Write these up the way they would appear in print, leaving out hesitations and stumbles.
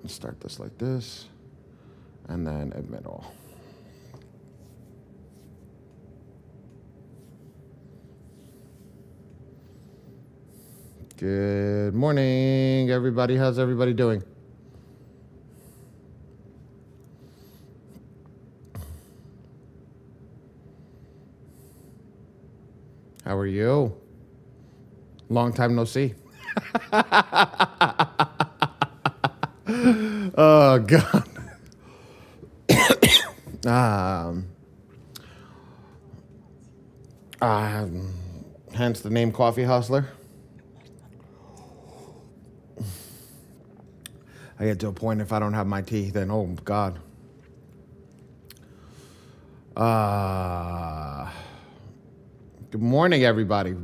Start this like this, and then admit all. Good morning, everybody. How's everybody doing? How are you? Long time no see. Oh, God. Hence the name Coffee Hustler. I get to a point if I don't have my tea, then oh God. Good morning, everybody.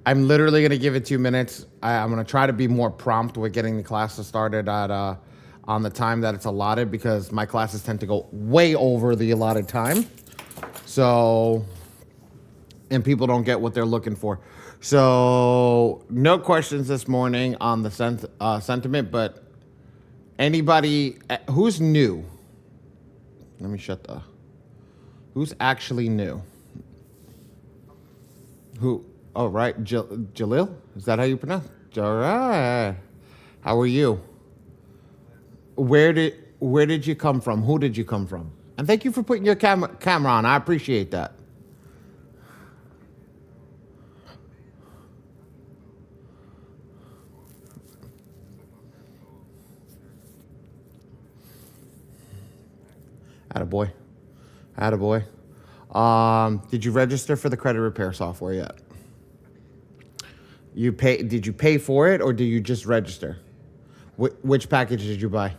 I'm literally gonna give it 2 minutes. I'm gonna try to be more prompt with getting the classes started at on the time that it's allotted, because my classes tend to go way over the allotted time. So, and people don't get what they're looking for. So, no questions this morning on the sentiment, but anybody who's new? Let me who's actually new? Who? Oh, right. Jalil? Is that how you pronounce it? All right. How are you? Where did you come from? Who did you come from? And thank you for putting your camera on. I appreciate that. Attaboy. Did you register for the credit repair software yet? Did you pay for it, or did you just register? Which package did you buy?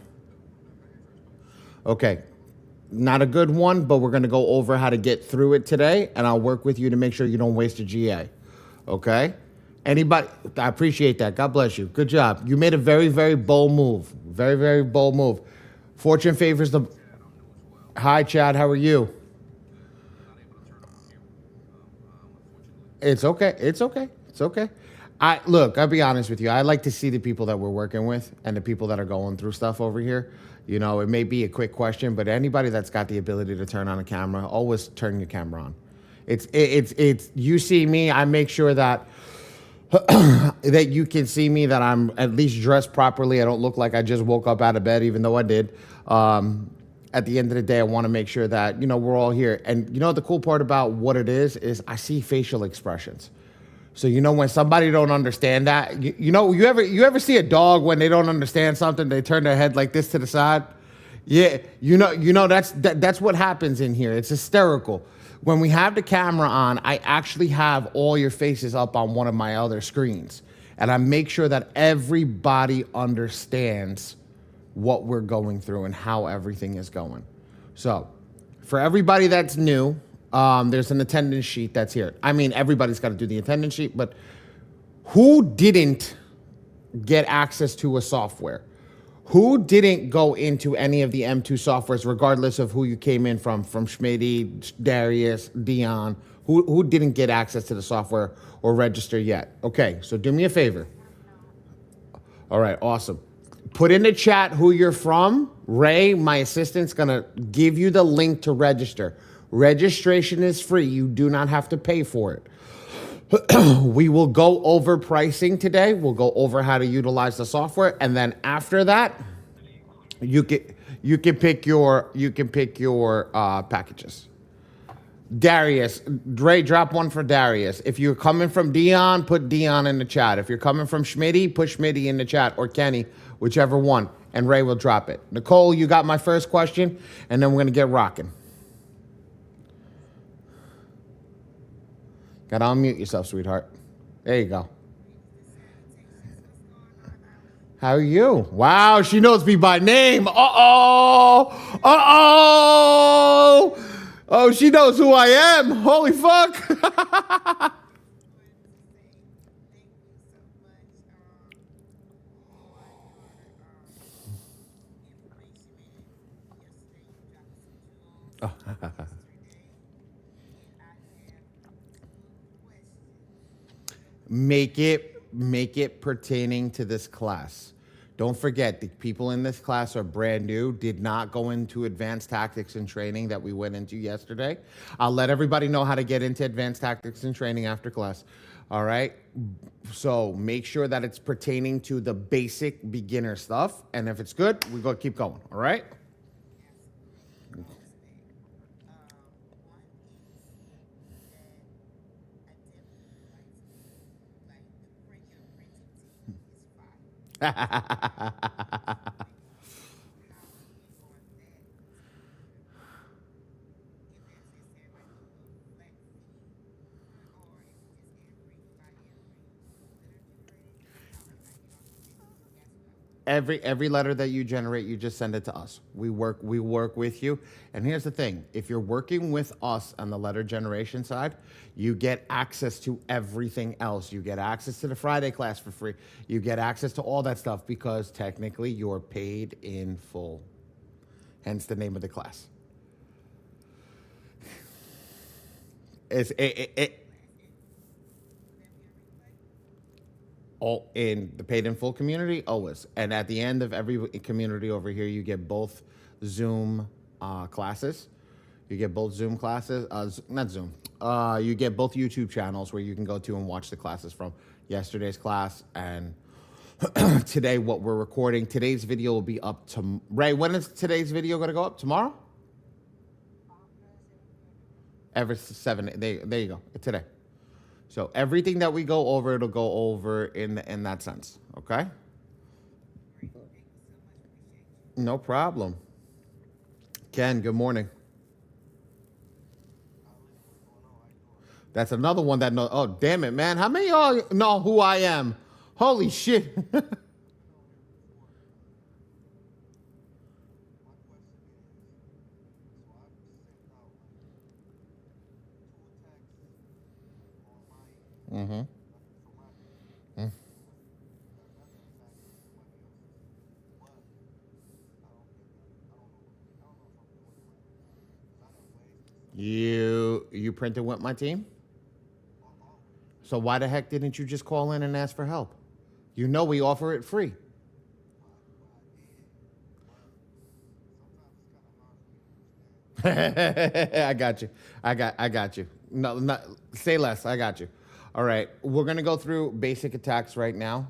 Okay. Not a good one, but we're going to go over how to get through it today, and I'll work with you to make sure you don't waste a GA. Okay? Anybody? I appreciate that. God bless you. Good job. You made a very, very bold move. Very, very bold move. Fortune favors the... Hi, Chad. How are you? It's okay. I'll be honest with you. I like to see the people that we're working with and the people that are going through stuff over here. You know, it may be a quick question, but anybody that's got the ability to turn on a camera, always turn your camera on. It's you see me, I make sure that that you can see me, that I'm at least dressed properly. I don't look like I just woke up out of bed, even though I did. At the end of the day, I want to make sure that, we're all here. And the cool part about what it is I see facial expressions. So, when somebody don't understand that, you ever see a dog when they don't understand something, they turn their head like this to the side? Yeah, that's what happens in here. It's hysterical. When we have the camera on, I actually have all your faces up on one of my other screens. And I make sure that everybody understands what we're going through and how everything is going. So, for everybody that's new, there's an attendance sheet that's here. I mean, everybody's got to do the attendance sheet, but who didn't get access to a software? Who didn't go into any of the M2 softwares, regardless of who you came in from Schmitty, Darius, Dion? Who didn't get access to the software or register yet? Okay, so do me a favor. All right, awesome. Put in the chat who you're from. Ray, my assistant's going to give you the link to register. Registration is free. You do not have to pay for it. We will go over pricing today. We'll go over how to utilize the software, and then after that, you can pick your packages. Darius, Ray, drop one for Darius. If you're coming from Dion, put Dion in the chat. If you're coming from Schmitty, put Schmitty in the chat, or Kenny, whichever one, and Ray will drop it. Nicole, you got my first question, and then we're going to get rocking. Got to unmute yourself, sweetheart. There you go. How are you? Wow, she knows me by name. Uh-oh. Oh, she knows who I am. Holy fuck. Make it pertaining to this class. Don't forget, the people in this class are brand new, did not go into advanced tactics and training that we went into yesterday. I'll let everybody know how to get into advanced tactics and training after class. All right. So make sure that it's pertaining to the basic beginner stuff. And if it's good, we go keep going. All right. Every letter that you generate, you just send it to us. We work with you. And here's the thing: if you're working with us on the letter generation side, you get access to everything else. You get access to the Friday class for free. You get access to all that stuff because technically you're paid in full. Hence the name of the class. It's all in the paid in full community always, and at the end of every community over here you get both Zoom classes. You get both Zoom classes, not Zoom. You get both YouTube channels where you can go to and watch the classes from yesterday's class and today what we're recording. Today's video will be up to Ray. When is today's video going to go up? Tomorrow? Every 7. There you go. Today. So everything that we go over, it'll go over in that sense. Okay? No problem. Ken, good morning. That's another one that knows. Oh, damn it, man. How many of y'all know who I am? Holy shit. Mm-hmm. You printed with my team? So why the heck didn't you just call in and ask for help? You know we offer it free. I got you. I got you. No, not say less. I got you. All right. We're gonna go through basic attacks right now.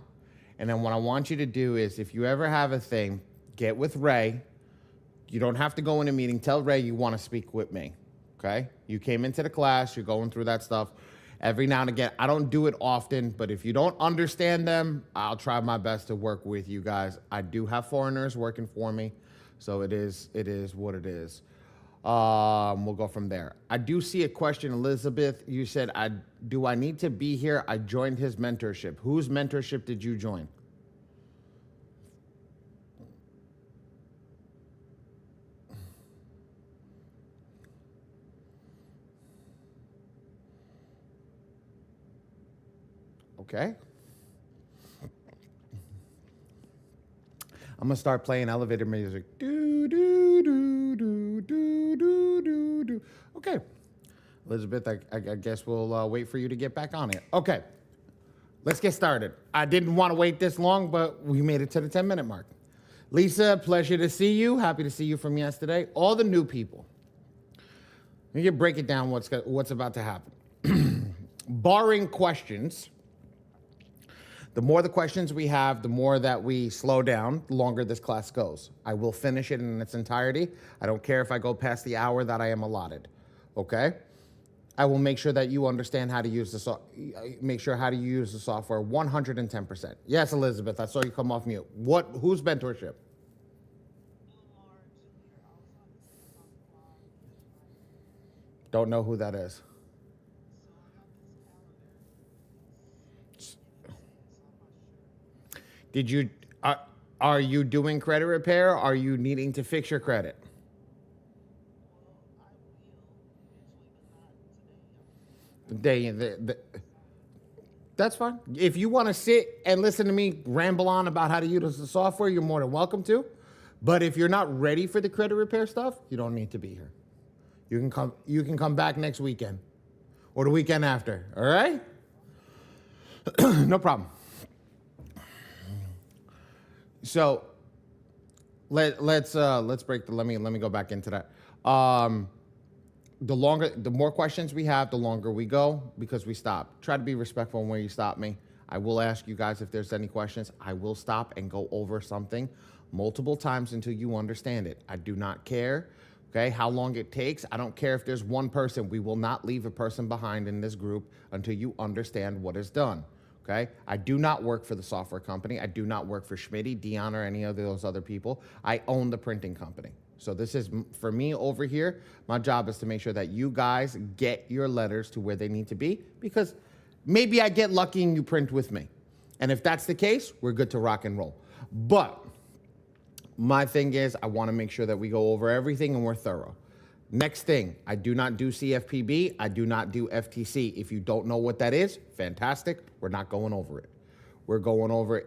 And then what I want you to do is if you ever have a thing, get with Ray. You don't have to go in a meeting. Tell Ray you want to speak with me. Okay? You came into the class, you're going through that stuff. Every now and again, I don't do it often, but if you don't understand them, I'll try my best to work with you guys. I do have foreigners working for me, so it is what it is. We'll go from there. I do see a question, Elizabeth. You said, do I need to be here? I joined his mentorship. Whose mentorship did you join? Okay. I'm gonna start playing elevator music. Do do do do do do do do. Okay, Elizabeth, I guess we'll wait for you to get back on it. Okay, let's get started. I didn't want to wait this long, but we made it to the 10-minute mark. Lisa, pleasure to see you. Happy to see you from yesterday. All the new people. Let me break it down. What's about to happen? Barring questions. The more the questions we have, the more that we slow down, the longer this class goes. I will finish it in its entirety. I don't care if I go past the hour that I am allotted. Okay? I will make sure that you understand how to use the software 110%. Yes, Elizabeth, I saw you come off mute. Whose mentorship? Don't know who that is. Did you are you doing credit repair? Are you needing to fix your credit? That's fine. If you want to sit and listen to me ramble on about how to use the software, you're more than welcome to. But if you're not ready for the credit repair stuff, you don't need to be here. You can come back next weekend or the weekend after. All right? No problem. So let's break the let me go back into that. The more questions we have, the longer we go because we stop. Try to be respectful when you stop me. I will ask you guys if there's any questions. I will stop and go over something multiple times until you understand it. I do not care, okay, how long it takes. I don't care if there's one person. We will not leave a person behind in this group until you understand what is done. Okay, I do not work for the software company. I do not work for Schmitty, Dion, or any of those other people. I own the printing company. So this is, for me over here, my job is to make sure that you guys get your letters to where they need to be because maybe I get lucky and you print with me. And if that's the case, we're good to rock and roll. But my thing is I want to make sure that we go over everything and we're thorough. Next thing, I do not do CFPB. I do not do FTC. If you don't know what that is, fantastic. We're not going over it. We're going over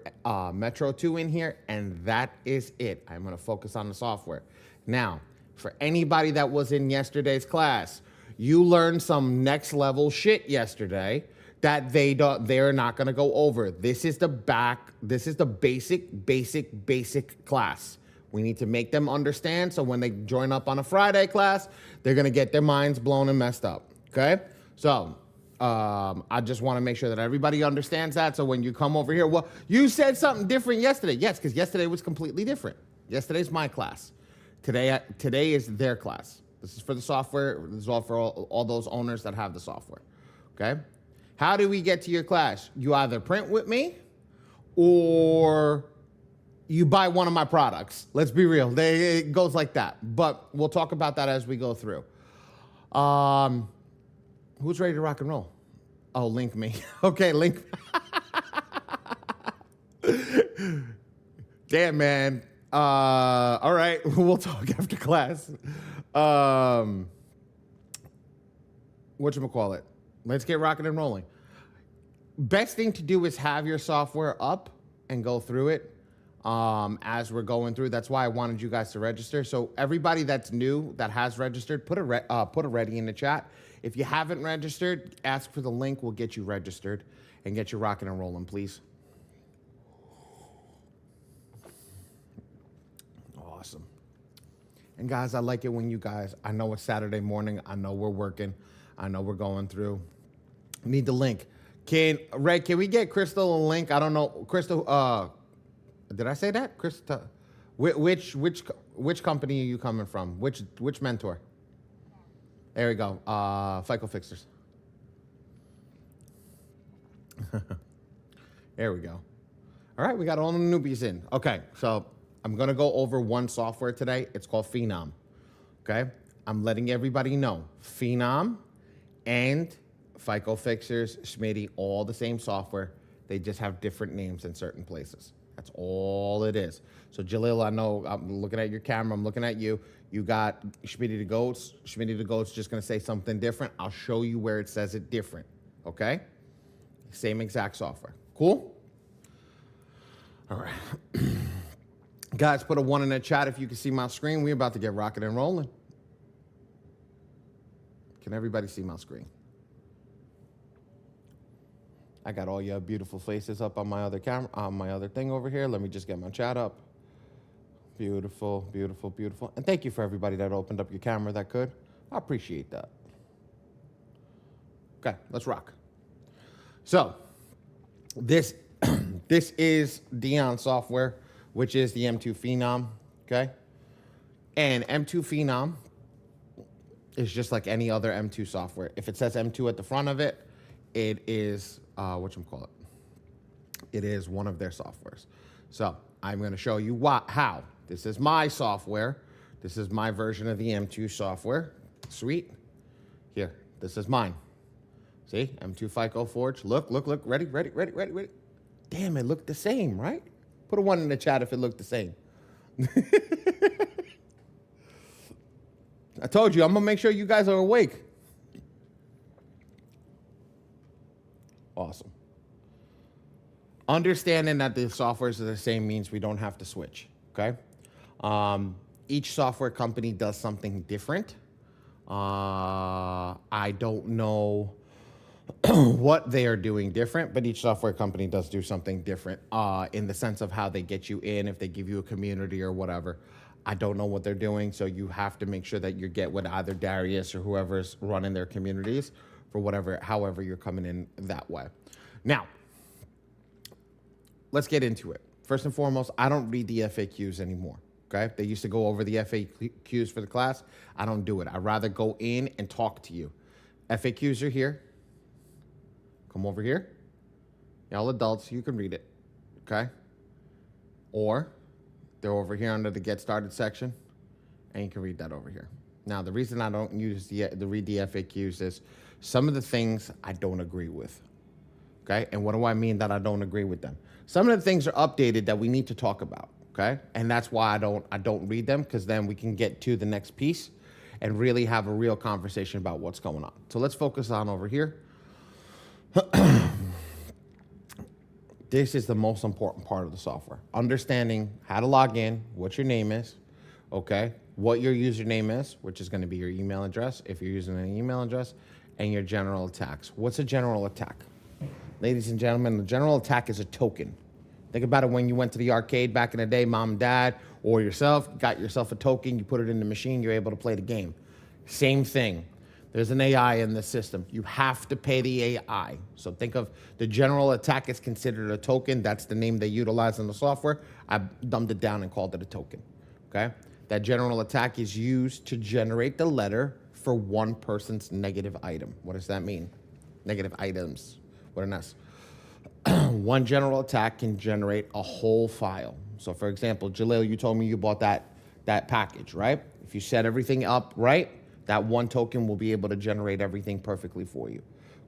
Metro 2 in here, and that is it. I'm going to focus on the software. Now, for anybody that was in yesterday's class, you learned some next level shit yesterday that they're not going to go over. This is the basic class. We need to make them understand so when they join up on a Friday class, they're going to get their minds blown and messed up, okay? So I just want to make sure that everybody understands that. So when you come over here, well, you said something different yesterday. Yes, because yesterday was completely different. Yesterday's my class. Today is their class. This is for the software. This is all for all those owners that have the software, okay? How do we get to your class? You either print with me or you buy one of my products. Let's be real. It goes like that. But we'll talk about that as we go through. Who's ready to rock and roll? Oh, link me. Okay, link. Damn, man. All right. We'll talk after class. Whatchamacallit? Let's get rocking and rolling. Best thing to do is have your software up and go through it. As we're going through. That's why I wanted you guys to register. So everybody that's new that has registered, put a ready in the chat. If you haven't registered, ask for the link. We'll get you registered and get you rocking and rolling, please. Awesome. And guys, I like it when you guys, I know it's Saturday morning. I know we're working. I know we're going through. Need the link. Ray, can we get Crystal a link? I don't know. Crystal, did I say that? Krista, which company are you coming from? Which mentor? There we go. FICO Fixers. There we go. All right, we got all the newbies in. Okay, so I'm gonna go over one software today. It's called Phenom. Okay, I'm letting everybody know Phenom and FICO Fixers, Schmitty, all the same software. They just have different names in certain places. That's all it is. So Jalil, I know I'm looking at your camera. I'm looking at you. You got Schmitty the Goats. Schmitty the Goats just going to say something different. I'll show you where it says it different. Okay? Same exact software. Cool? All right. Guys, put a 1 in the chat if you can see my screen. We're about to get rocking and rolling. Can everybody see my screen? I got all your beautiful faces up on my other camera, on my other thing over here. Let me just get my chat up. Beautiful, beautiful, beautiful. And thank you for everybody that opened up your camera that could. I appreciate that. Okay, let's rock. So, this is Dion software, which is the M2 Phenom, okay? And M2 Phenom is just like any other M2 software. If it says M2 at the front of it, it is, whatchamacallit? It is one of their softwares. So I'm going to show you how. This is my software. This is my version of the M2 software. Sweet. Here, this is mine. See, M2 FICO Forge. Look. Ready. Damn, it looked the same, right? Put a 1 in the chat if it looked the same. I told you, I'm going to make sure you guys are awake. Awesome. Understanding that the softwares are the same means we don't have to switch, okay? Each software company does something different. I don't know what they are doing different, but each software company does do something different in the sense of how they get you in, if they give you a community or whatever. I don't know what they're doing, so you have to make sure that you get with either Darius or whoever's running their communities for whatever, however you're coming in that way. Now, let's get into it. First and foremost, I don't read the FAQs anymore. Okay, they used to go over the FAQs for the class. I don't do it. I'd rather go in and talk to you. FAQs are here. Come over here. Y'all adults, you can read it. Okay? Or they're over here under the Get Started section, and you can read that over here. Now, the reason I don't use the read the FAQs is some of the things I don't agree with. Okay? And what do I mean that I don't agree with them? Some of the things are updated that we need to talk about. Okay, and that's why I don't read them, because then we can get to the next piece and really have a real conversation about what's going on. So let's focus on over here. This is the most important part of the software. Understanding how to log in, what your name is, okay, what your username is, which is going to be your email address if you're using an email address, and your general attacks. What's a general attack? Ladies and gentlemen, the general attack is a token. Think about it when you went to the arcade back in the day, mom and dad, or yourself, got yourself a token, you put it in the machine, you're able to play the game. Same thing. There's an AI in the system. You have to pay the AI. So think of the general attack is considered a token. That's the name they utilize in the software. I dumbed it down and called it a token, okay? That general attack is used to generate the letter for one person's negative item. What does that mean? Negative items, what an S. One general attack can generate a whole file. So for example, Jalil, you told me you bought that package, right? If you set everything up right, that one token will be able to generate everything perfectly for you,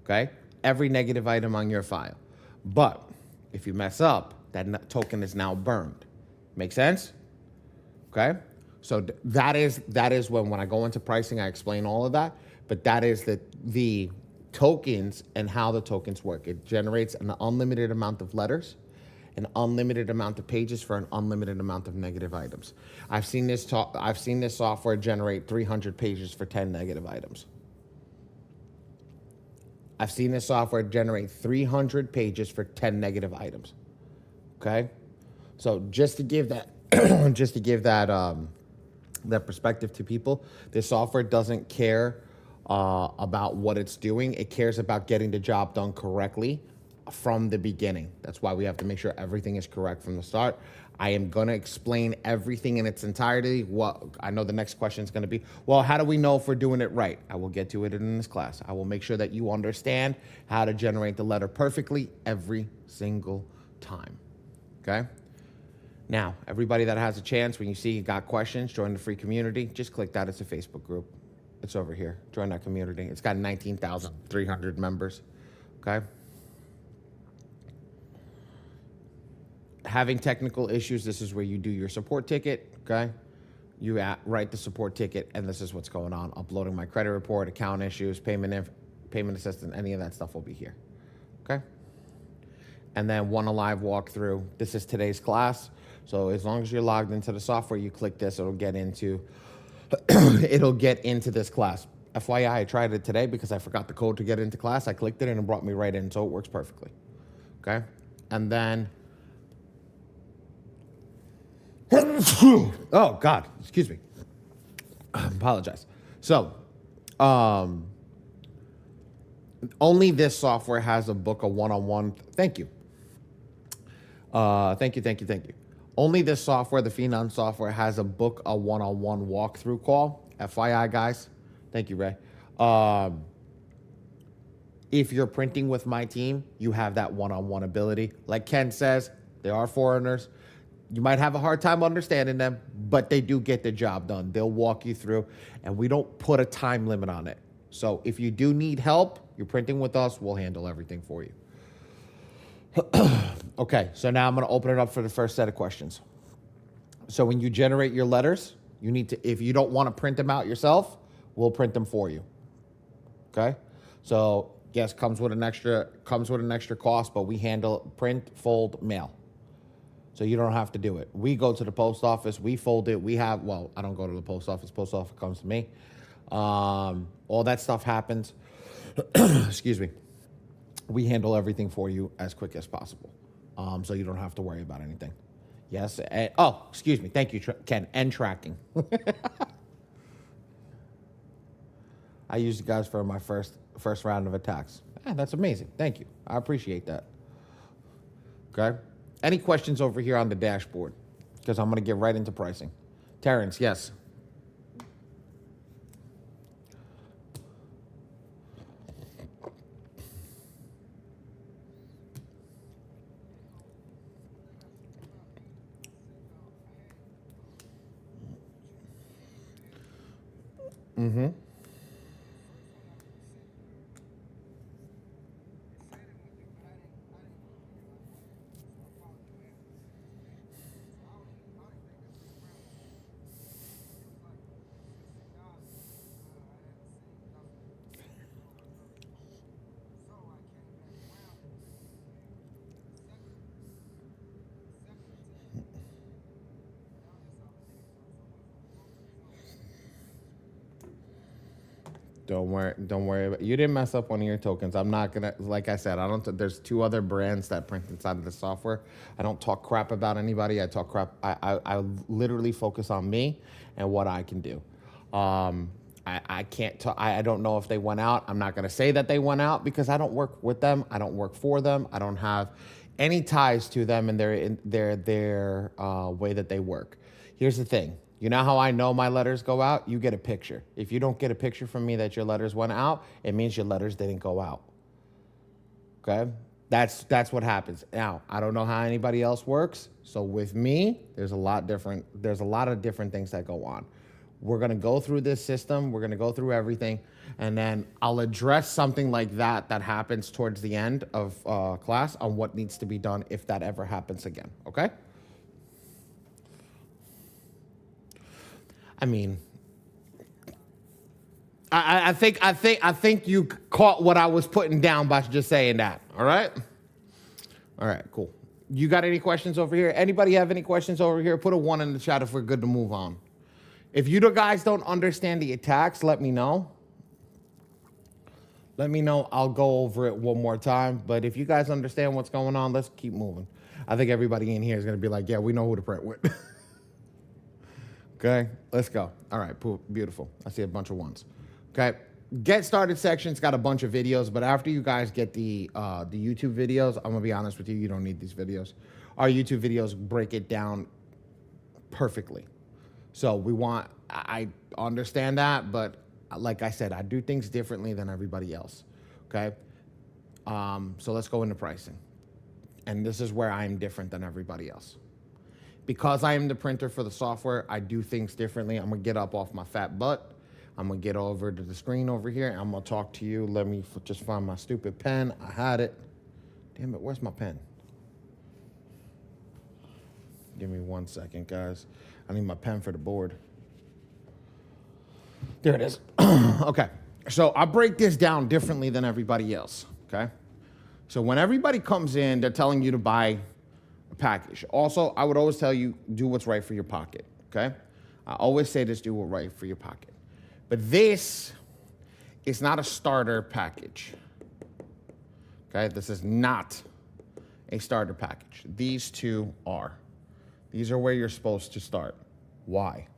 okay? Every negative item on your file. But if you mess up, that token is now burned. Make sense? Okay? So that is when I go into pricing, I explain all of that, but that is the tokens and how the tokens work. It generates an unlimited amount of letters, an unlimited amount of pages for an unlimited amount of negative items. I've seen this software generate 300 pages for 10 negative items. I've seen this software generate 300 pages for 10 negative items. Okay? So just to give that that perspective to people, this software doesn't care about what it's doing. It cares about getting the job done correctly from the beginning. That's why we have to make sure everything is correct from the start. I am going to explain everything in its entirety. What I know the next question is going to be, well, how do we know if we're doing it right? I will get to it in this class. I will make sure that you understand how to generate the letter perfectly every single time. Okay? Now, everybody that has a chance, when you see you got questions, join the free community. Just click that. It's a Facebook group. It's over here. Join that community. It's got 19,300 members. Okay? Having technical issues, this is where you do your support ticket. Okay? You write the support ticket, and this is what's going on. Uploading my credit report, account issues, payment assistance, any of that stuff will be here. Okay? And then a live walkthrough. This is today's class. So as long as you're logged into the software, you click this, it'll get into this class. FYI, I tried it today because I forgot the code to get into class. I clicked it and it brought me right in, so it works perfectly. Okay? And then, oh God, excuse me. I apologize. So, only this software has a book, a one-on-one. Thank you. Thank you. Only this software, the Phenom software, has a book, a one-on-one walkthrough call. FYI, guys. Thank you, Ray. If you're printing with my team, you have that one-on-one ability. Like Ken says, they are foreigners. You might have a hard time understanding them, but they do get the job done. They'll walk you through, and we don't put a time limit on it. So if you do need help, you're printing with us, we'll handle everything for you. Okay, so now I'm going to open it up for the first set of questions. So when you generate your letters, you need to, if you don't want to print them out yourself, we'll print them for you. Okay? So yes, comes with an extra cost, but we handle print, fold, mail. So you don't have to do it. We go to the post office, we fold it, I don't go to the post office comes to me. All that stuff happens. Excuse me. we handle everything for you as quick as possible, so you don't have to worry about anything. Yes. Oh, excuse me. Thank you, Ken. And tracking. I used you guys for my first round of attacks. That's amazing. Thank you. I appreciate that. Okay. Any questions over here on the dashboard? Because I'm going to get right into pricing. Terrence, yes. Mm-hmm. Don't worry. Don't worry about. You didn't mess up one of your tokens. I'm not gonna. Like I said, I don't. There's two other brands that print inside of the software. I don't talk crap about anybody. I talk crap. I literally focus on me and what I can do. I can't talk. I don't know if they went out. I'm not gonna say that they went out because I don't work with them. I don't work for them. I don't have any ties to them and their way that they work. Here's the thing. You know how I know my letters go out? You get a picture. If you don't get a picture from me that your letters went out, it means your letters didn't go out. Okay? That's what happens. Now, I don't know how anybody else works. So with me, there's a lot of different things that go on. We're going to go through this system. We're going to go through everything. And then I'll address something like that happens towards the end of class on what needs to be done if that ever happens again. Okay? I mean, I think you caught what I was putting down by just saying that. All right, cool. You got any questions over here? Anybody have any questions over here? Put a 1 in the chat if we're good to move on. If you guys don't understand the attacks, let me know. Let me know. I'll go over it one more time. But if you guys understand what's going on, let's keep moving. I think everybody in here is going to be like, yeah, we know who to print with. Okay, let's go. All right, beautiful. I see a bunch of 1s. Okay, get started section's got a bunch of videos, but after you guys get the YouTube videos, I'm gonna be honest with you, you don't need these videos. Our YouTube videos break it down perfectly. So I understand that, but like I said, I do things differently than everybody else. Okay, so let's go into pricing, and this is where I'm different than everybody else. Because I am the printer for the software, I do things differently. I'm going to get up off my fat butt. I'm going to get over to the screen over here, and I'm going to talk to you. Let me just find my stupid pen. I had it. Damn it, where's my pen? Give me 1 second, guys. I need my pen for the board. There it is. Okay, so I break this down differently than everybody else, okay? So when everybody comes in, they're telling you to buy package. Also, I would always tell you, do what's right for your pocket, okay? I always say this, do what's right for your pocket. But this is not a starter package, okay? This is not a starter package. These two are. These are where you're supposed to start. Why?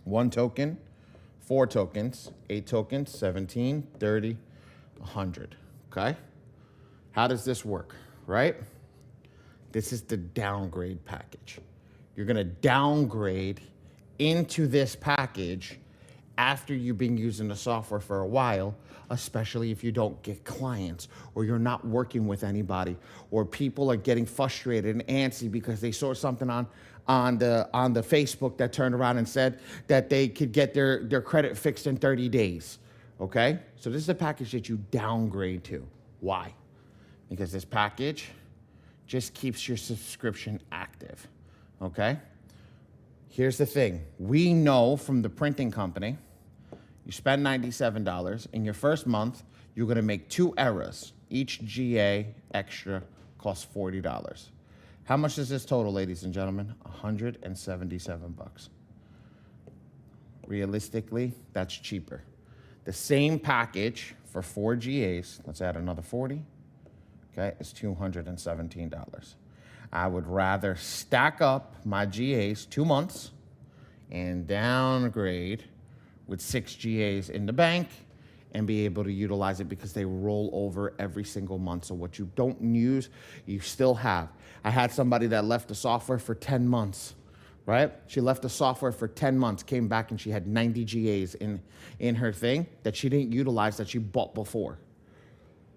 1 token, 4 tokens, 8 tokens, 17, 30, 100, okay? How does this work, right? This is the downgrade package. You're going to downgrade into this package after you've been using the software for a while, especially if you don't get clients or you're not working with anybody or people are getting frustrated and antsy because they saw something on the Facebook that turned around and said that they could get their credit fixed in 30 days. Okay? So this is a package that you downgrade to. Why? Because this package just keeps your subscription active, okay? Here's the thing. We know from the printing company, you spend $97. In your first month, you're gonna make 2 errors. Each GA extra costs $40. How much is this total, ladies and gentlemen? 177 bucks. Realistically, that's cheaper. The same package for 4 GAs, let's add another 40, okay, is $217. I would rather stack up my GAs 2 months and downgrade with 6 GAs in the bank and be able to utilize it because they roll over every single month. So what you don't use, you still have. I had somebody that left the software for 10 months, right? She left the software for 10 months, came back and she had 90 GAs in her thing that she didn't utilize that she bought before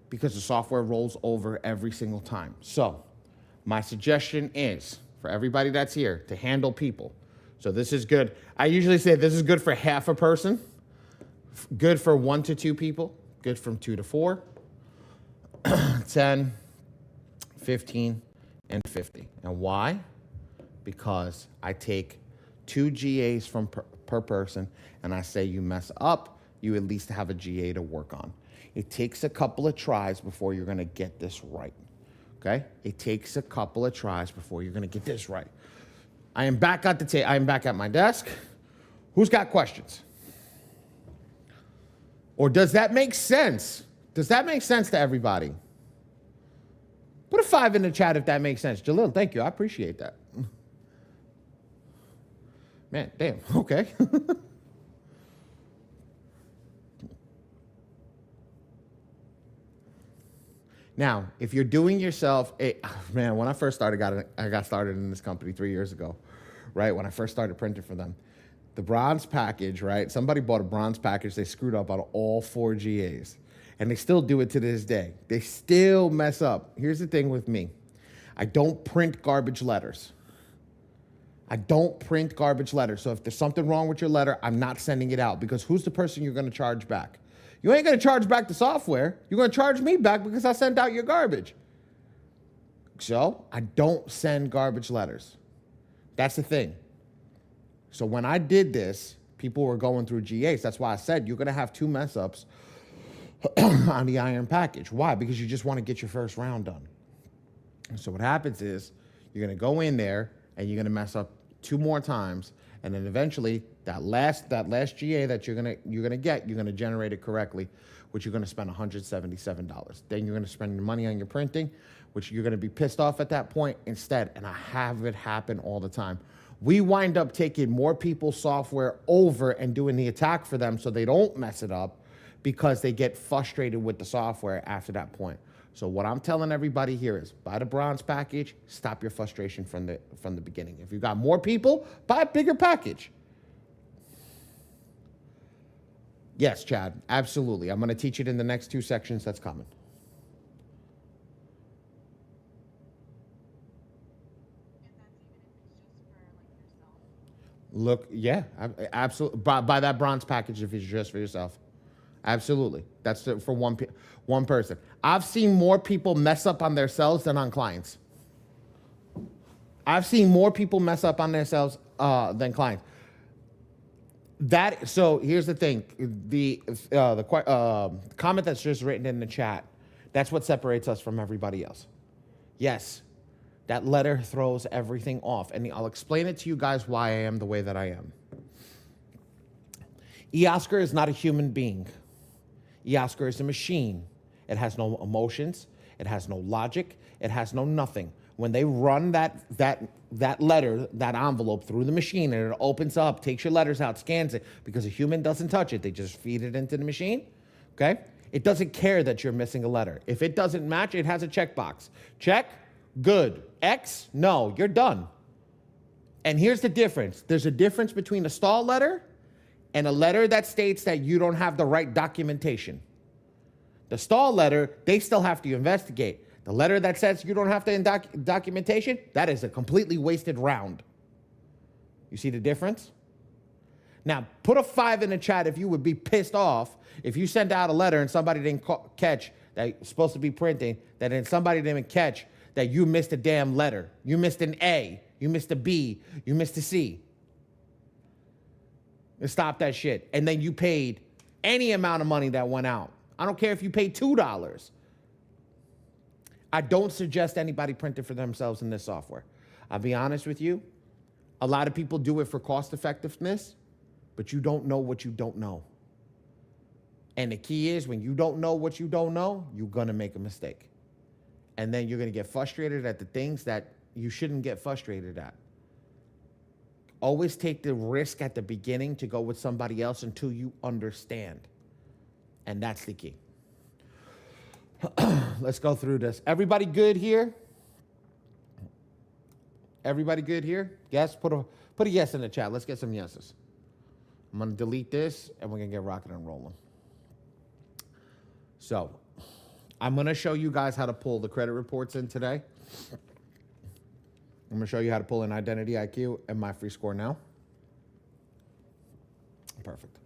because the software rolls over every single time. So my suggestion is for everybody that's here to handle people. So this is good. I usually say this is good for half a person, good for 1 to 2 people, good from 2 to 4, 10, 15, and 50. And why? Because I take 2 GAs from per person and I say you mess up, you at least have a GA to work on. It takes a couple of tries before you're gonna get this right, okay? It takes a couple of tries before you're gonna get this right. I am back at my desk. Who's got questions? Or does that make sense? Does that make sense to everybody? Put a 5 in the chat if that makes sense. Jalil, thank you. I appreciate that. Man, damn. Okay. Now, if you're doing yourself, man, when I first started, I got started in this company 3 years ago, right? When I first started printing for them, the bronze package, right? Somebody bought a bronze package. They screwed up on all 4 GAs, and they still do it to this day. They still mess up. Here's the thing with me. I don't print garbage letters. I don't print garbage letters. So if there's something wrong with your letter, I'm not sending it out because who's the person you're going to charge back? You ain't going to charge back the software. You're going to charge me back because I sent out your garbage. So I don't send garbage letters. That's the thing. So when I did this, people were going through GAs. That's why I said you're going to have 2 mess ups on the iron package. Why? Because you just want to get your first round done. So what happens is you're going to go in there and you're going to mess up 2 more times, and then eventually that last GA that you're going to generate it correctly, which you're going to spend $177. Then you're going to spend your money on your printing, which you're going to be pissed off at that point instead. And I have it happen all the time. We wind up taking more people's software over and doing the attack for them so they don't mess it up because they get frustrated with the software after that point. So what I'm telling everybody here is buy the bronze package, stop your frustration from the beginning. If you've got more people, buy a bigger package. Yes, Chad, absolutely. I'm going to teach it in the next 2 sections that's coming. Look, yeah, absolutely. Buy that bronze package if it's just for yourself. Absolutely. That's for one person. I've seen more people mess up on themselves than on clients. I've seen more people mess up on themselves than clients. So here's the thing. The comment that's just written in the chat, that's what separates us from everybody else. Yes, that letter throws everything off. And I'll explain it to you guys why I am the way that I am. Oscar is not a human being. Oscar is a machine. It has no emotions. It has no logic. It has no nothing. When they run that letter, that envelope through the machine and it opens up, takes your letters out, scans it, because a human doesn't touch it. They just feed it into the machine, okay? It doesn't care that you're missing a letter. If it doesn't match, it has a checkbox. Check, good. X, no, you're done. And here's the difference. There's a difference between a stall letter and a letter that states that you don't have the right documentation. The stall letter, they still have to investigate. The letter that says you don't have the documentation, that is a completely wasted round. You see the difference? Now, put a 5 in the chat if you would be pissed off if you sent out a letter and somebody didn't catch that you're supposed to be printing, that then somebody didn't catch that you missed a damn letter. You missed an A, you missed a B, you missed a C. And stop that shit. And then you paid any amount of money that went out. I don't care if you paid $2. I don't suggest anybody print it for themselves in this software. I'll be honest with you. A lot of people do it for cost effectiveness, but you don't know what you don't know. And the key is when you don't know what you don't know, you're going to make a mistake. And then you're going to get frustrated at the things that you shouldn't get frustrated at. Always take the risk at the beginning to go with somebody else until you understand. And that's the key. Let's go through this. Everybody good here? Everybody good here? Yes? Put a yes in the chat. Let's get some yeses. I'm going to delete this, and we're going to get rocking and rolling. So, I'm going to show you guys how to pull the credit reports in today. I'm going to show you how to pull in Identity IQ and My Free Score Now. Perfect.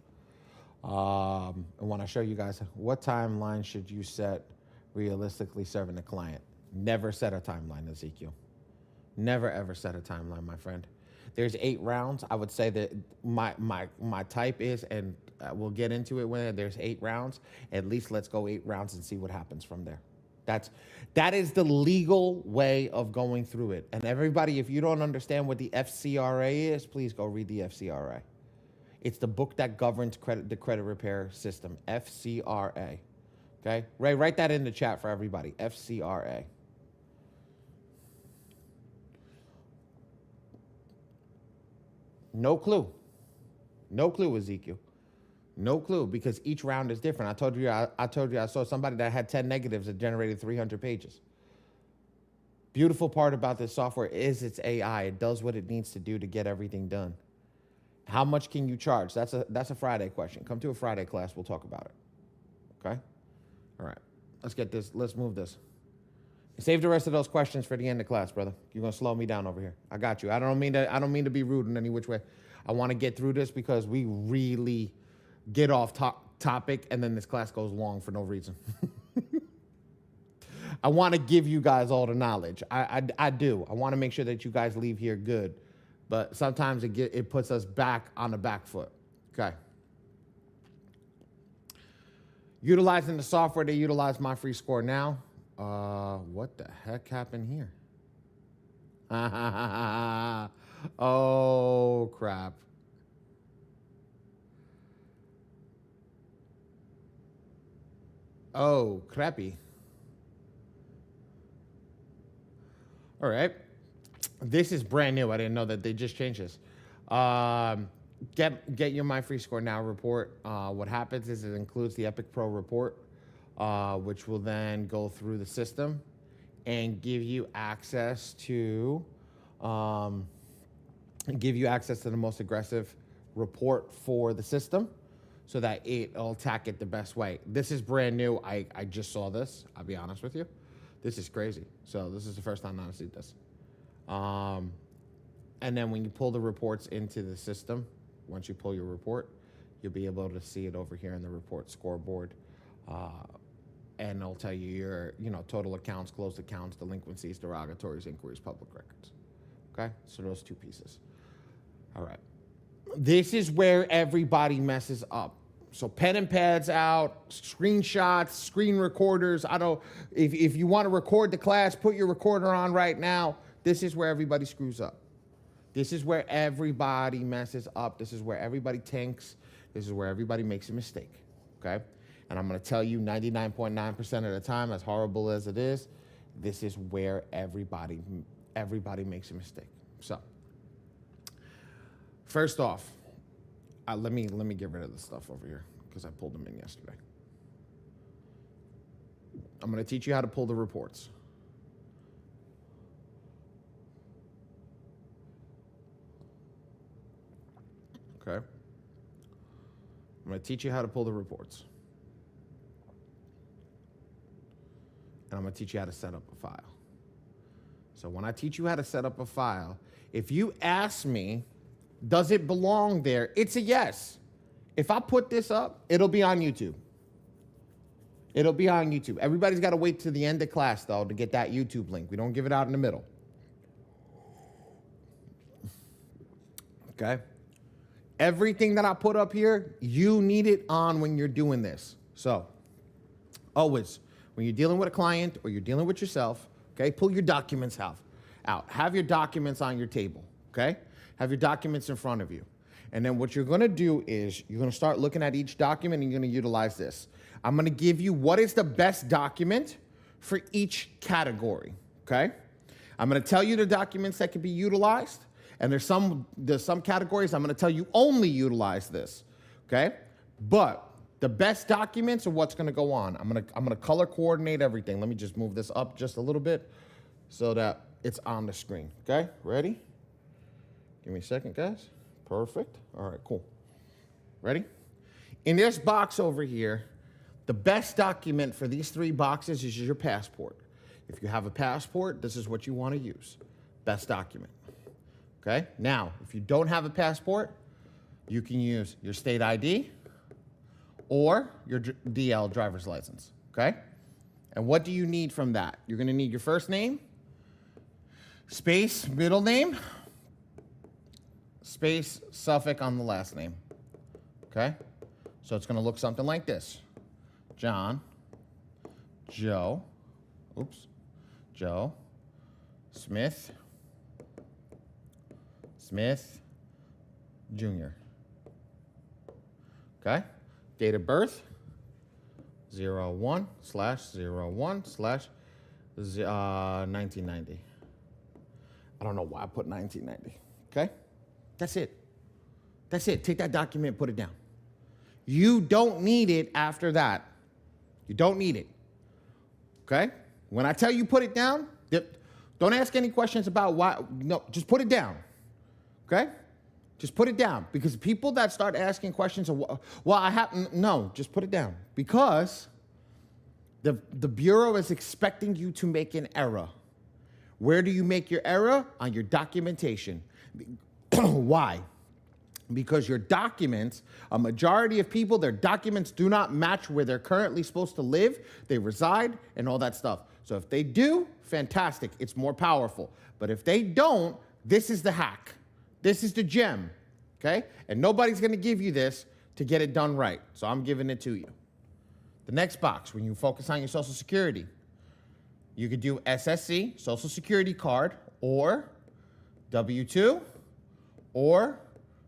I want to show you guys what timeline should you set realistically serving the client. Never set a timeline, Ezekiel. Never, ever set a timeline, my friend. There's 8 rounds. I would say that my type is, and we'll get into it when there's 8 rounds. At least let's go 8 rounds and see what happens from there. That is the legal way of going through it. And everybody, if you don't understand what the FCRA is, please go read the FCRA. It's the book that governs the credit repair system, FCRA. Okay? Ray, write that in the chat for everybody, FCRA. No clue. No clue, Ezekiel. No clue, because each round is different. I told you I saw somebody that had 10 negatives that generated 300 pages. Beautiful part about this software is it's AI. It does what it needs to do to get everything done. How much can you charge? That's a Friday question. Come to a Friday class. We'll talk about it. Okay? All right. Let's get this. Let's move this. Save the rest of those questions for the end of class, brother. You're gonna slow me down over here. I got you. I don't mean to be rude in any which way. I want to get through this because we really get off topic, and then this class goes long for no reason. I want to give you guys all the knowledge. I do. I want to make sure that you guys leave here good, but sometimes it puts us back on the back foot. Okay. Utilizing the software, they utilize My Free Score Now. What the heck happened here? Oh, crap. Oh, crappy. All right. This is brand new. I didn't know that they just changed this. Get your My Free Score Now report. What happens is it includes the Epic Pro report, which will then go through the system and give you access to the most aggressive report for the system, so that it'll attack it the best way. This is brand new. I just saw this. I'll be honest with you. This is crazy. So this is the first time I've seen this. And then when you pull the reports into the system, once you pull your report, you'll be able to see it over here in the report scoreboard. And it'll tell you your, total accounts, closed accounts, delinquencies, derogatories, inquiries, public records. Okay? So those 2 pieces. All right. This is where everybody messes up. So pen and pads out, screenshots, screen recorders. If you want to record the class, put your recorder on right now. This is where everybody screws up. This is where everybody messes up. This is where everybody tanks. This is where everybody makes a mistake. Okay? And I'm going to tell you 99.9% of the time, as horrible as it is, this is where everybody makes a mistake. So, first off, let me get rid of the stuff over here because I pulled them in yesterday. I'm going to teach you how to pull the reports. Okay? I'm going to teach you how to pull the reports. And I'm going to teach you how to set up a file. So when I teach you how to set up a file, if you ask me, does it belong there? It's a yes. If I put this up, it'll be on YouTube. It'll be on YouTube. Everybody's got to wait to the end of class, though, to get that YouTube link. We don't give it out in the middle. Okay? Everything that I put up here, you need it on when you're doing this. So, always, when you're dealing with a client or you're dealing with yourself, okay, pull your documents out. Have your documents on your table, okay? Have your documents in front of you. And then what you're going to do is you're going to start looking at each document and you're going to utilize this. I'm going to give you what is the best document for each category, okay? I'm going to tell you the documents that can be utilized, and there's some categories I'm going to tell you only utilize this, okay? But the best documents are what's going to go on. I'm going to color coordinate everything. Let me just move this up just a little bit so that it's on the screen, okay? Ready? Give me a second, guys. Perfect. All right, cool. Ready? In this box over here, the best document for these 3 boxes is your passport. If you have a passport, this is what you want to use. Best document. Okay? Now, if you don't have a passport, you can use your state ID or your DL driver's license. Okay? And what do you need from that? You're going to need your first name, space, middle name, space, suffix on the last name. Okay? So it's going to look something like this. John, Joe, Joe, Smith, Jr. Okay? Date of birth, 01/01/1990. I don't know why I put 1990. Okay? That's it. That's it. Take that document, put it down. You don't need it after that. You don't need it. Okay? When I tell you put it down, don't ask any questions about why. No, just put it down. Okay? Just put it down. Because people that start asking questions, well, I have, no, just put it down. Because the Bureau is expecting you to make an error. Where do you make your error? On your documentation. Why? Because your documents, a majority of people, their documents do not match where they're currently supposed to live, they reside, and all that stuff. So if they do, fantastic, it's more powerful. But if they don't, this is the hack. This is the gem, okay? And nobody's gonna give you this to get it done right. So I'm giving it to you. The next box, when you focus on your Social Security, you could do SSC, Social Security card, or W-2, or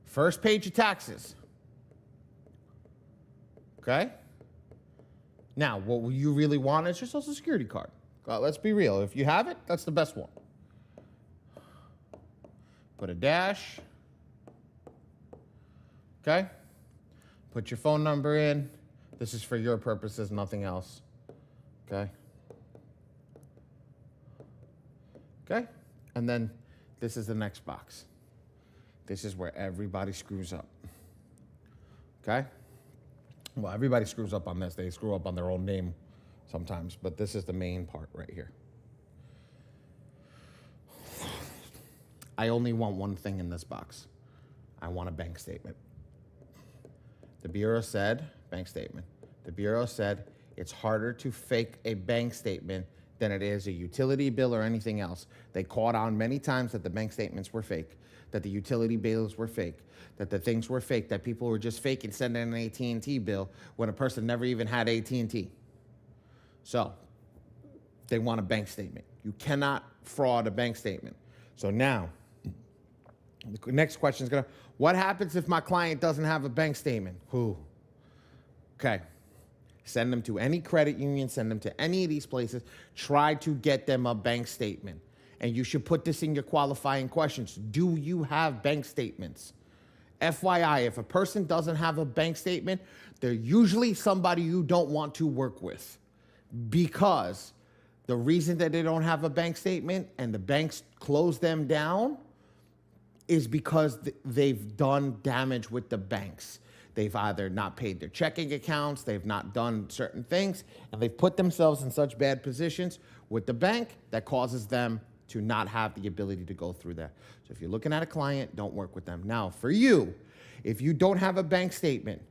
first page of taxes. Okay? Now, what you really want is your Social Security card. Let's be real. If you have it, that's the best one. Put a dash. Okay? Put your phone number in. This is for your purposes, nothing else. Okay? Okay? And then this is the next box. This is where everybody screws up. Okay? Well, everybody screws up on this. They screw up on their own name sometimes, but this is the main part right here. I only want one thing in this box. I want a bank statement. The Bureau said, bank statement. The Bureau said it's harder to fake a bank statement than it is a utility bill or anything else. They caught on many times that the bank statements were fake, that the utility bills were fake, that the things were fake, that people were just fake and sending an AT&T bill when a person never even had AT&T. So they want a bank statement. You cannot fraud a bank statement. So now, the next question is what happens if my client doesn't have a bank statement? Who? Okay. Send them to any credit union, send them to any of these places. Try to get them a bank statement. And you should put this in your qualifying questions. Do you have bank statements? FYI, if a person doesn't have a bank statement, they're usually somebody you don't want to work with. Because the reason that they don't have a bank statement and the banks close them down is because they've done damage with the banks. They've either not paid their checking accounts, they've not done certain things, and they've put themselves in such bad positions with the bank that causes them to not have the ability to go through that. So if you're looking at a client, don't work with them. Now, for you, if you don't have a bank statement,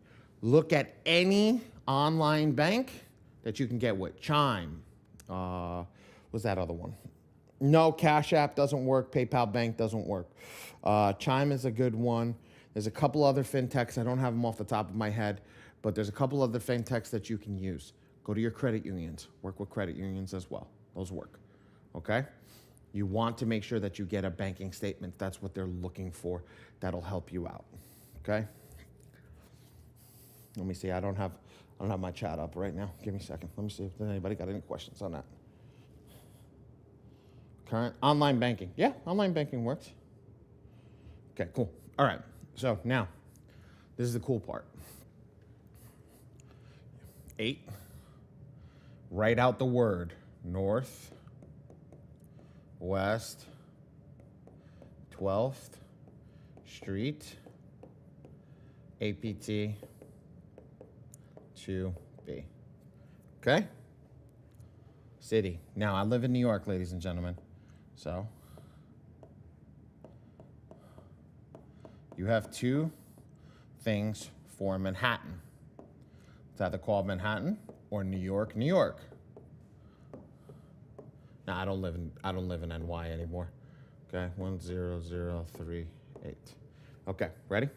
look at any online bank that you can get with. Chime. What's that other one? No, Cash App doesn't work. PayPal Bank doesn't work. Chime is a good one. There's a couple other fintechs. I don't have them off the top of my head, but there's a couple other fintechs that you can use. Go to your credit unions. Work with credit unions as well. Those work. Okay? You want to make sure that you get a banking statement. That's what they're looking for. That'll help you out. Okay. Let me see. I don't have my chat up right now. Give me a second. Let me see if anybody got any questions on that. Current online banking. Yeah, online banking works. Okay, cool. All right. So now, this is the cool part. 8. Write out the word north, west, 12th Street, APT 2B. Okay? City. Now, I live in New York, ladies and gentlemen. So, you have 2 things for Manhattan. It's either called Manhattan or New York, New York. Now, I don't live in NY anymore. Okay, 10038. Okay, ready?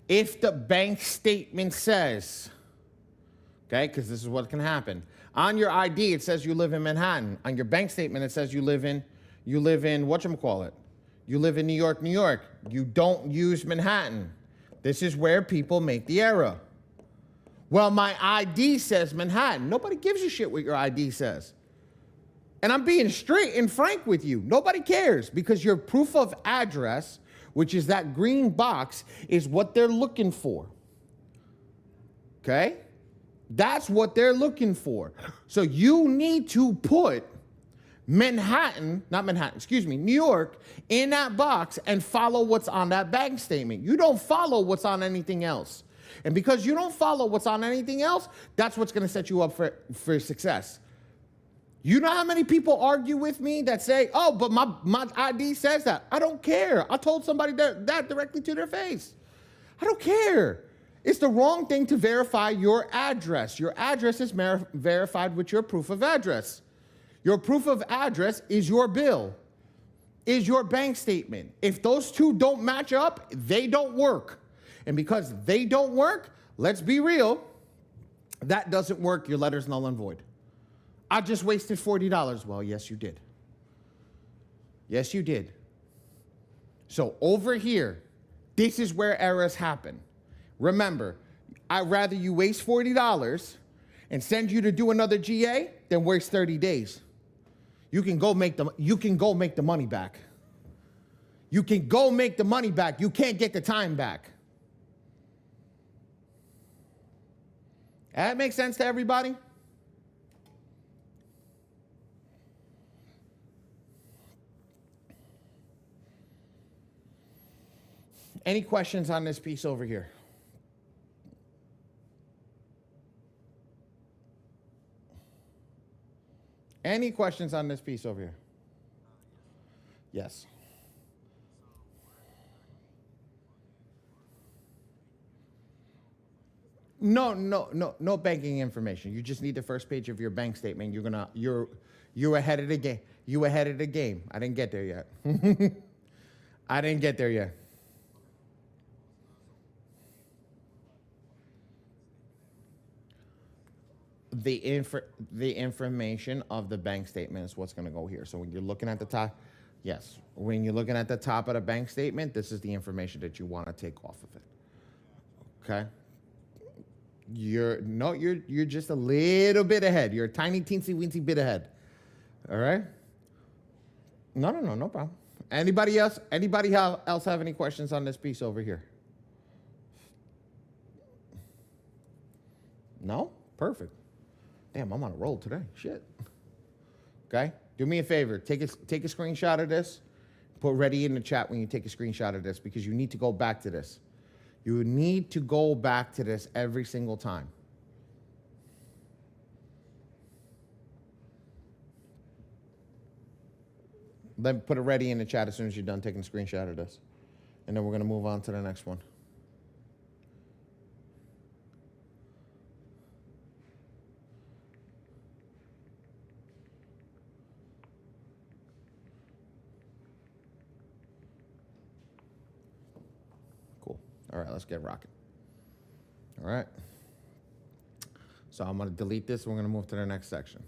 If the bank statement says, okay, because this is what can happen. On your ID, it says you live in Manhattan. On your bank statement, it says you live in whatchamacallit. You live in New York, New York. You don't use Manhattan. This is where people make the error. Well, my ID says Manhattan. Nobody gives a shit what your ID says. And I'm being straight and frank with you. Nobody cares because your proof of address, which is that green box, is what they're looking for. Okay? That's what they're looking for. So you need to put New York in that box and follow what's on that bank statement. You don't follow what's on anything else. And because you don't follow what's on anything else, that's what's going to set you up for success. You know how many people argue with me that say, oh, but my ID says that. I don't care. I told somebody that directly to their face. I don't care. It's the wrong thing to verify your address. Your address is verified with your proof of address. Your proof of address is your bill, is your bank statement. If those 2 don't match up, they don't work. And because they don't work, let's be real, that doesn't work. Your letter's null and void. I just wasted $40. Well, yes, you did. Yes, you did. So over here, this is where errors happen. Remember, I'd rather you waste $40 and send you to do another GA than waste 30 days. You can go make the money back. You can go make the money back. You can't get the time back. That makes sense to everybody? Any questions on this piece over here? Any questions on this piece over here? Yes. No banking information. You just need the first page of your bank statement. You're ahead of the game. You ahead of the game. I didn't get there yet. I didn't get there yet. The information of the bank statement is what's going to go here. So when you're looking at the top, yes, when you're looking at the top of the bank statement, this is the information that you want to take off of it. Okay? You're just a little bit ahead. You're a tiny teensy weensy bit ahead. All right? No problem. Anybody else have any questions on this piece over here? No? Perfect. Damn, I'm on a roll today. Shit. Okay? Do me a favor. Take a screenshot of this. Put ready in the chat when you take a screenshot of this because you need to go back to this. You need to go back to this every single time. Then put it ready in the chat as soon as you're done taking a screenshot of this. And then we're going to move on to the next one. All right, let's get rocking. All right. So I'm going to delete this. We're going to move to the next section.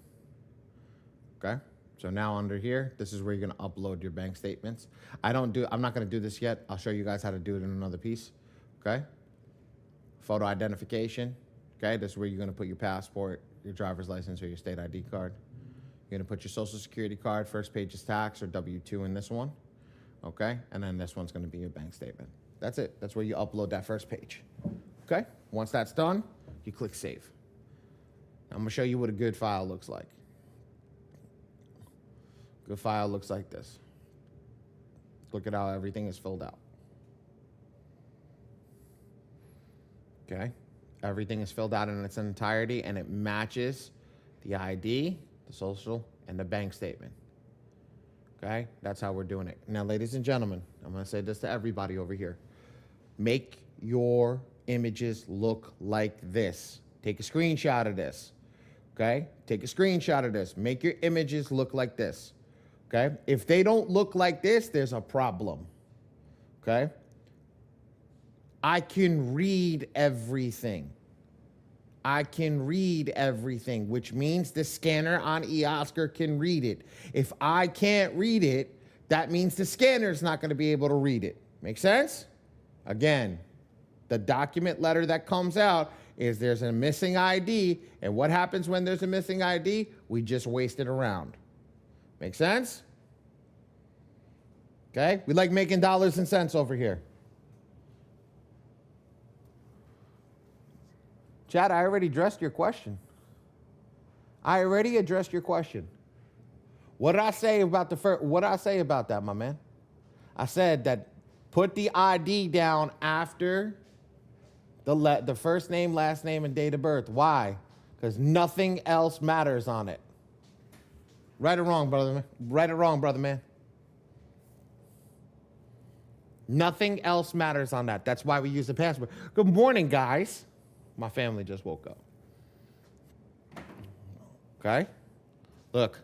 Okay? So now under here, this is where you're gonna upload your bank statements. I'm not gonna do this yet. I'll show you guys how to do it in another piece, okay? Photo identification, okay? This is where you're gonna put your passport, your driver's license, or your state ID card. You're gonna put your social security card, first page is tax or W-2 in this one, okay? And then this one's gonna be your bank statement. That's it. That's where you upload that first page, okay? Once that's done, you click save. I'm gonna show you what a good file looks like. Good file looks like this. Look at how everything is filled out. Okay? Everything is filled out in its entirety and it matches the ID, the social, and the bank statement. Okay? That's how we're doing it. Now, ladies and gentlemen, I'm going to say this to everybody over here. Make your images look like this. Take a screenshot of this. Okay? Take a screenshot of this. Make your images look like this. Okay? If they don't look like this, there's a problem. Okay? I can read everything. I can read everything, which means the scanner on eOscar can read it. If I can't read it, that means the scanner's not going to be able to read it. Make sense? Again, the document letter that comes out is there's a missing ID, and what happens when there's a missing ID? We just waste it around. Make sense? Okay? We like making dollars and cents over here. Chad, I already addressed your question. I already addressed your question. What did I say about what did I say about that, my man? I said that put the ID down after the first name, last name, and date of birth. Why? Because nothing else matters on it. Right or wrong, brother man? Right or wrong, brother man? Nothing else matters on that. That's why we use the password. Good morning, guys. My family just woke up. Okay? Look.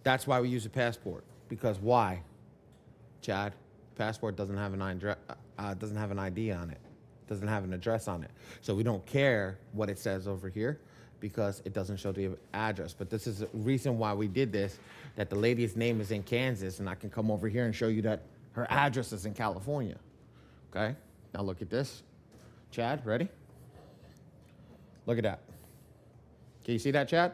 That's why we use a passport. Because why? Chad, passport doesn't have an ID on it. Doesn't have an address on it. So we don't care what it says over here because it doesn't show the address. But this is the reason why we did this, that the lady's name is in Kansas, and I can come over here and show you that her address is in California. Okay? Now look at this. Chad, ready? Look at that. Can you see that, Chad?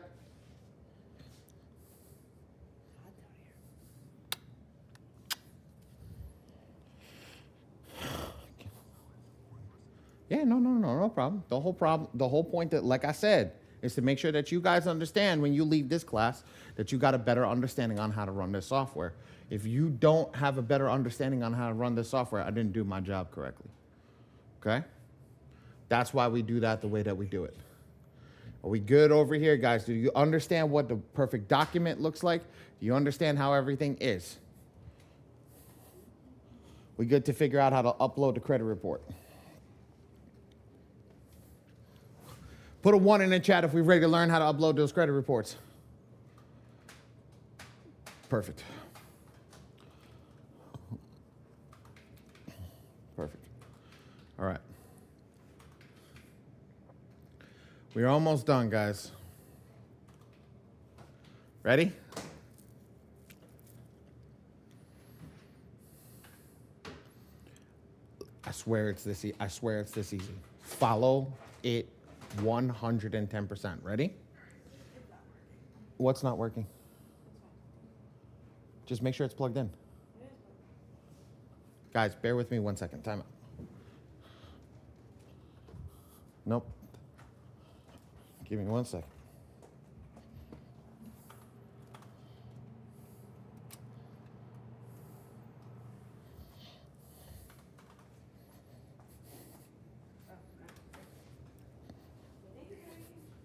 Yeah, no problem. The whole point that, like I said, is to make sure that you guys understand when you leave this class that you got a better understanding on how to run this software. If you don't have a better understanding on how to run this software, I didn't do my job correctly. Okay? That's why we do that the way that we do it. Are we good over here, guys? Do you understand what the perfect document looks like? Do you understand how everything is? We good to figure out how to upload the credit report. Put a 1 in the chat if we're ready to learn how to upload those credit reports. Perfect. Perfect. All right. We're almost done, guys. Ready? I swear it's this easy. Follow it 110%. Ready? What's not working? Just make sure it's plugged in. Guys, bear with me 1 second. Time out. Nope. Give me 1 second.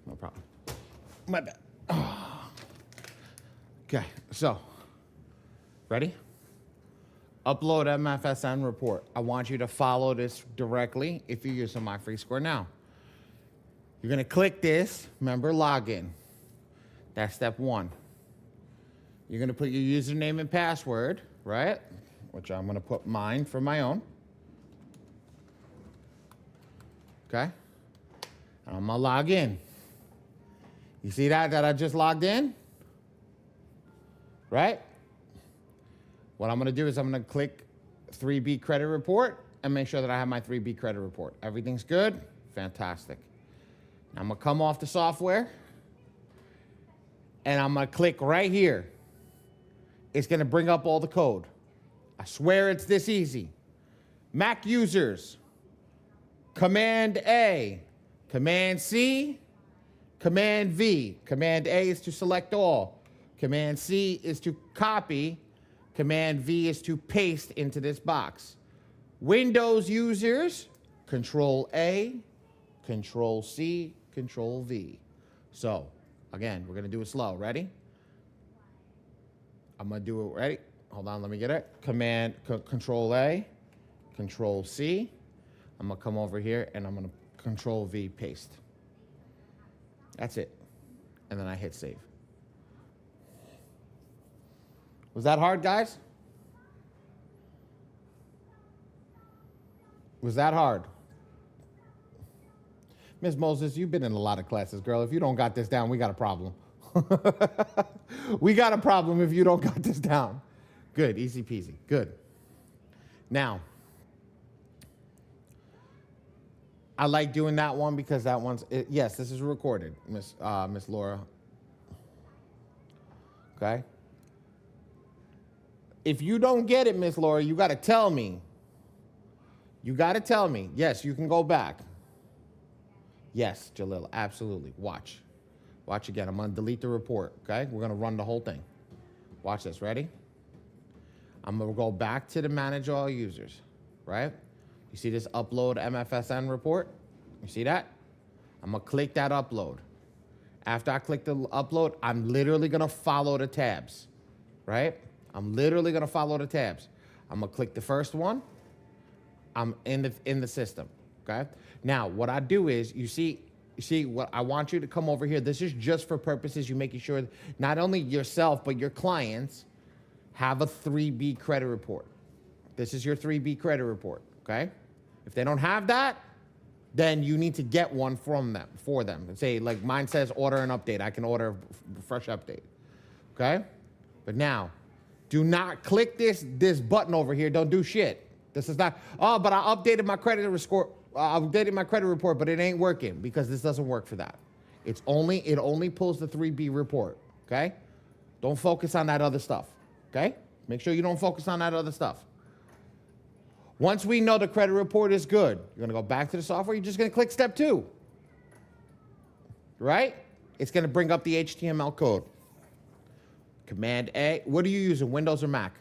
No problem. My bad. Okay, so, ready? Upload MFSN report. I want you to follow this directly if you're using My Free Score Now. You're going to click this, remember, login. That's step 1. You're going to put your username and password, right? Which I'm going to put mine for my own. Okay? And I'm going to log in. You see that I just logged in? right? What I'm going to do is I'm going to click 3B credit report and make sure that I have my 3B credit report. Everything's good. Fantastic. Now I'm going to come off the software and I'm going to click right here. It's going to bring up all the code. I swear it's this easy. Mac users, Command A, Command C, Command V. Command A is to select all. Command C is to copy. Command V is to paste into this box. Windows users, Control A, Control C, Control V. So, again, we're going to do it slow. Ready? I'm going to do it. Ready? Hold on, let me get it. Control A, Control C. I'm going to come over here and I'm going to Control V, paste. That's it. And then I hit save. Was that hard, guys? Was that hard? Ms. Moses, you've been in a lot of classes, girl. If you don't got this down, we got a problem. We got a problem if you don't got this down. Good, easy peasy, good. Now, I like doing that one because that one's, yes, this is recorded, Miss Laura. Okay? If you don't get it, Miss Laura, you got to tell me. You got to tell me. Yes, you can go back. Yes, Jalil, absolutely. Watch. Watch again. I'm going to delete the report, okay? We're going to run the whole thing. Watch this. Ready? I'm going to go back to the manage all users, right? You see this upload MFSN report? You see that? I'm going to click that upload. After I click the upload, I'm literally going to follow the tabs, right? I'm literally going to follow the tabs. I'm going to click the first one. I'm in the system, okay? Now, what I do is, you see what I want you to come over here. This is just for purposes you making sure not only yourself, but your clients have a 3B credit report. This is your 3B credit report, okay? If they don't have that, then you need to get one for them. Say, like mine says order an update. I can order a fresh update, okay? But now, do not click this button over here. Don't do shit. This is not, oh, but I updated my credit score. I updated my credit report, but it ain't working because this doesn't work for that. It only pulls the 3B report, okay? Don't focus on that other stuff, okay? Make sure you don't focus on that other stuff. Once we know the credit report is good, you're going to go back to the software. You're just going to click step 2, right? It's going to bring up the HTML code. Command A. What are you using, Windows or Mac?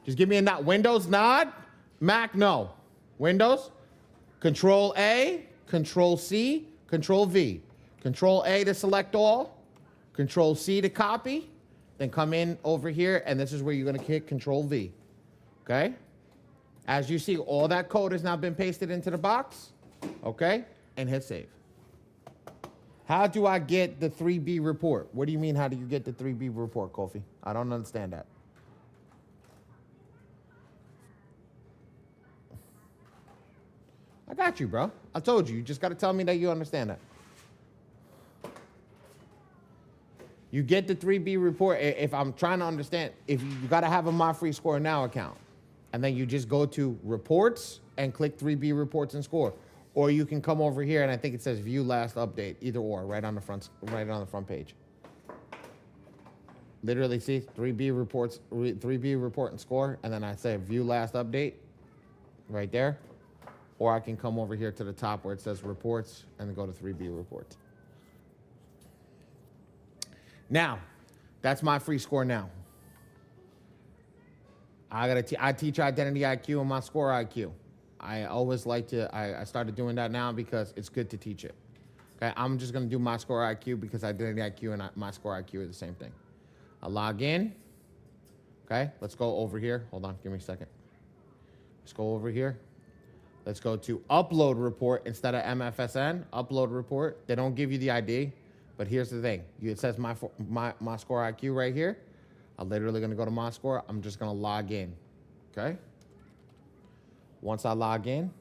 Just give me a nod. Windows, nod. Mac, no. Windows. Control A, Control C, Control V. Control A to select all. Control C to copy. Then come in over here, and this is where you're going to hit Control V. Okay? As you see, all that code has now been pasted into the box. Okay? And hit save. How do I get the 3B report? What do you mean, how do you get the 3B report, Kofi? I don't understand that. I got you, bro. I told you. You just got to tell me that you understand that. You get the 3B report. If I'm trying to understand, if you got to have a My Free Score Now account, and then you just go to reports and click 3B reports and score. Or you can come over here and I think it says view last update, either or, right on the front page. Literally see 3B reports, 3B report and score, and then I say view last update right there. Or I can come over here to the top where it says reports and then go to 3B reports. Now, that's my free score now. I teach identity IQ and my score IQ. I always like to, I started doing that now because it's good to teach it. Okay, I'm just gonna do my score IQ because identity IQ and my score IQ are the same thing. I log in. Okay, let's go over here. Hold on, give me a second. Let's go over here. Let's go to upload report instead of MFSN. Upload report. They don't give you the ID, but here's the thing. It says my score IQ right here. I'm literally gonna go to my score. I'm just gonna log in. Okay. Once I log in,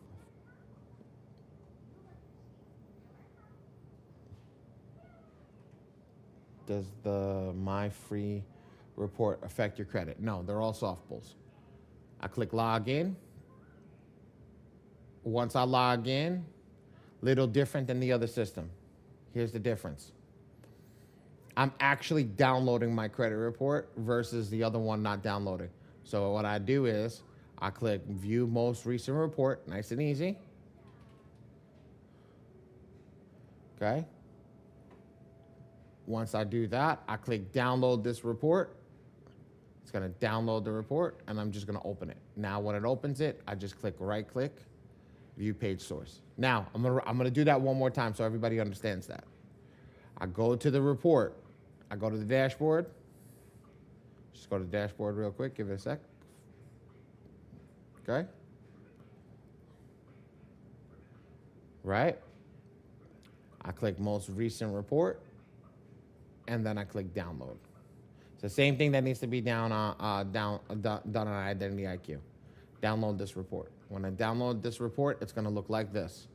does the My Free report affect your credit? No, they're all soft pulls. I click log in. Once I log in, little different than the other system. Here's the difference. I'm actually downloading my credit report versus the other one not downloading. So what I do is I click view most recent report, nice and easy. Okay. Once I do that, I click download this report. It's going to download the report, and I'm just going to open it. Now, when it opens it, I just click right click, view page source. Now, I'm gonna do that one more time so everybody understands that. I go to the report. I go to the dashboard. Just go to the dashboard real quick. Give it a sec. Okay. Right. I click most recent report, and then I click download. It's the same thing that needs to be done on Identity IQ. Download this report. When I download this report, it's going to look like this.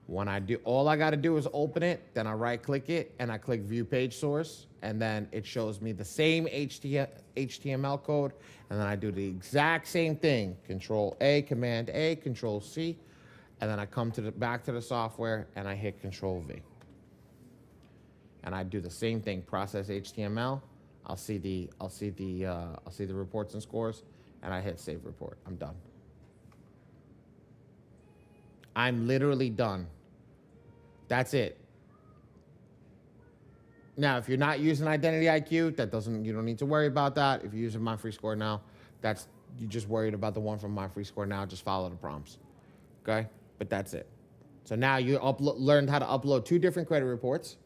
When I do, all I got to do is open it, then I right click it, and I click view page source, and then it shows me the same HTML code, and then I do the exact same thing, Control A, Command A, Control C, and then I come to back to the software, and I hit Control V. And I do the same thing, process HTML. I'll see the reports and scores, and I hit save report. I'm done. I'm literally done. That's it. Now, if you're not using Identity IQ, you don't need to worry about that. If you're using My Free Score Now, you're just worried about the one from My Free Score Now. Just follow the prompts. Okay? But that's it. So now you learned how to upload 2 different credit reports.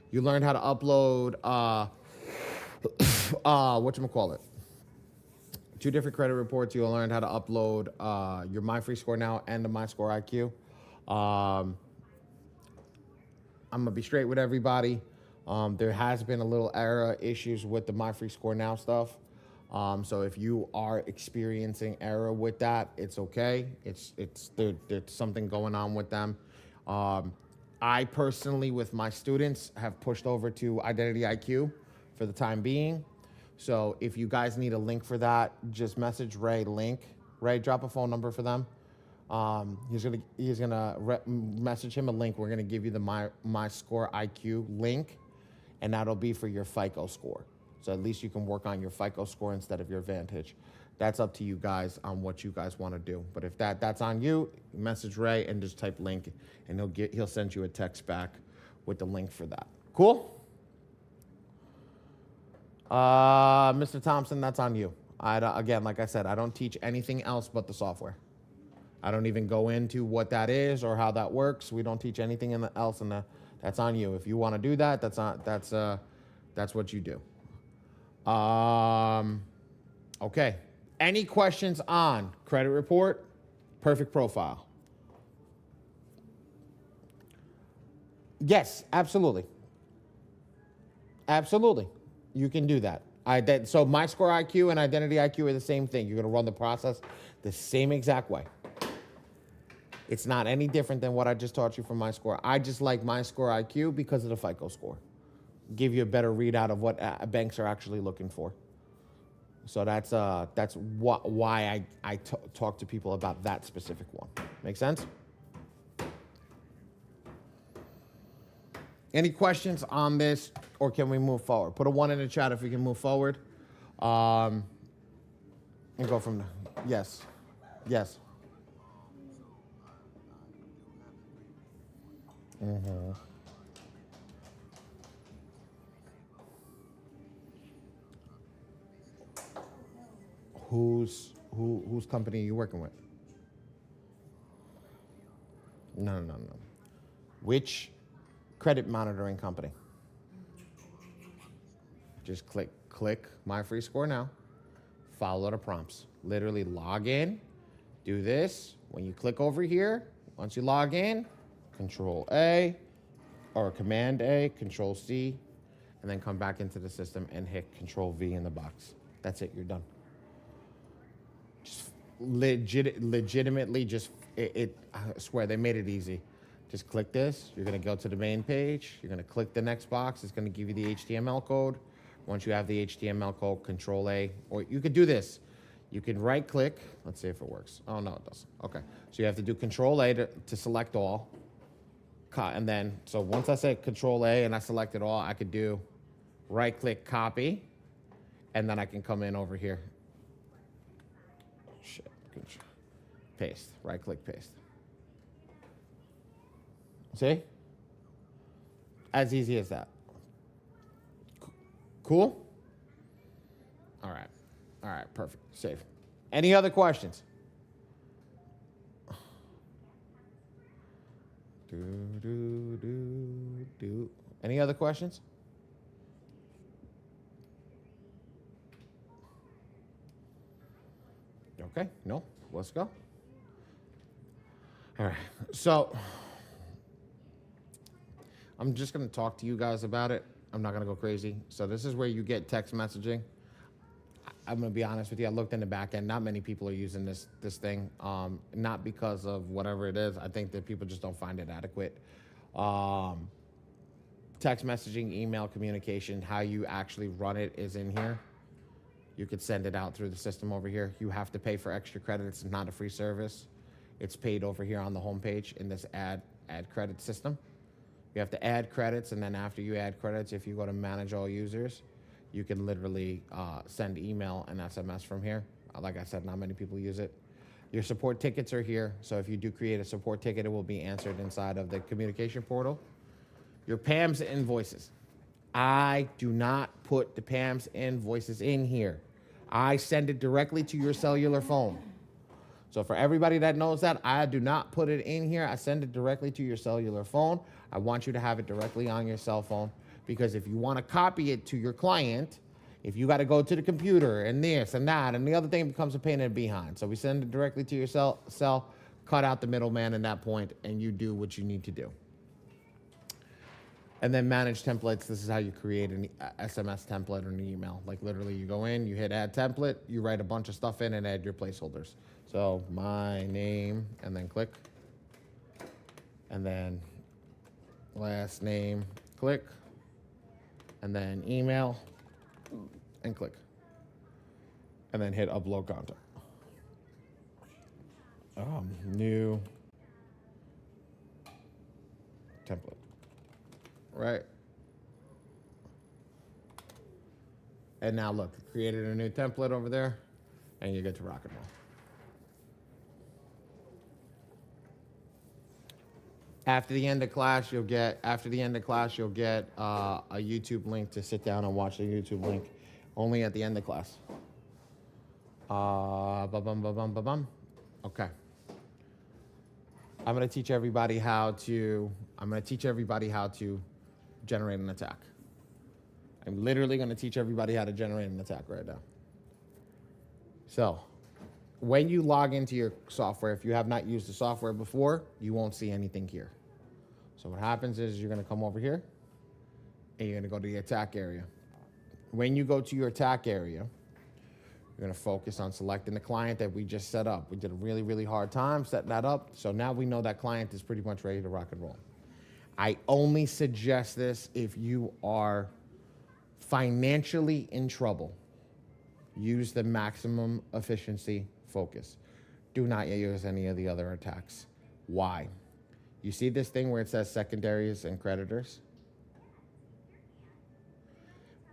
You learned how to upload whatchamacallit? 2 different credit reports. You'll learn how to upload your My Free Score Now and the My Score IQ. I'm going to be straight with everybody. There has been a little error issues with the My Free Score Now stuff. So if you are experiencing error with that, it's okay. There's something going on with them. I personally, with my students, have pushed over to Identity IQ for the time being. So if you guys need a link for that, just message Ray link. Ray, drop a phone number for them. He's gonna message him a link. We're gonna give you the My Score IQ link, and that'll be for your FICO score. So at least you can work on your FICO score instead of your Vantage. That's up to you guys on what you guys want to do. But if that's on you, message Ray and just type link, and he'll send you a text back with the link for that. Cool? Mr. Thompson, that's on you. Again, like I said, I don't teach anything else but the software. I don't even go into what that is or how that works. We don't teach anything else in that. That's on you. If you want to do that, that's what you do. Okay. Any questions on credit report, perfect profile? Yes, absolutely. Absolutely. You can do that. So My Score IQ and Identity IQ are the same thing. You're going to run the process the same exact way. It's not any different than what I just taught you from My Score. I just like My Score IQ because of the FICO score. Give you a better readout of what banks are actually looking for. So that's why I talk to people about that specific one. Make sense? Any questions on this, or can we move forward? Put a 1 in the chat if we can move forward. And go from there. Yes. Yes. Mm-hmm. Whose company are you working with? No. Which credit monitoring company? Just click My Free Score Now. Follow the prompts. Literally log in. Do this. When you click over here, once you log in, Control A or Command A, Control C, and then come back into the system and hit Control V in the box. That's it. You're done. Just legitimately, I swear they made it easy. Just click this. You're going to go to the main page. You're going to click the next box. It's going to give you the HTML code. Once you have the HTML code, Control A, or you could do this. You can right click. Let's see if it works. Oh, no, it doesn't. Okay. So you have to do Control A to select all. And then, so once I say Control A and I selected all, I could do right click, copy, and then I can come in over here. Shit. Paste. Right click, paste. See? As easy as that. Cool? All right. All right, perfect. Save. Any other questions? Any other questions? Okay, no, let's go. All right, so I'm just going to talk to you guys about it. I'm not going to go crazy. So this is where you get text messaging. I'm going to be honest with you. I looked in the back end. Not many people are using this thing. Not because of whatever it is. I think that people just don't find it adequate. Text messaging, email communication, how you actually run it is in here. You could send it out through the system over here. You have to pay for extra credits. It's not a free service. It's paid over here on the homepage in this add credit system. You have to add credits, and then after you add credits, if you go to manage all users, you can literally send email and SMS from here. Like I said, not many people use it. Your support tickets are here. So if you do create a support ticket, it will be answered inside of the communication portal. Your PAMS invoices. I do not put the PAMS invoices in here. I send it directly to your cellular phone. So for everybody that knows that, I do not put it in here. I send it directly to your cellular phone. I want you to have it directly on your cell phone, because if you want to copy it to your client, if you got to go to the computer and this and that, and the other thing becomes a pain in the behind. So we send it directly to your cell, cut out the middleman in that point, and you do what you need to do. And then manage templates. This is how you create an SMS template or an email. Like literally you go in, you hit add template, you write a bunch of stuff in and add your placeholders. So my name, and then click. And then last name, click. And then email, and click. And then hit upload content. New template. Right. And now look, created a new template over there, and you get to rock and roll. After the end of class, you'll get a YouTube link to sit down and watch the YouTube link. Only at the end of class. Okay. I'm gonna teach everybody how to generate an attack. I'm literally going to teach everybody how to generate an attack right now. So when you log into your software, if you have not used the software before, you won't see anything here. So what happens is you're going to come over here and you're going to go to the attack area. When you go to your attack area, you're going to focus on selecting the client that we just set up. We did a really, really hard time setting that up. So now we know that client is pretty much ready to rock and roll. I only suggest this if you are financially in trouble. Use the maximum efficiency focus. Do not use any of the other attacks. Why? You see this thing where it says secondaries and creditors?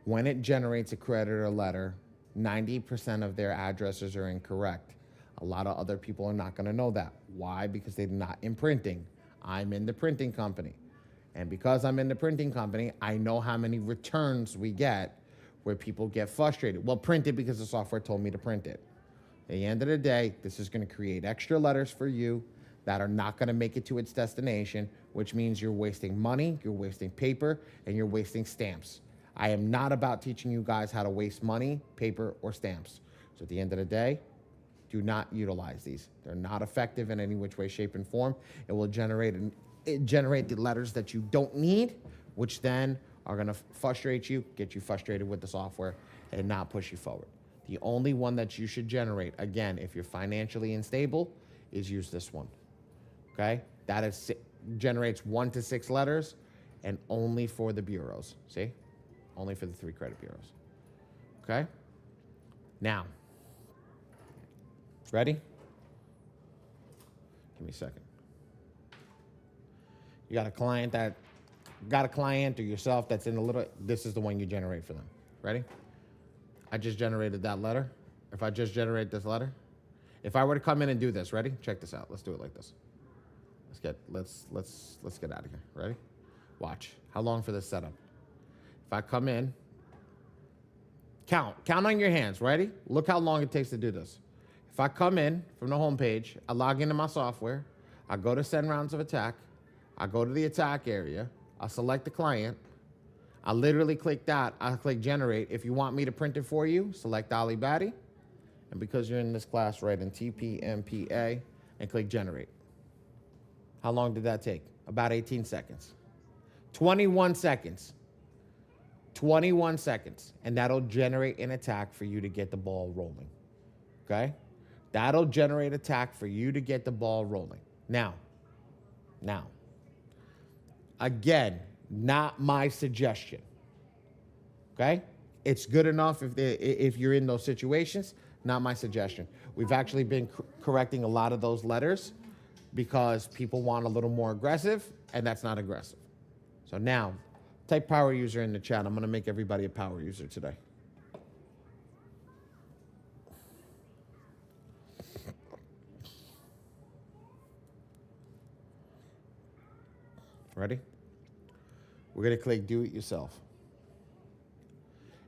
When it generates a creditor letter, 90% of their addresses are incorrect. A lot of other people are not going to know that. Why? Because they're not in printing. I'm in the printing company. And because I'm in the printing company, I know how many returns we get where people get frustrated. Well, print it because the software told me to print it. At the end of the day, this is going to create extra letters for you that are not going to make it to its destination, which means you're wasting money, you're wasting paper, and you're wasting stamps. I am not about teaching you guys how to waste money, paper, or stamps. So at the end of the day, do not utilize these. They're not effective in any which way, shape, and form. It will generate the letters that you don't need, which then are going to frustrate you, get you frustrated with the software, and not push you forward. The only one that you should generate, again, if you're financially unstable, is use this one. Okay? That is generates 1 to 6 letters, and only for the bureaus. See? Only for the 3 credit bureaus. Okay? Now, ready? Give me a second. You got a client or yourself that's in a little, this is the one you generate for them. Ready? I just generated that letter. If I just generate this letter, if I were to come in and do this, ready? Check this out. Let's do it like this. Let's get out of here. Ready? Watch. How long for this setup? If I come in, count on your hands. Ready? Look how long it takes to do this. If I come in from the home page, I log into my software, I go to send rounds of attack, I go to the attack area, I select the client, I literally click that, I click generate. If you want me to print it for you, select Badi, and because you're in this class, write in TPMPA and click generate. How long did that take? About 18 seconds. 21 seconds. 21 seconds. And that'll generate an attack for you to get the ball rolling. Okay? That'll generate attack for you to get the ball rolling. Now, again, not my suggestion. Okay? It's good enough if you're in those situations, not my suggestion. We've actually been correcting a lot of those letters because people want a little more aggressive, and that's not aggressive. So now, type power user in the chat. I'm going to make everybody a power user today. Ready? We're going to click do it yourself.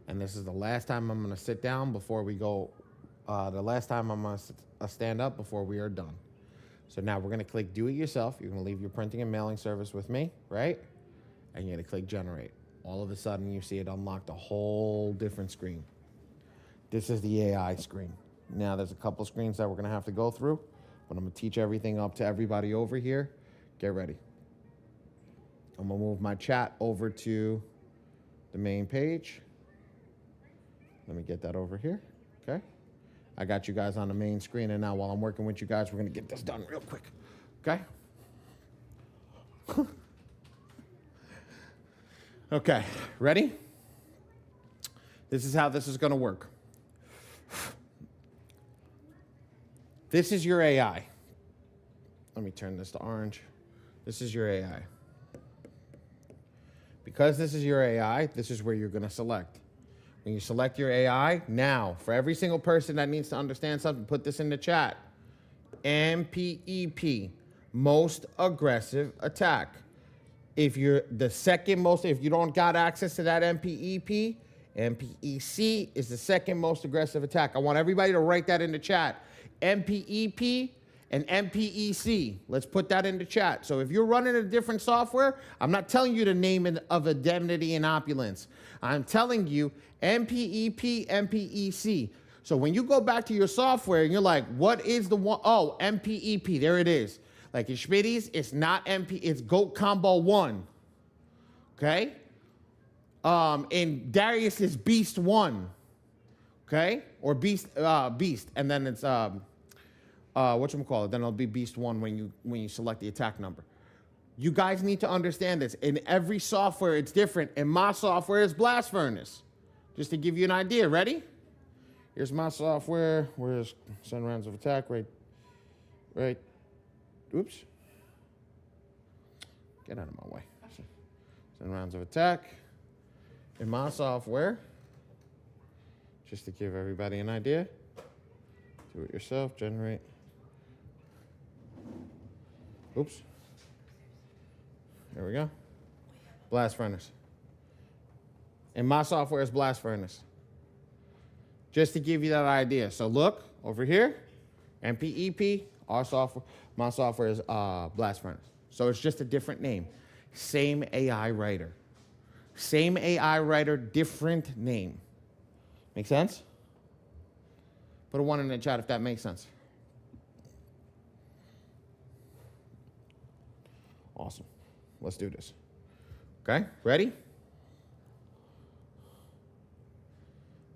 And this is the last time I'm going to sit down before we go. The last time I'm going to stand up before we are done. So now we're going to click do it yourself. You're going to leave your printing and mailing service with me, right? And you're going to click generate. All of a sudden you see it unlocked a whole different screen. This is the AI screen. Now there's a couple screens that we're going to have to go through, but I'm going to teach everything up to everybody over here. Get ready. I'm going to move my chat over to the main page. Let me get that over here. Okay. I got you guys on the main screen, and now while I'm working with you guys, we're going to get this done real quick. Okay. Okay. Ready? This is how this is going to work. This is your AI. Let me turn this to orange. This is your AI. Because this is your AI, this is where you're going to select. When you select your AI, now, for every single person that needs to understand something, put this in the chat. MPEP, most aggressive attack. If you're the second most, if you don't got access to that MPEP, MPEC is the second most aggressive attack. I want everybody to write that in the chat. MPEP and MPEC. Let's put that in the chat. So if you're running a different software, I'm not telling you the name of indemnity and opulence. I'm telling you MPEP, MPEC. So when you go back to your software and you're like, what is the one? Oh, MPEP, there it is. Like in Schmitty's, it's not MP, it's Goat Combo 1. Okay? In Darius is Beast 1. Okay? Or Beast. And then it's whatchamacallit? Then it'll be Beast 1 when you select the attack number. You guys need to understand this. In every software, it's different. In my software, it's Blast Furnace. Just to give you an idea. Ready? Here's my software. Where's send rounds of attack? Right. Oops. Get out of my way. Send rounds of attack. In my software, just to give everybody an idea, do it yourself, generate. Oops. There we go. Blast Furnace. And my software is Blast Furnace. Just to give you that idea. So look, over here, MPEP, our software, my software is Blast Furnace. So it's just a different name. Same AI writer. Same AI writer, different name. Make sense? Put a 1 in the chat if that makes sense. Awesome. Let's do this. Okay, ready?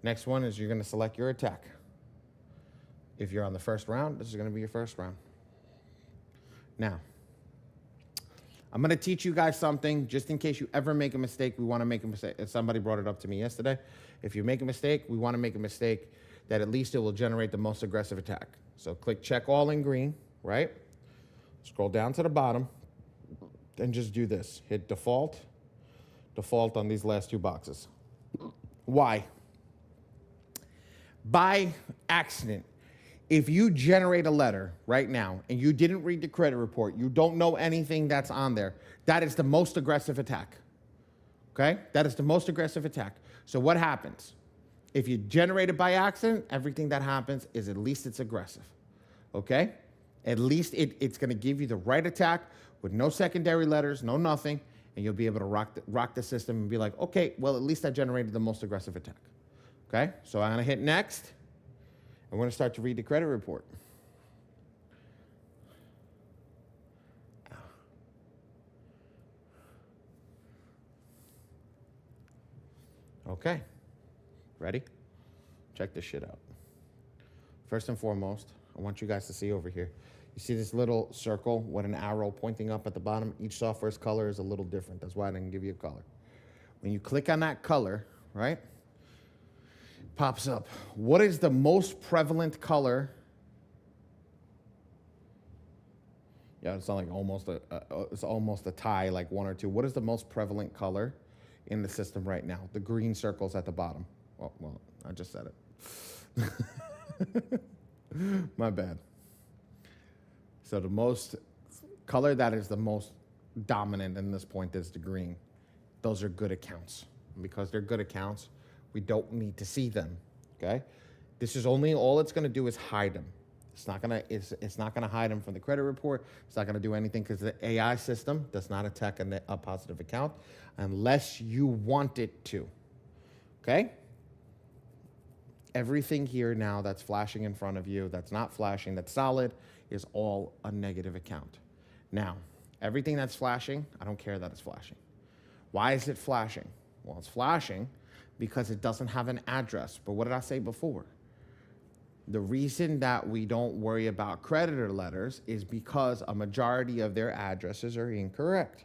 Next one is you're going to select your attack. If you're on the first round, this is going to be your first round. Now, I'm going to teach you guys something just in case you ever make a mistake. We want to make a mistake. Somebody brought it up to me yesterday. If you make a mistake, we want to make a mistake that at least it will generate the most aggressive attack. So click check all in green, right? Scroll down to the bottom and just do this. Hit default on these last two boxes. Why? By accident, if you generate a letter right now and you didn't read the credit report, you don't know anything that's on there, that is the most aggressive attack. Okay? That is the most aggressive attack. So what happens? If you generate it by accident, everything that happens is at least it's aggressive. Okay? At least it's going to give you the right attack with no secondary letters, no nothing, and you'll be able to rock the system and be like, okay, well, at least I generated the most aggressive attack. Okay? So I'm going to hit next. I'm going to start to read the credit report. Okay. Ready? Check this shit out. First and foremost, I want you guys to see over here. You see this little circle with an arrow pointing up at the bottom? Each software's color is a little different. That's why I didn't give you a color. When you click on that color, right? Pops up. What is the most prevalent color? Yeah, it's not like it's almost a tie, like one or two. What is the most prevalent color in the system right now? The green circles at the bottom. Oh, well, I just said it. My bad. So the most color that is the most dominant in this point is the green. Those are good accounts. And because they're good accounts, we don't need to see them, okay? This is only, all it's gonna do is hide them. It's not gonna hide them from the credit report. It's not gonna do anything because the AI system does not attack a positive account unless you want it to, okay? Everything here now that's flashing in front of you, that's not flashing, that's solid, is all a negative account. Now, everything that's flashing, I don't care that it's flashing. Why is it flashing? Well, it's flashing because it doesn't have an address. But what did I say before? The reason that we don't worry about creditor letters is because a majority of their addresses are incorrect.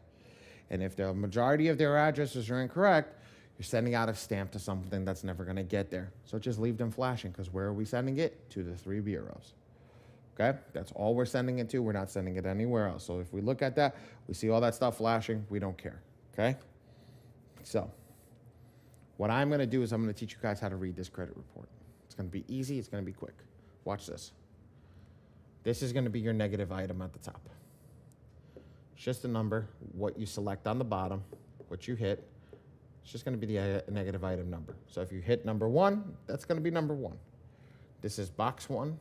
And if the majority of their addresses are incorrect, you're sending out a stamp to something that's never going to get there. So just leave them flashing, because where are we sending it? To the 3 bureaus. Okay? That's all we're sending it to. We're not sending it anywhere else. So if we look at that, we see all that stuff flashing, we don't care. Okay? So what I'm going to do is I'm going to teach you guys how to read this credit report. It's going to be easy. It's going to be quick. Watch this. This is going to be your negative item at the top. It's just a number, what you select on the bottom, what you hit. It's just going to be the negative item number. So if you hit number 1, that's going to be number 1. This is box 1,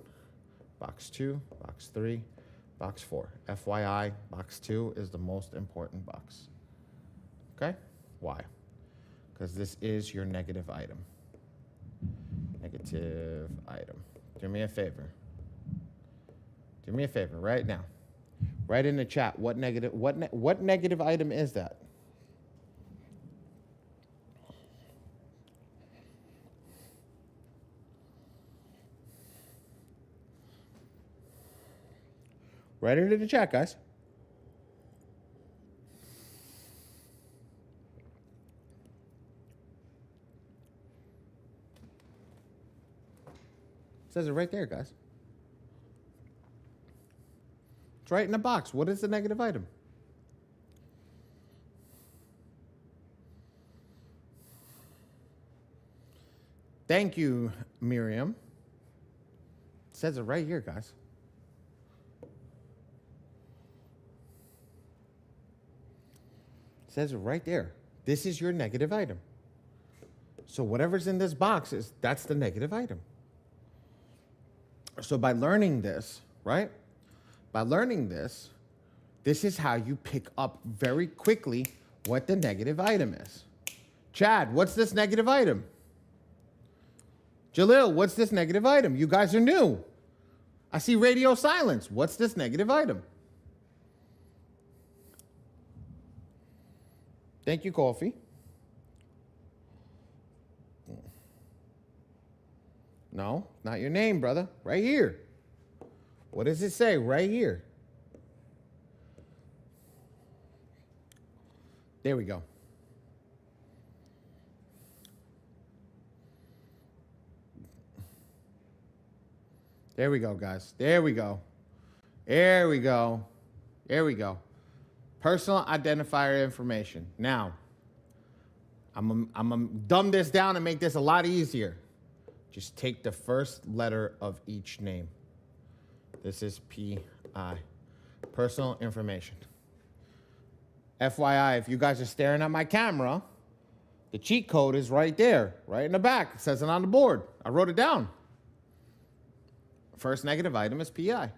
box 2, box 3, box 4. FYI, box 2 is the most important box. Okay? Why? Because this is your negative item. Negative item. Do me a favor. Do me a favor right now. Write in the chat what negative item is that? Write it in the chat, guys. It says it right there, guys. It's right in the box. What is the negative item? Thank you, Miriam. It says it right here, guys. It says it right there. This is your negative item. So whatever's in this box that's the negative item. So by learning this, right? By learning this is how you pick up very quickly what the negative item is. Chad, what's this negative item? Jalil, what's this negative item? You guys are new. I see radio silence. What's this negative item? Thank you, Coffee. No, not your name, brother. Right here. What does it say right here? There we go. There we go, guys. There we go. There we go. There we go. Personal identifier information. Now, I'm gonna dumb this down and make this a lot easier. Just take the first letter of each name. This is PI. Personal information. FYI, if you guys are staring at my camera, the cheat code is right there, right in the back. It says it on the board. I wrote it down. First negative item is PI.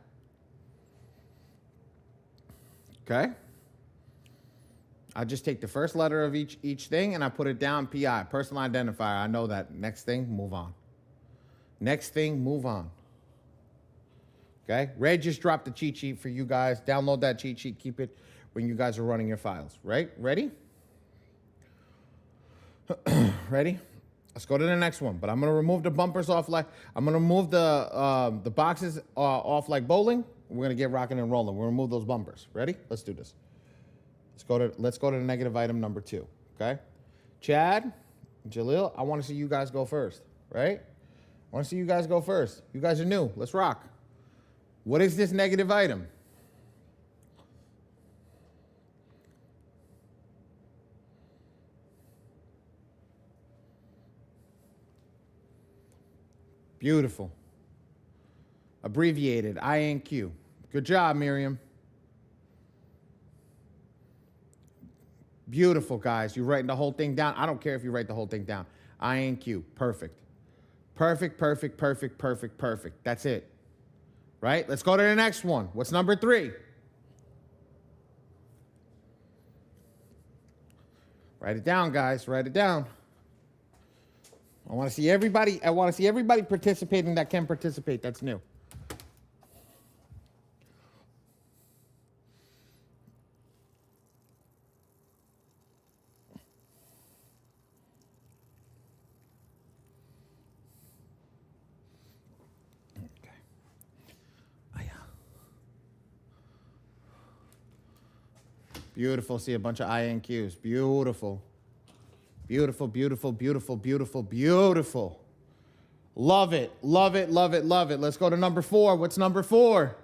Okay? I just take the first letter of each thing and I put it down, PI, personal identifier. I know that. Next thing, move on. Next thing, move on. Okay? Red just dropped the cheat sheet for you guys. Download that cheat sheet. Keep it when you guys are running your files. Right? Ready? Ready? Let's go to the next one. But I'm going to remove the bumpers off like... I'm going to remove the boxes off like bowling. We're going to get rocking and rolling. We'll remove those bumpers. Ready? Let's do this. Let's go to the negative item number 2. Okay? Chad, Jalil, I want to see you guys go first. Right? I want to see you guys go first. You guys are new. Let's rock. What is this negative item? Beautiful. Abbreviated, INQ. Good job, Miriam. Beautiful, guys. You're writing the whole thing down. I don't care if you write the whole thing down. INQ. Perfect. Perfect, perfect, perfect, perfect, perfect. That's it. Right? Let's go to the next one. What's number 3? Write it down, guys. Write it down. I want to see everybody participating that can participate. That's new. Okay. Beautiful. See a bunch of INQs. Beautiful. Beautiful, beautiful, beautiful, beautiful, beautiful. Love it, love it, love it, love it. Let's go to number 4. What's number 4?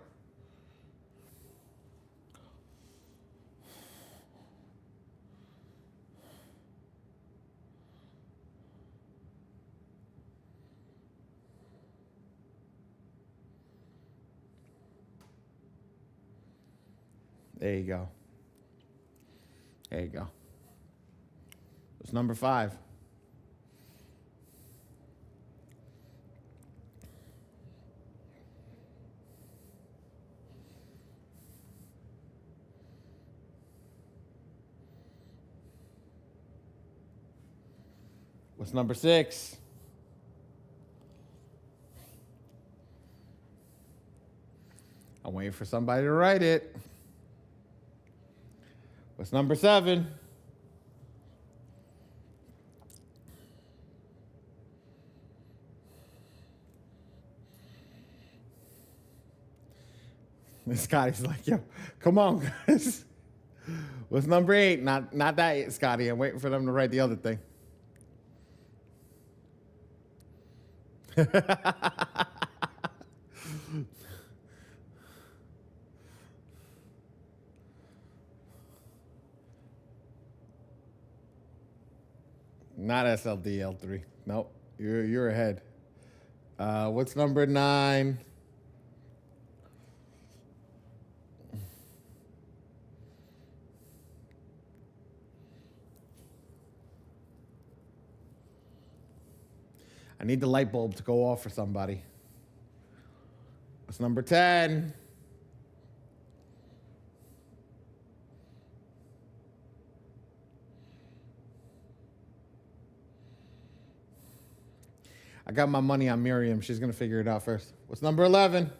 There you go. There you go. What's number 5? What's number 6? I'm waiting for somebody to write it. What's number 7? Scotty's like, yo, come on, guys. What's number 8? Not that, Scotty. I'm waiting for them to write the other thing. Not SLDL3. Nope. You're ahead. What's number 9? I need the light bulb to go off for somebody. What's number 10? I got my money on Miriam. She's going to figure it out first. What's number 11?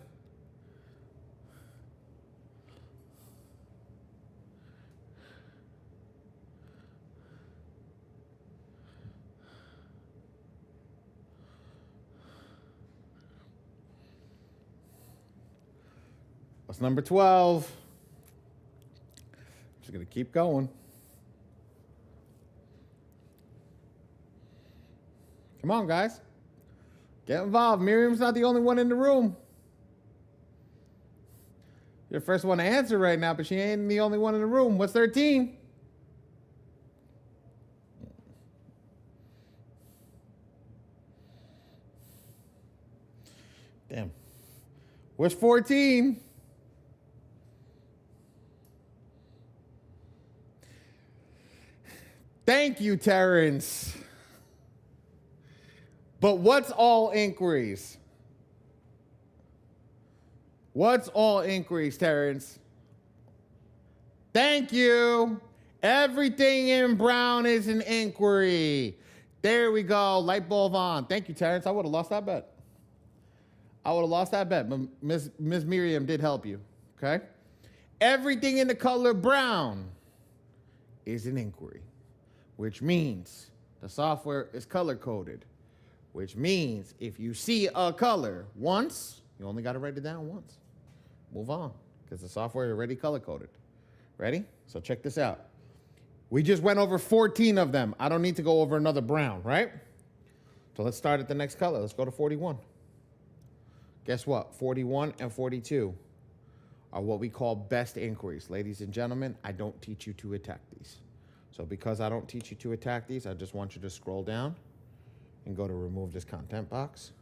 What's number 12? I'm just going to keep going. Come on, guys. Get involved. Miriam's not the only one in the room. You're the first one to answer right now, but she ain't the only one in the room. What's 13? Damn. What's 14? Thank you, Terrence. But what's all inquiries? What's all inquiries, Terrence? Thank you. Everything in brown is an inquiry. There we go. Light bulb on. Thank you, Terrence. I would have lost that bet. But Miss Miriam did help you. Okay? Everything in the color brown is an inquiry, which means the software is color coded, which means if you see a color once, you only got to write it down once. Move on, because the software is already color coded. Ready? So check this out. We just went over 14 of them. I don't need to go over another brown, right? So let's start at the next color. Let's go to 41. Guess what? 41 and 42 are what we call best inquiries. Ladies and gentlemen, I don't teach you to attack these. So because I don't teach you to attack these, I just want you to scroll down and go to remove this content box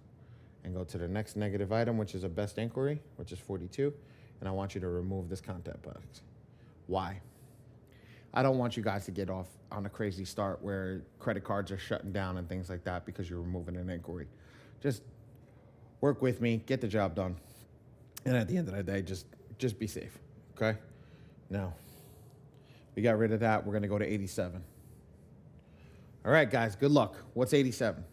and go to the next negative item, which is a best inquiry, which is 42. And I want you to remove this content box. Why? I don't want you guys to get off on a crazy start where credit cards are shutting down and things like that because you're removing an inquiry. Just work with me, get the job done. And at the end of the day, just be safe, okay? Now, we got rid of that. We're going to go to 87. All right, guys, good luck. What's 87?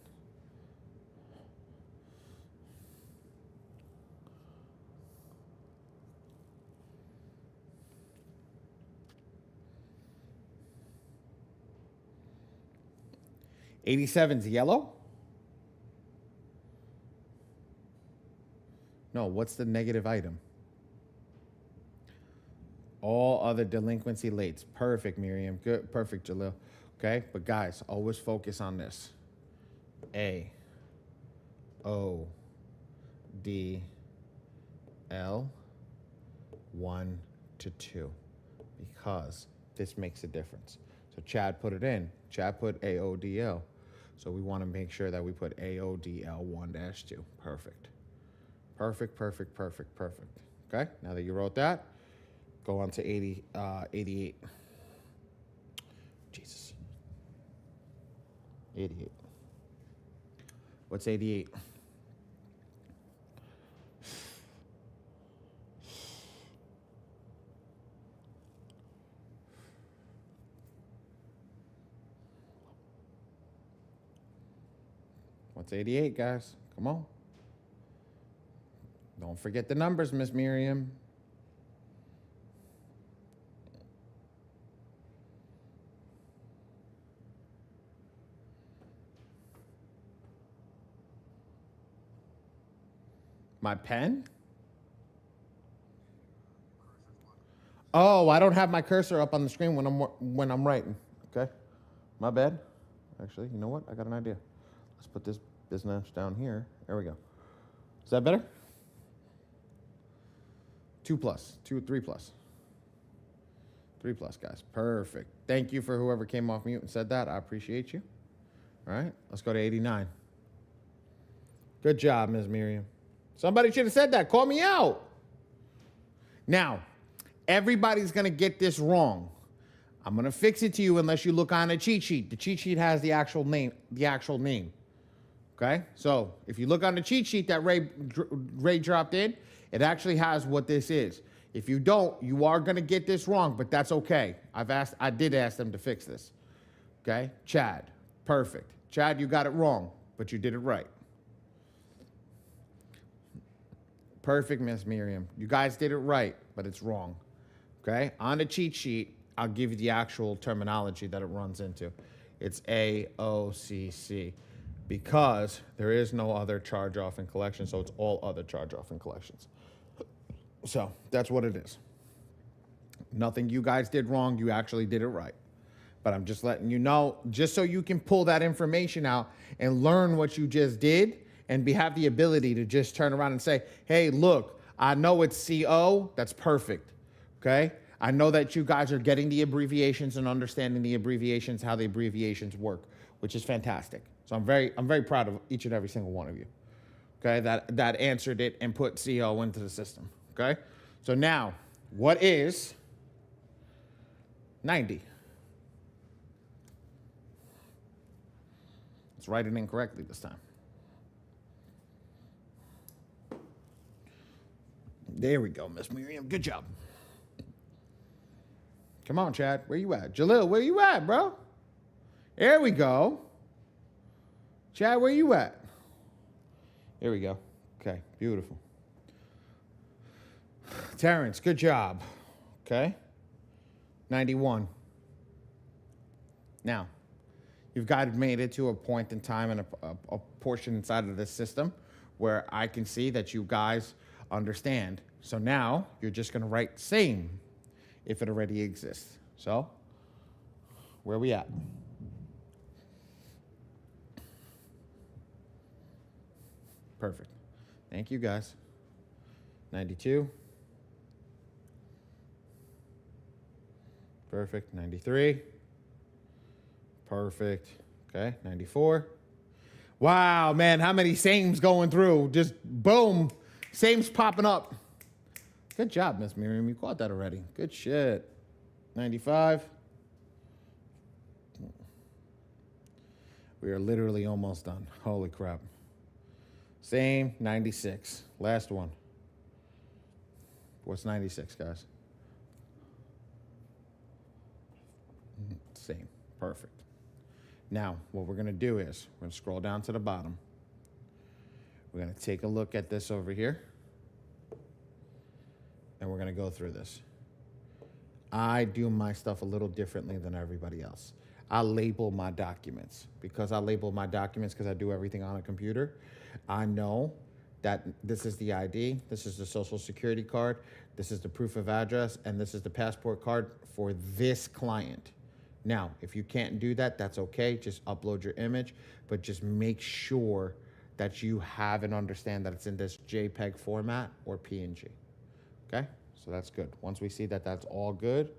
'87's yellow? No, what's the negative item? All other delinquency lates. Perfect, Miriam. Good. Perfect, Jalil. Okay? But guys, always focus on this. A, O, D, L, 1 to 2. Because this makes a difference. So Chad put it in. Chad put AODL. So we want to make sure that we put AODL 1-2. Perfect. Perfect, perfect, perfect, perfect. Okay? Now that you wrote that, go on to 88. Jesus. 88. What's 88? What's 88, guys? Come on. Don't forget the numbers, Miss Miriam. My pen? Oh, I don't have my cursor up on the screen when I'm writing. Okay, my bad. Actually, you know what? I got an idea. Let's put this business down here. There we go. Is that better? 2+, 3+. 3+, guys. Perfect. Thank you for whoever came off mute and said that. I appreciate you. All right, let's go to 89. Good job, Ms. Miriam. Somebody should have said that. Call me out. Now, everybody's going to get this wrong. I'm going to fix it to you unless you look on a cheat sheet. The cheat sheet has the actual name. Okay? So, if you look on the cheat sheet that Ray dropped in, it actually has what this is. If you don't, you are going to get this wrong, but that's okay. I did ask them to fix this. Okay? Chad. Perfect. Chad, you got it wrong, but you did it right. Perfect, Miss Miriam. You guys did it right, but it's wrong. Okay? On the cheat sheet, I'll give you the actual terminology that it runs into. It's AOCC because there is no other charge-off and collection, so it's all other charge-off and collections. So that's what it is. Nothing you guys did wrong. You actually did it right. But I'm just letting you know, just so you can pull that information out and learn what you just did and have the ability to just turn around and say, hey, look, I know it's CO. That's perfect. Okay. I know that you guys are getting the abbreviations and understanding the abbreviations, how the abbreviations work, which is fantastic. So I'm very proud of each and every single one of you. Okay. That answered it and put CO into the system. Okay. So now, what is 90? Let's write it incorrectly this time. There we go, Miss Miriam. Good job. Come on, Chad. Where you at? Jalil, where you at, bro? There we go. Chad, where you at? There we go. Okay, beautiful. Terrence, good job. Okay. 91. Now, you've got made it to a point in time and a portion inside of this system where I can see that you guys understand. So now you're just going to write same if it already exists. So where are we at? Perfect. Thank you, guys. 92. Perfect. 93. Perfect. Okay. 94. Wow, man, how many sames going through? Just boom. Same's popping up. Good job, Miss Miriam. You caught that already. Good shit. 95. We are literally almost done. Holy crap. Same, 96. Last one. What's 96, guys? Same. Perfect. Now, what we're going to do is we're going to scroll down to the bottom. We're going to take a look at this over here. And we're going to go through this. I do my stuff a little differently than everybody else. I label my documents. Because I label my documents because I do everything on a computer, I know that this is the ID, this is the social security card, this is the proof of address, and this is the passport card for this client. Now, if you can't do that, that's okay. Just upload your image, but just make sure that you have and understand that it's in this JPEG format or PNG. Okay, so that's good. Once we see that that's all good,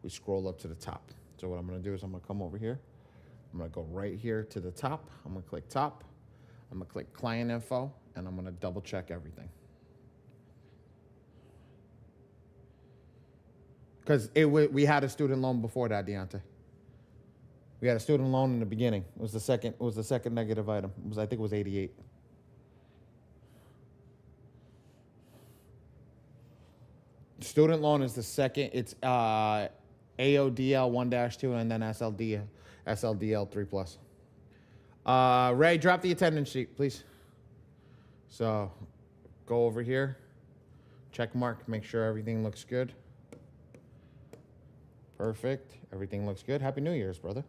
we scroll up to the top. So what I'm gonna do is I'm gonna come over here. I'm gonna go right here to the top. I'm gonna click top. I'm gonna click client info, and I'm gonna double check everything. Because we had a student loan before that, Deontay. We had a student loan in the beginning. It was the second negative item. I think it was 88. Student loan is the second. It's AODL 1-2 and then SLDL 3+. Ray, drop the attendance sheet, please. So go over here, check mark, make sure everything looks good. Perfect. Everything looks good. Happy New Year's, brother.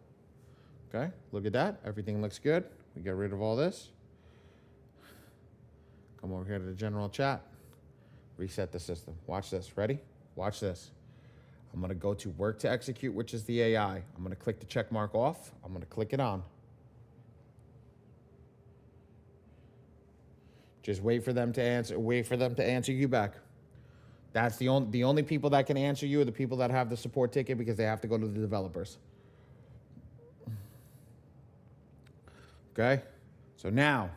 Okay, look at that. Everything looks good. We get rid of all this. Come over here to the general chat. Reset the system. Watch this. Ready? Watch this. I'm going to go to work to execute, which is the AI. I'm going to click the check mark off. I'm going to click it on. Just wait for them to answer. Wait for them to answer you back. That's the only people that can answer you are the people that have the support ticket because they have to go to the developers. Okay? So now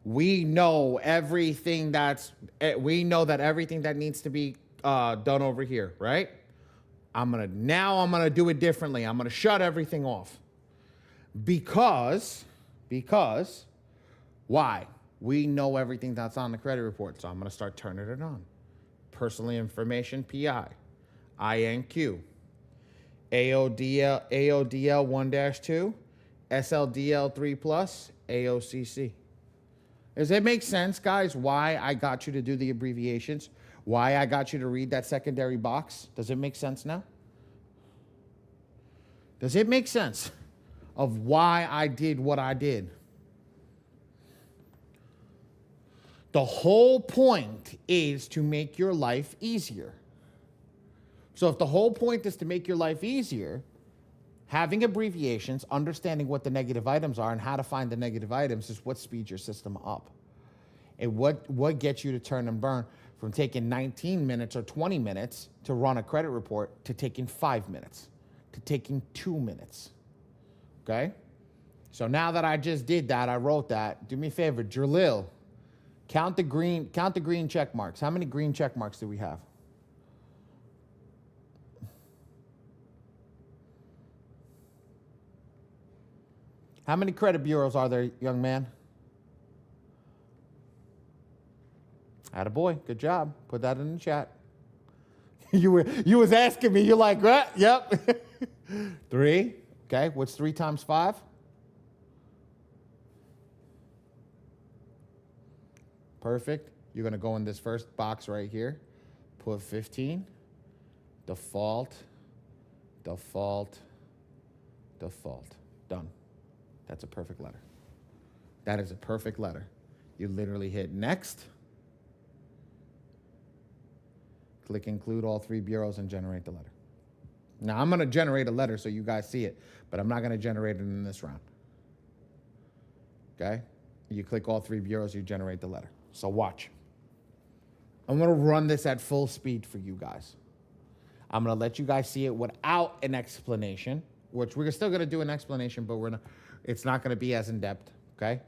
we know everything that everything that needs to be done over here, right? I'm gonna do it differently. I'm gonna shut everything off. Because why? We know everything that's on the credit report, so I'm gonna start turning it on. Personal information, PI, INQ, AODL 1-2, SLDL 3+, AOCC. Does it make sense, guys, why I got you to do the abbreviations? Why I got you to read that secondary box? Does it make sense now? Does it make sense of why I did what I did? The whole point is to make your life easier. So if the whole point is to make your life easier, Having abbreviations, understanding what the negative items are and how to find the negative items is what speeds your system up. And what gets you to turn and burn from taking 19 minutes or 20 minutes to run a credit report to taking 5 minutes, to taking 2 minutes. Okay? So now that I just did that, I wrote that. Do me a favor, Jalil, count the green check marks. How many green check marks do we have? How many credit bureaus are there, young man? Attaboy, good job. Put that in the chat. you was asking me, you're like, what? Yep. 3. Okay, what's 3 times 5? Perfect. You're gonna go in this first box right here, put 15, default, default, default. Done. That's a perfect letter. That is a perfect letter. You literally hit next. Click include all 3 bureaus and generate the letter. Now I'm going to generate a letter so you guys see it, but I'm not going to generate it in this round. Okay? You click all 3 bureaus, you generate the letter. So watch. I'm going to run this at full speed for you guys. I'm going to let you guys see it without an explanation, which we're still going to do an explanation, but it's not going to be as in-depth, okay?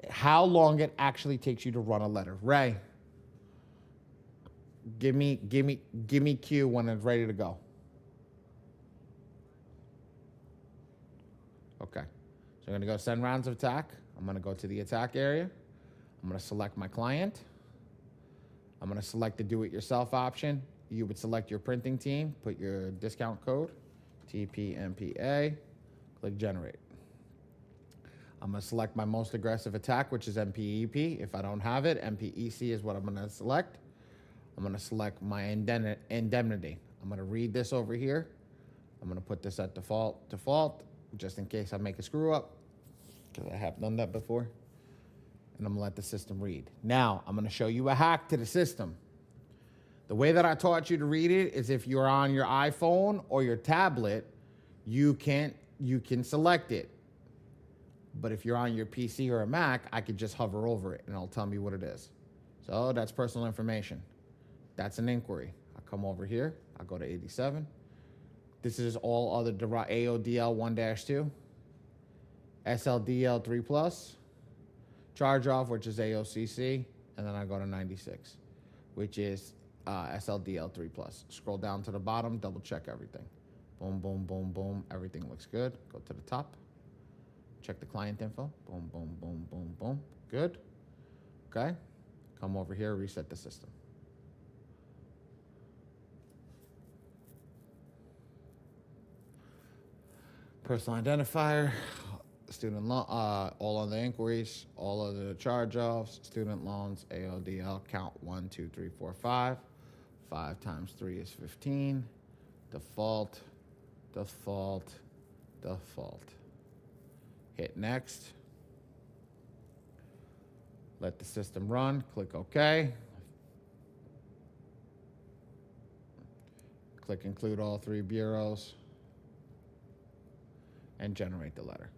How long it actually takes you to run a letter. Ray, give me cue when it's ready to go. Okay. So I'm going to go send rounds of attack. I'm going to go to the attack area. I'm going to select my client. I'm going to select the do-it-yourself option. You would select your printing team, put your discount code, TPMPA, click generate. I'm going to select my most aggressive attack, which is MPEP. If I don't have it, MPEC is what I'm going to select. I'm going to select my indemnity. I'm going to read this over here. I'm going to put this at default, just in case I make a screw up, because I have done that before. And I'm going to let the system read. Now, I'm going to show you a hack to the system. The way that I taught you to read it is if you're on your iPhone or your tablet, you can select it. But if you're on your PC or a Mac, I could just hover over it and it'll tell me what it is. So that's personal information. That's an inquiry. I come over here. I go to 87. This is all other AODL 1-2, SLDL 3+, charge off, which is AOCC, and then I go to 96, which is SLDL 3+. Scroll down to the bottom, double check everything. Boom, boom, boom, boom. Everything looks good. Go to the top. Check the client info. Boom, boom, boom, boom, boom. Good. Okay. Come over here, reset the system. Personal identifier, student loan, all other inquiries, all other charge-offs, student loans, AODL, count 1, 2, 3, 4, 5. 5 times 3 is 15. Default, default, default. Hit next. Let the system run. Click OK. Click include all 3 bureaus. And generate the letter.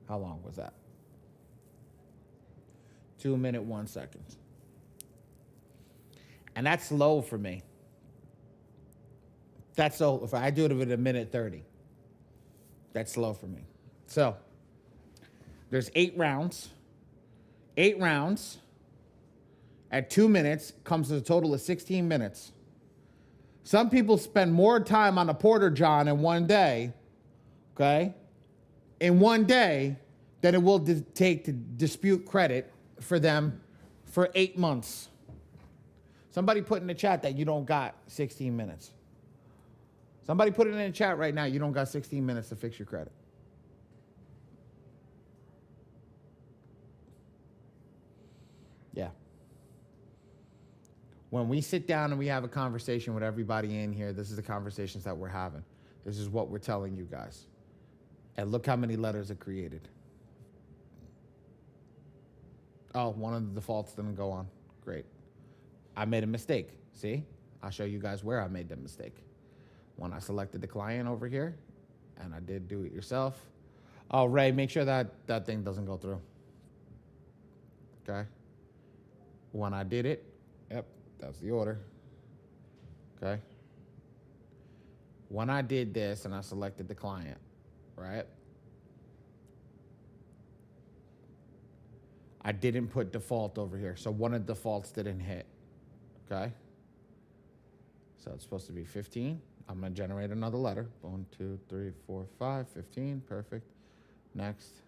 How long was that? 2 minutes, 1 second. And that's slow for me. That's so, if I do it at 1:30, that's slow for me. So, there's 8 rounds. 8 rounds at 2 minutes comes to a total of 16 minutes. Some people spend more time on a Porter John in one day, okay, in one day than it will take to dispute credit for them for 8 months. Somebody put in the chat that you don't got 16 minutes. Somebody put it in the chat right now, you don't got 16 minutes to fix your credit. Yeah. When we sit down and we have a conversation with everybody in here, this is the conversations that we're having. This is what we're telling you guys. And look how many letters are created. Oh, one of the defaults didn't go on. Great. I made a mistake. See? I'll show you guys where I made the mistake. When I selected the client over here, And I did do it yourself. Oh, Ray, make sure that thing doesn't go through. Okay. When I did it, yep, that's the order. Okay. When I did this and I selected the client, right? I didn't put default over here. So one of the defaults didn't hit. Okay. So it's supposed to be 15. I'm going to generate another letter. 1, 2, 3, 4, 5, 15. Perfect. Next.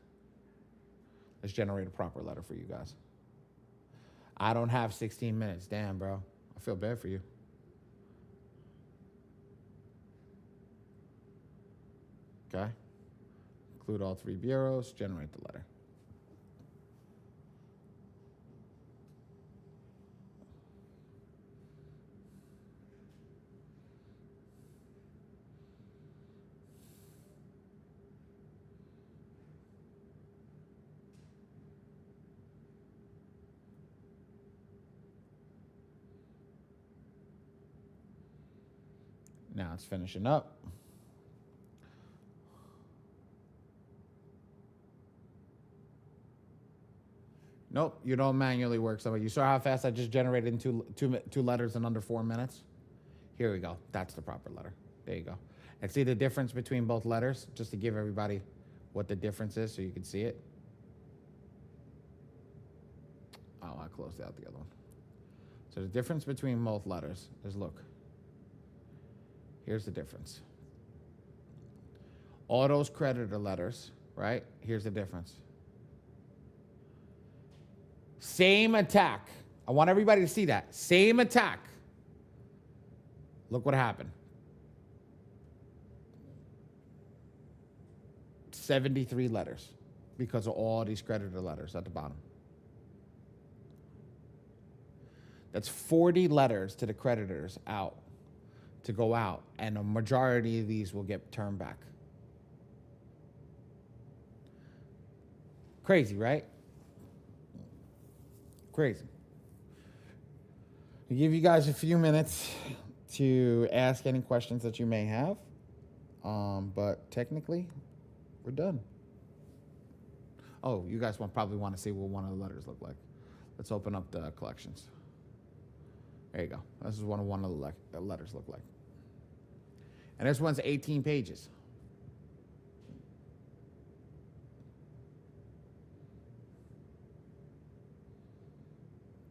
Let's generate a proper letter for you guys. I don't have 16 minutes. Damn, bro. I feel bad for you. Okay. Include all 3 bureaus. Generate the letter. Now it's finishing up. Nope, you don't manually work somebody. You saw how fast I just generated in two letters in under 4 minutes? Here we go. That's the proper letter. There you go. And see the difference between both letters? Just to give everybody what the difference is so you can see it. Oh, I closed out the other one. So the difference between both letters is, look. Here's the difference. All those creditor letters, right? Here's the difference. Same attack. I want everybody to see that. Same attack. Look what happened. 73 letters because of all these creditor letters at the bottom. That's 40 letters to the creditors to go out, and a majority of these will get turned back. Crazy, right? Crazy. I'll give you guys a few minutes to ask any questions that you may have, but technically, we're done. Oh, you guys probably want to see what one of the letters look like. Let's open up the collections. There you go. This is what one of the letters look like. And this one's 18 pages.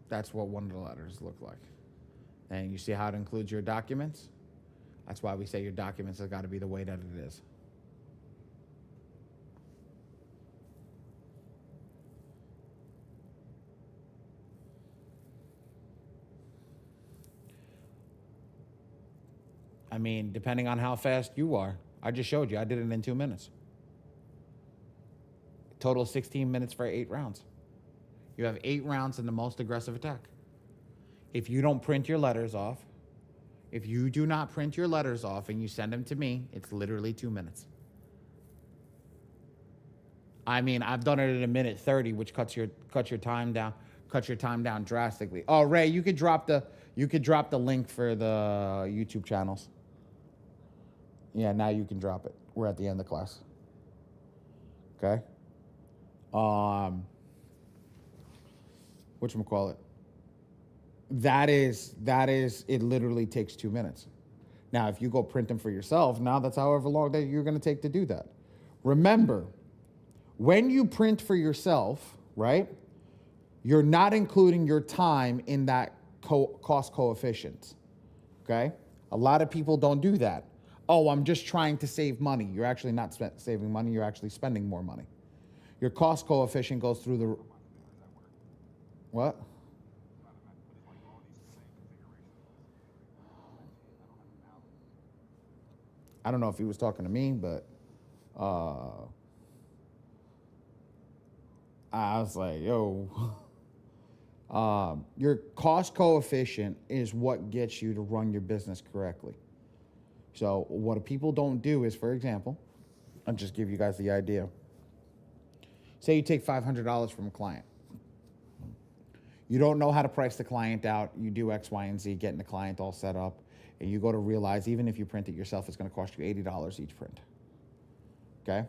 That's what one of the letters look like. And you see how it includes your documents? That's why we say your documents have got to be the way that it is. I mean, depending on how fast you are. I just showed you. I did it in 2 minutes. Total 16 minutes for 8 rounds. You have 8 rounds in the most aggressive attack. If you don't print your letters off, if you do not print your letters off and you send them to me, it's literally 2 minutes. I mean, I've done it in 1:30, which cuts your time down drastically. Oh, Ray, you could drop the link for the YouTube channels. Yeah, now you can drop it. We're at the end of class. Okay. Whatchamacallit? That is, it literally takes 2 minutes. Now, if you go print them for yourself, now that's however long that you're going to take to do that. Remember, when you print for yourself, right, you're not including your time in that cost coefficient, okay? A lot of people don't do that. Oh, I'm just trying to save money. You're actually not saving money. You're actually spending more money. Your cost coefficient goes through the... What? I don't know if he was talking to me, but I was like, yo, your cost coefficient is what gets you to run your business correctly. So what people don't do is, for example, I'll just give you guys the idea. Say you take $500 from a client. You don't know how to price the client out. You do X, Y, and Z, getting the client all set up. And you go to realize, even if you print it yourself, it's going to cost you $80 each print. Okay?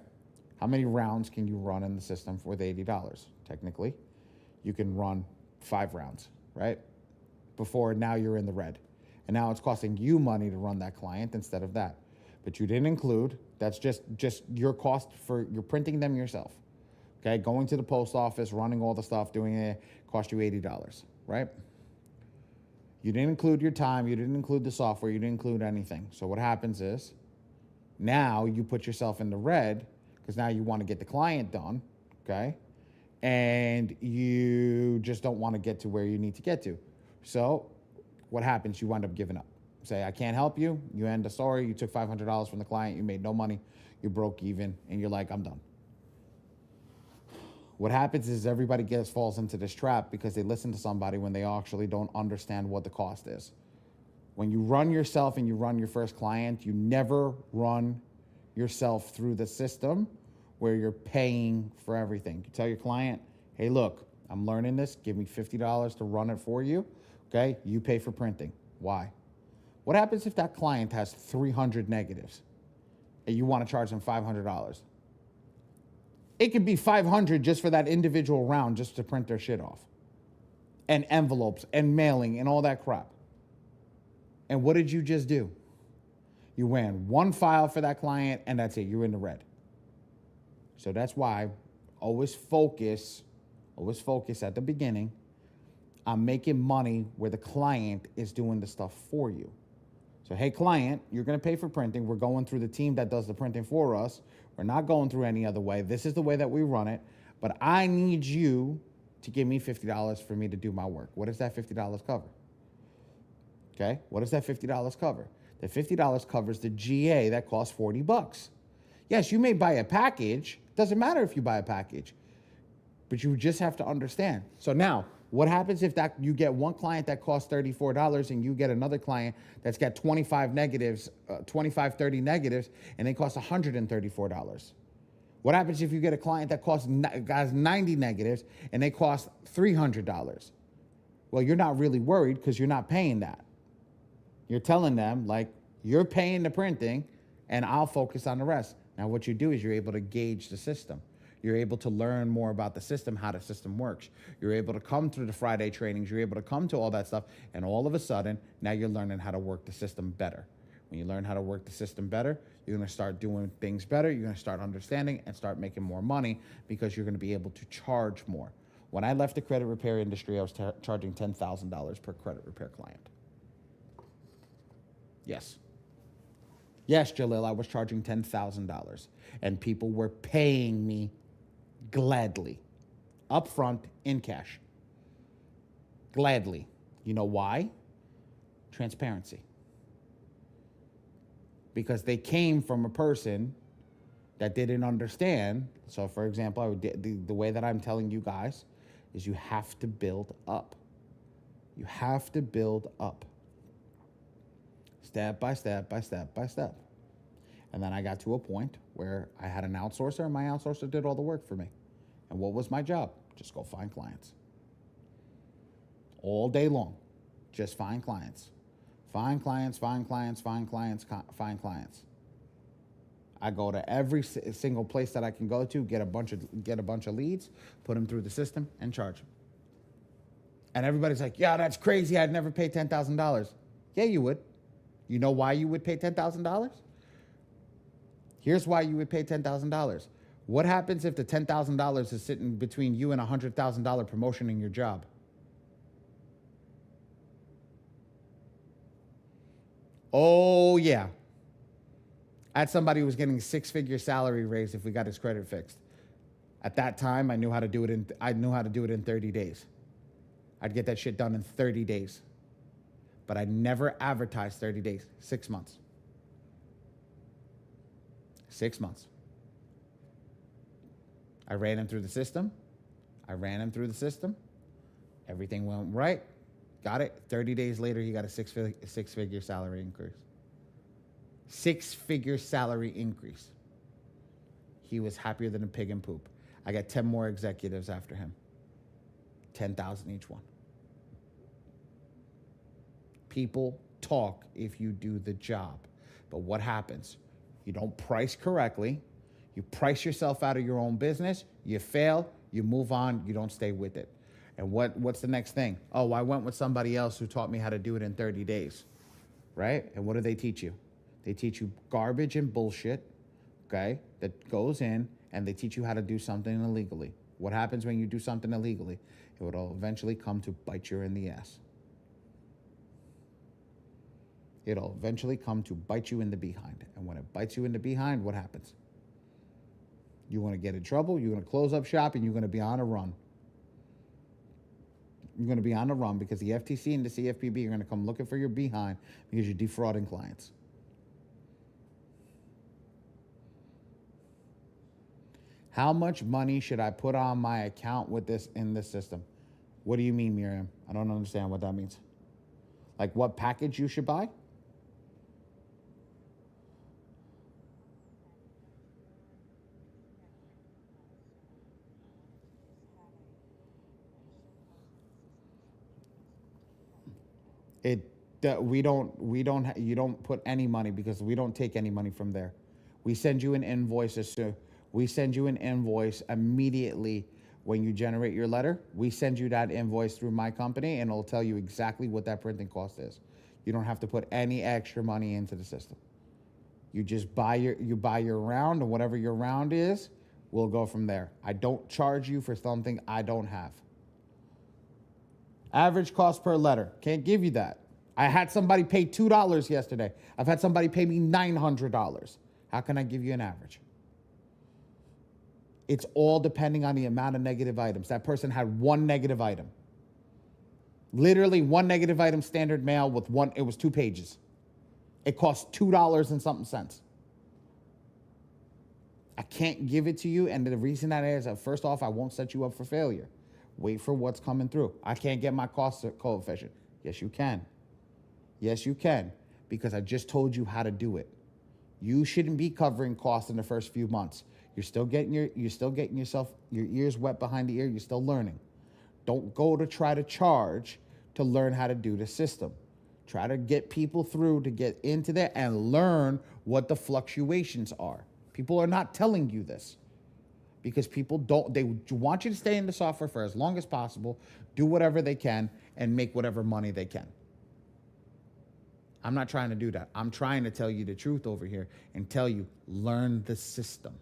How many rounds can you run in the system with $80? Technically, you can run 5 rounds, right? Before now you're in the red. And now it's costing you money to run that client instead of that. But you didn't include, that's just your cost for, you're printing them yourself. Okay, going to the post office, running all the stuff, doing it, cost you $80, right? You didn't include your time, you didn't include the software, you didn't include anything. So what happens is, now you put yourself in the red, because now you want to get the client done, okay? And you just don't want to get to where you need to get to. So what happens? You wind up giving up. Say, I can't help you. You end the story. You took $500 from the client. You made no money. You broke even. And you're like, I'm done. What happens is everybody falls into this trap because they listen to somebody when they actually don't understand what the cost is. When you run yourself and you run your first client, you never run yourself through the system where you're paying for everything. You tell your client, hey, look, I'm learning this. Give me $50 to run it for you. Okay, you pay for printing. Why? What happens if that client has 300 negatives and you want to charge them $500? It could be $500 just for that individual round just to print their shit off. And envelopes and mailing and all that crap. And what did you just do? You ran one file for that client and that's it. You're in the red. So that's why always focus at the beginning on making money where the client is doing the stuff for you. So, hey, client, you're going to pay for printing. We're going through the team that does the printing for us. We're not going through any other way. This is the way that we run it. But I need you to give me $50 for me to do my work. What does that $50 cover? Okay, what does that $50 cover? The $50 covers the GA that costs $40. Yes, you may buy a package. Doesn't matter if you buy a package. But you just have to understand. So now, what happens if that you get one client that costs $34 and you get another client that's got 25 negatives, 25, 30 negatives, and they cost $134? What happens if you get a client that has 90 negatives and they cost $300? Well, you're not really worried because you're not paying that. You're telling them, like, you're paying the printing and I'll focus on the rest. Now, what you do is you're able to gauge the system. You're able to learn more about the system, how the system works. You're able to come through the Friday trainings. You're able to come to all that stuff. And all of a sudden, now you're learning how to work the system better. When you learn how to work the system better, you're going to start doing things better. You're going to start understanding and start making more money because you're going to be able to charge more. When I left the credit repair industry, I was charging $10,000 per credit repair client. Yes. Yes, Jalil, I was charging $10,000. And people were paying me gladly, upfront, in cash. Gladly. You know why? Transparency. Because they came from a person that didn't understand. So, for example, the way that I'm telling you guys is you have to build up. You have to build up. Step by step by step by step. And then I got to a point where I had an outsourcer, and my outsourcer did all the work for me. And what was my job? Just go find clients. All day long. Just find clients. Find clients, find clients, find clients, find clients. I go to every single place that I can go to, get a bunch of leads, put them through the system, and charge them. And everybody's like, yeah, that's crazy. I'd never pay $10,000. Yeah, you would. You know why you would pay $10,000? Here's why you would pay $10,000. What happens if the $10,000 is sitting between you and a $100,000 promotion in your job? Oh, yeah. I had somebody who was getting a 6-figure salary raise if we got his credit fixed. At that time, I knew how to do it in 30 days. I'd get that shit done in 30 days. But I never advertised 30 days. 6 months. 6 months. I ran him through the system. Everything went right. Got it. 30 days later, he got a six-figure salary increase. 6-figure salary increase. He was happier than a pig in poop. I got 10 more executives after him. 10,000 each one. People talk if you do the job. But what happens? You don't price correctly. You price yourself out of your own business. You fail. You move on. You don't stay with it. And what's the next thing? Oh, I went with somebody else who taught me how to do it in 30 days. Right? And what do they teach you? They teach you garbage and bullshit, okay, that goes in, and they teach you how to do something illegally. What happens when you do something illegally? It will eventually come to bite you in the ass. It'll eventually come to bite you in the behind. And when it bites you in the behind, what happens? You're going to get in trouble, you're going to close up shop, and you're going to be on a run. You're going to be on a run because the FTC and the CFPB are going to come looking for your behind because you're defrauding clients. How much money should I put on my account with this in this system? What do you mean, Miriam? I don't understand what that means. Like what package you should buy? You don't put any money because we don't take any money from there. We send you an invoice we send you an invoice immediately when you generate your letter. We send you that invoice through my company and it'll tell you exactly what that printing cost is. You don't have to put any extra money into the system. You just buy your round, and whatever your round is, we'll go from there. I don't charge you for something I don't have. Average cost per letter. Can't give you that. I had somebody pay $2 yesterday. I've had somebody pay me $900. How can I give you an average? It's all depending on the amount of negative items. That person had one negative item. Literally one negative item, standard mail with it was 2 pages. It cost $2 and something cents. I can't give it to you. And the reason that is, first off, I won't set you up for failure. Wait for what's coming through. I can't get my cost coefficient. Yes, you can. Yes, you can. Because I just told you how to do it. You shouldn't be covering costs in the first few months. You're still getting yourself, your ears wet behind the ear. You're still learning. Don't go to try to charge to learn how to do the system. Try to get people through to get into there and learn what the fluctuations are. People are not telling you this because they want you to stay in the software for as long as possible, do whatever they can, and make whatever money they can. I'm not trying to do that. I'm trying to tell you the truth over here and tell you, learn the system.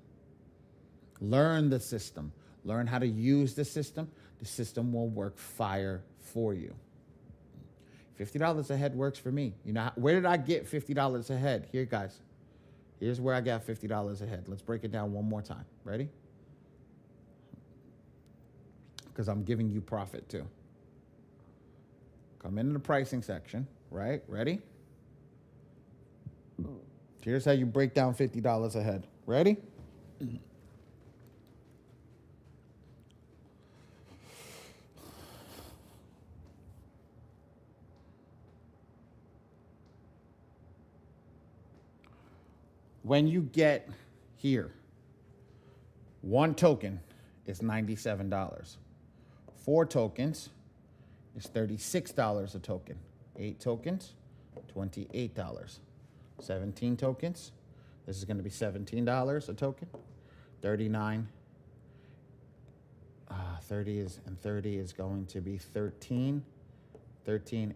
Learn the system. Learn how to use the system. The system will work fire for you. $50 a head works for me. You know, where did I get $50 a head? Here, guys. Here's where I got $50 a head. Let's break it down one more time. Ready? Because I'm giving you profit too. Come into the pricing section, right? Ready? Here's how you break down $50 a head. Ready? When you get here, 1 token is $97. 4 tokens is $36 a token. 8 tokens, $28. 17 tokens, this is going to be $17 a token. 39, 30 is going to be 13,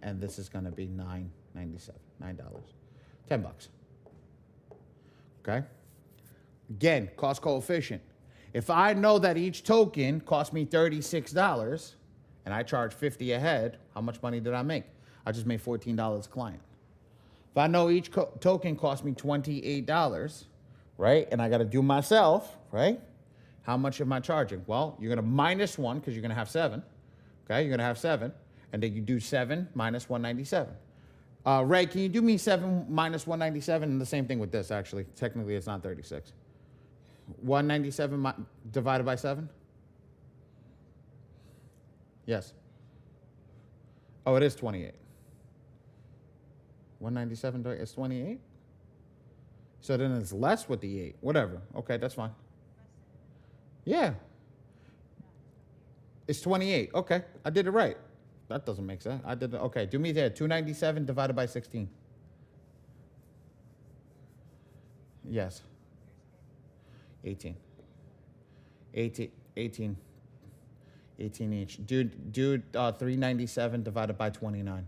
and this is going to be $9.97, $9, $10. Okay. Again, cost coefficient. If I know that each token cost me $36 and I charge $50 a head, how much money did I make? I just made $14 a client. If I know each token cost me $28, right, and I got to do myself, right, how much am I charging? Well, you're going to minus 1 because you're going to have 7. Okay, you're going to have 7. And then you do 7 minus 197. Ray, can you do me 7 minus 197? And the same thing with this, actually. Technically, it's not 36. 197 divided by 7? Yes. Oh, it is 28. 197, it's 28? So then it's less with the 8. Whatever. Okay, that's fine. Yeah. It's 28. Okay, I did it right. That doesn't make sense. I did it. Okay, do me there. 297 divided by 16. Yes. 18. 18, 18, 18 each. Dude, 397 divided by 29.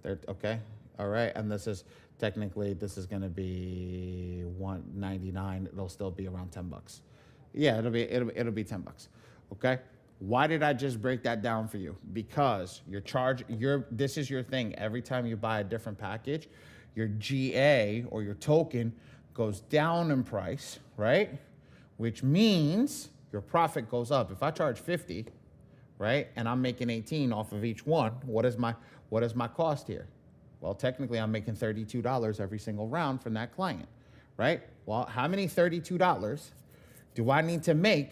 Okay. All right. And this is technically, this is going to be 199. It'll still be around 10 bucks. Yeah, it'll be 10 bucks. Okay. Why did I just break that down for you? Because this is your thing. Every time you buy a different package, your GA or your token goes down in price, right? Which means your profit goes up. If I charge 50, right, and I'm making 18 off of each one, what is my cost here? Well, technically I'm making $32 every single round from that client, right? Well, how many $32 do I need to make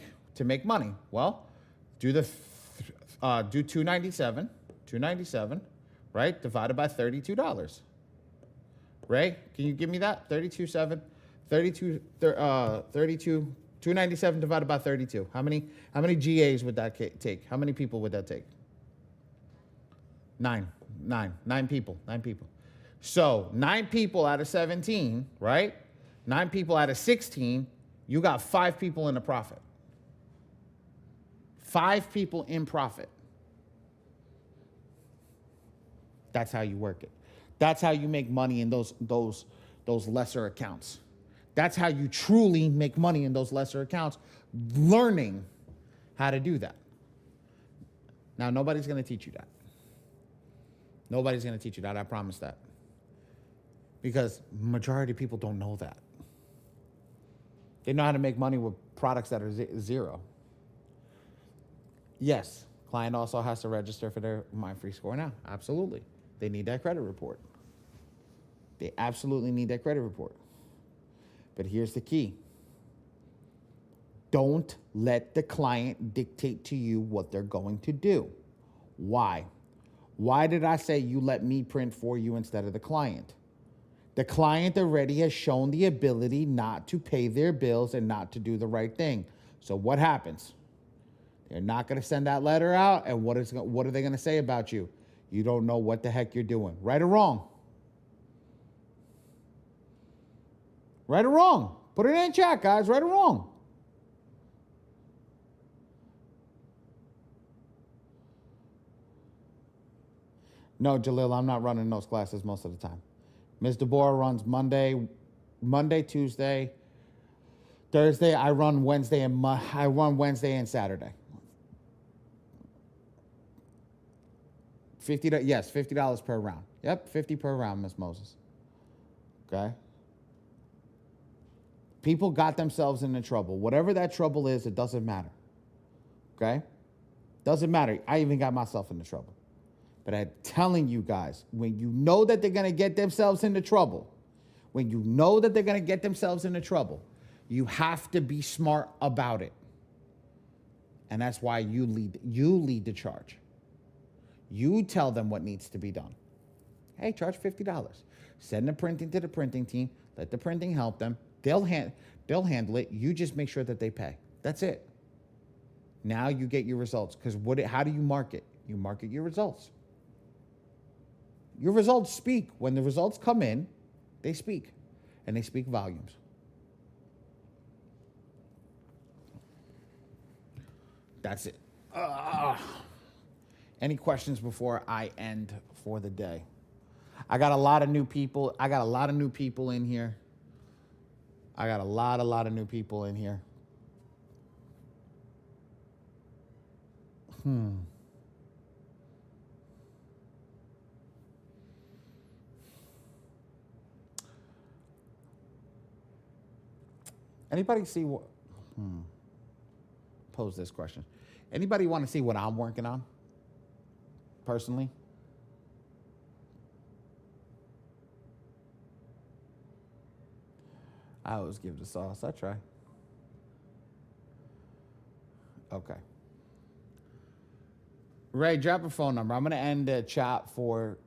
money? Well, do 297, right? Divided by $32. Ray, can you give me that? 297 divided by 32. How many GAs would that take? How many people would that take? Nine people. So 9 people out of 17, right? 9 people out of 16, you got 5 people in the profit. 5 people in profit. That's how you work it. That's how you make money in those lesser accounts. That's how you truly make money in those lesser accounts, learning how to do that. Now, nobody's going to teach you that. Nobody's going to teach you that. I promise that. Because majority of people don't know that. They know how to make money with products that are zero. Yes, client also has to register for their MindFree score now. Absolutely. They need that credit report. They absolutely need that credit report. But here's the key. Don't let the client dictate to you what they're going to do. Why? Why did I say you let me print for you instead of the client? The client already has shown the ability not to pay their bills and not to do the right thing. So what happens? They're not going to send that letter out, and what are they going to say about you? You don't know what the heck you're doing. Right or wrong? Right or wrong? Put it in chat, guys. Right or wrong? No, Jalil, I'm not running those classes most of the time. Ms. Deborah runs Monday, Tuesday, Thursday. I run Wednesday and Saturday. $50 per round. Yep, 50 per round, Miss Moses. Okay. People got themselves into trouble. Whatever that trouble is, it doesn't matter. Okay? Doesn't matter. I even got myself into trouble. But I'm telling you guys, when you know that they're going to get themselves into trouble, you have to be smart about it. And that's why you lead the charge. You tell them what needs to be done. Hey, charge $50. Send the printing to the printing team. Let the printing help them. They'll handle it. You just make sure that they pay. That's it. Now you get your results. Because how do you market? You market your results. Your results speak. When the results come in, they speak. And they speak volumes. That's it. Any questions before I end for the day? I got a lot of new people. in here. I got a lot of new people in here. Anybody see what? Pose this question. Anybody want to see what I'm working on? Personally? I always give the sauce. I try. Okay. Ray, drop a phone number. I'm going to end the chat for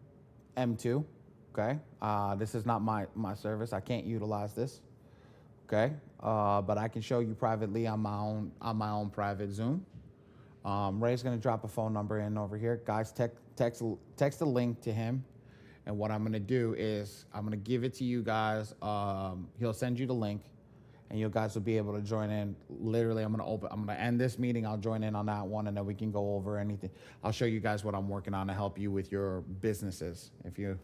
M2. Okay. This is not my service. I can't utilize this. Okay. But I can show you privately on my own private Zoom. Ray's going to drop a phone number in over here. Guys, text a link to him And what I'm going to do is I'm going to give it to you guys. He'll send you the link, and you guys will be able to join in. Literally, I'm going to end this meeting. I'll join in on that one, and then we can go over anything. I'll show you guys what I'm working on to help you with your businesses. If you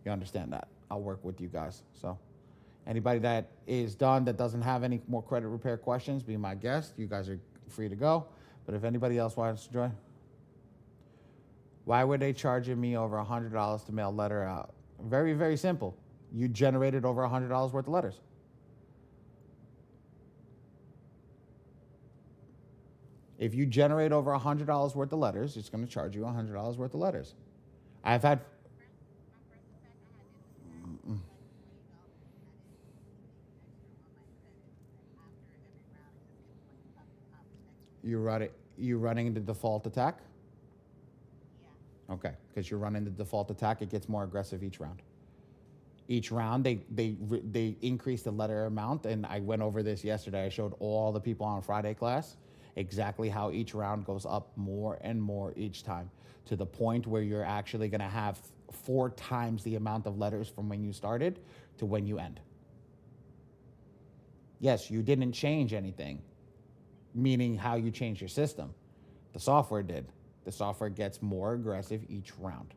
understand that, I'll work with you guys. So anybody that is done that doesn't have any more credit repair questions, be my guest. You guys are free to go. But if anybody else wants to join, why were they charging me over $100 to mail a letter out? Very, very simple. You generated over $100 worth of letters. If you generate over $100 worth of letters, it's going to charge you $100 worth of letters. I've had... You running the default attack? Okay, because you're running the default attack, it gets more aggressive each round. Each round, they increase the letter amount, and I went over this yesterday. I showed all the people on Friday class exactly how each round goes up more and more each time, to the point where you're actually going to have 4 times the amount of letters from when you started to when you end. Yes, you didn't change anything, meaning how you change your system. The software did. The software gets more aggressive each round.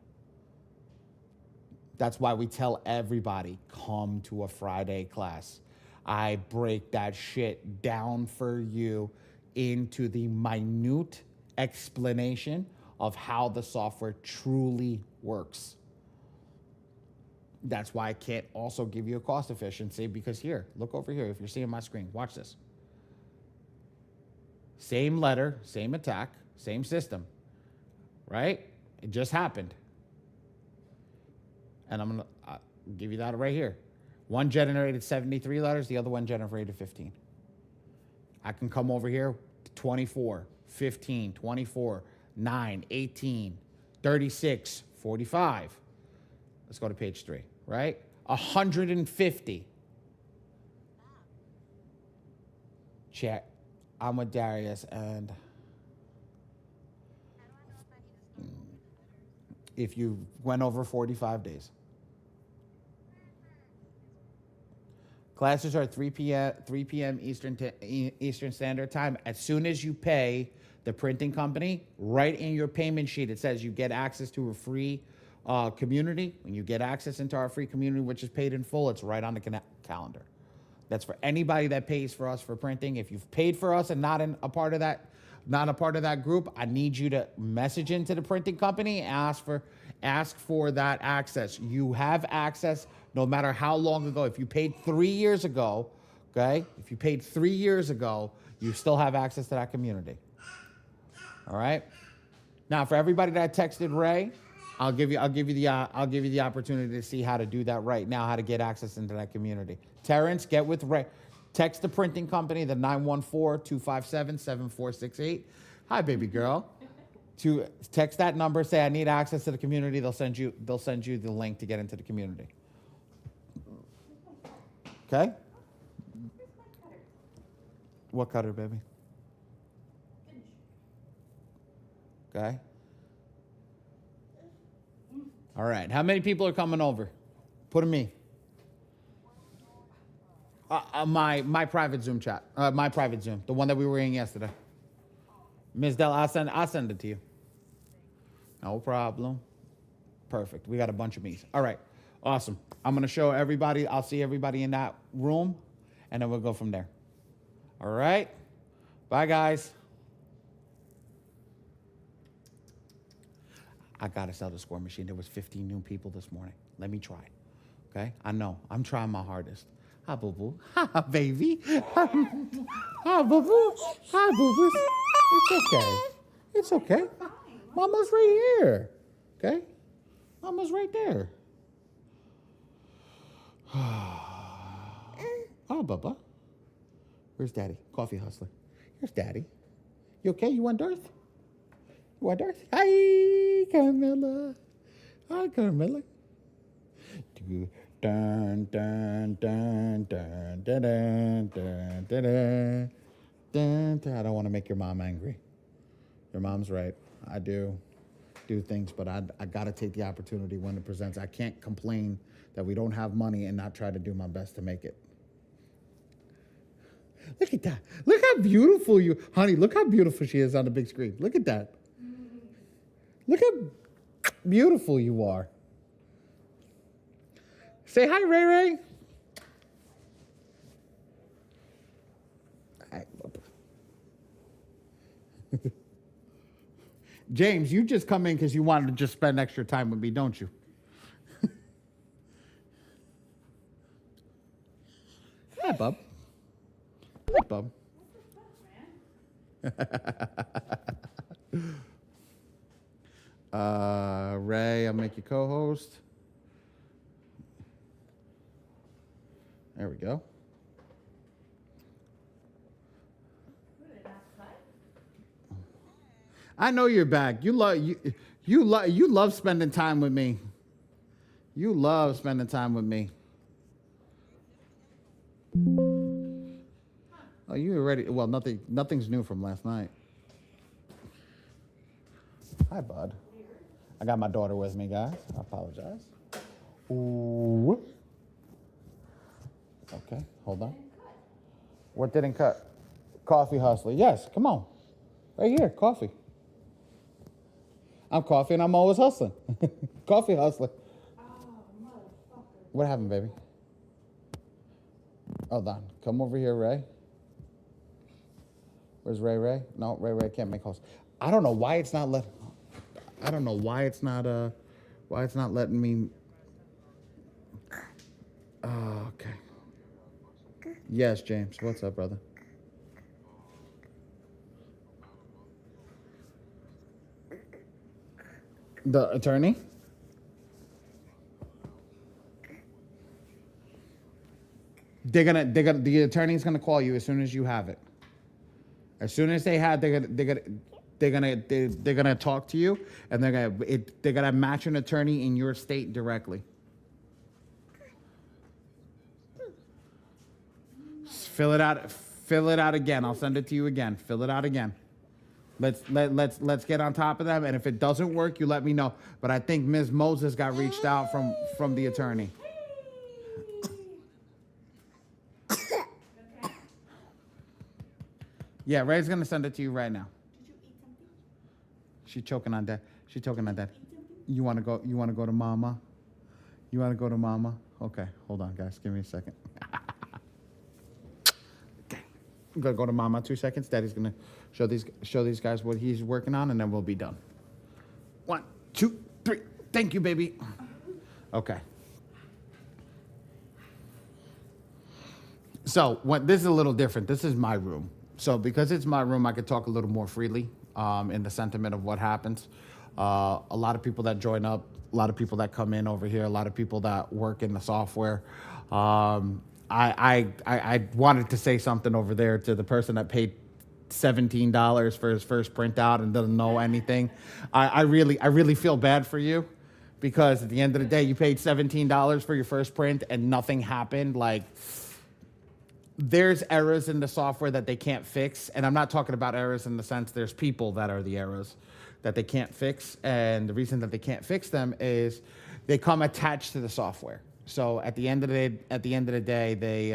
That's why we tell everybody, come to a Friday class. I break that shit down for you into the minute explanation of how the software truly works. That's why I can't also give you a cost efficiency, because here, look over here. If you're seeing my screen, watch this. Same letter, same attack, same system, right? It just happened. And I'm going to give you that right here. One generated 73 letters, the other one generated 15. I can come over here, 24, 15, 24, 9, 18, 36, 45. Let's go to page 3, right? 150. Chat. I'm with Darius, and if you went over 45 days. Classes are 3 p.m. Eastern Standard Time. As soon as you pay the printing company, right in your payment sheet, it says you get access to a free community. When you get access into our free community, which is paid in full, it's right on the calendar. That's for anybody that pays for us for printing. If you've paid for us and not a part of that group, I need you to message into the printing company, ask for that access. You have access no matter how long ago. If you paid 3 years ago, okay? If you paid 3 years ago, you still have access to that community. All right? Now, for everybody that texted Ray, I'll give you the opportunity to see how to do that right now, how to get access into that community. Terrence, get with Ray. Text the printing company, the 914-257-7468. Hi, baby girl. To text that number, say I need access to the community. They'll send you the link to get into the community. Okay? What cutter, baby? Okay. All right. How many people are coming over? Put them me. My private Zoom chat. My private Zoom. The one that we were in yesterday. Ms. Dell, I'll send it to you. No problem. Perfect. We got a bunch of me's. All right. Awesome. I'm going to show everybody. I'll see everybody in that room, and then we'll go from there. All right. Bye, guys. I got to sell the score machine. There was 15 new people this morning. Let me try. Okay? I know. I'm trying my hardest. Hi, boo-boo. Hi, baby. Hi, boo-boo. Hi, boo-boo. It's okay. It's okay. Mama's right here. Okay? Mama's right there. Oh, Bubba. Where's Daddy? Coffee hustler. Here's Daddy. You okay? You want Darth? You want Darth? Hi, Carmilla. Hi, Carmilla. Dun, dun, dun, dun, dun, dun, dun, dun, dun, dun. I don't want to make your mom angry. Your mom's right. I do. do things, but I got to take the opportunity when it presents. I can't complain that we don't have money and not try to do my best to make it. Look at that. Look how beautiful you, honey, look how beautiful she is on the big screen. Look at that. Look how beautiful you are. Say hi, Ray Ray. James, you just come in because you wanted to just spend extra time with me, don't you? Hi, bub. Hi, bub. Ray, I'll make you co-host. There we go. I know you're back. You love spending time with me. You love spending time with me. Oh, you already? Well, nothing's new from last night. Hi, bud. I got my daughter with me, guys. I apologize. Ooh. Okay, hold on. What didn't cut? Coffee hustler. Yes, come on. Right here, coffee. I'm coffee and I'm always hustling. Coffee hustler. Oh, motherfucker. What happened, baby? Hold on. Come over here, Ray. Where's Ray Ray? No, Ray Ray can't make calls. I don't know why it's not letting me. Okay. Yes, James. What's up, brother? The attorney? The attorney's gonna call you as soon as you have it. As soon as they have, they're gonna talk to you, and they're gonna match an attorney in your state directly. Fill it out again. I'll send it to you again. Fill it out again. Let's get on top of them, and if it doesn't work, you let me know. But I think Ms. Moses got reached out from the attorney. Yeah, Ray's gonna send it to you right now. Did you eat something? She's choking on that. You wanna go to mama? You wanna go to mama? Okay, hold on, guys. Give me a second. Okay. I'm gonna go to mama 2 seconds. Daddy's gonna show these guys what he's working on, and then we'll be done. 1, 2, 3. Thank you, baby. Okay. So this is a little different. This is my room. So because it's my room, I could talk a little more freely in the sentiment of what happens. A lot of people that join up, a lot of people that come in over here, a lot of people that work in the software. I wanted to say something over there to the person that paid $17 for his first printout and doesn't know anything. I really feel bad for you, because at the end of the day, you paid $17 for your first print and nothing happened. Like, there's errors in the software that they can't fix. And I'm not talking about errors in the sense there's people that are the errors that they can't fix. And the reason that they can't fix them is they come attached to the software. So at the end of the day, they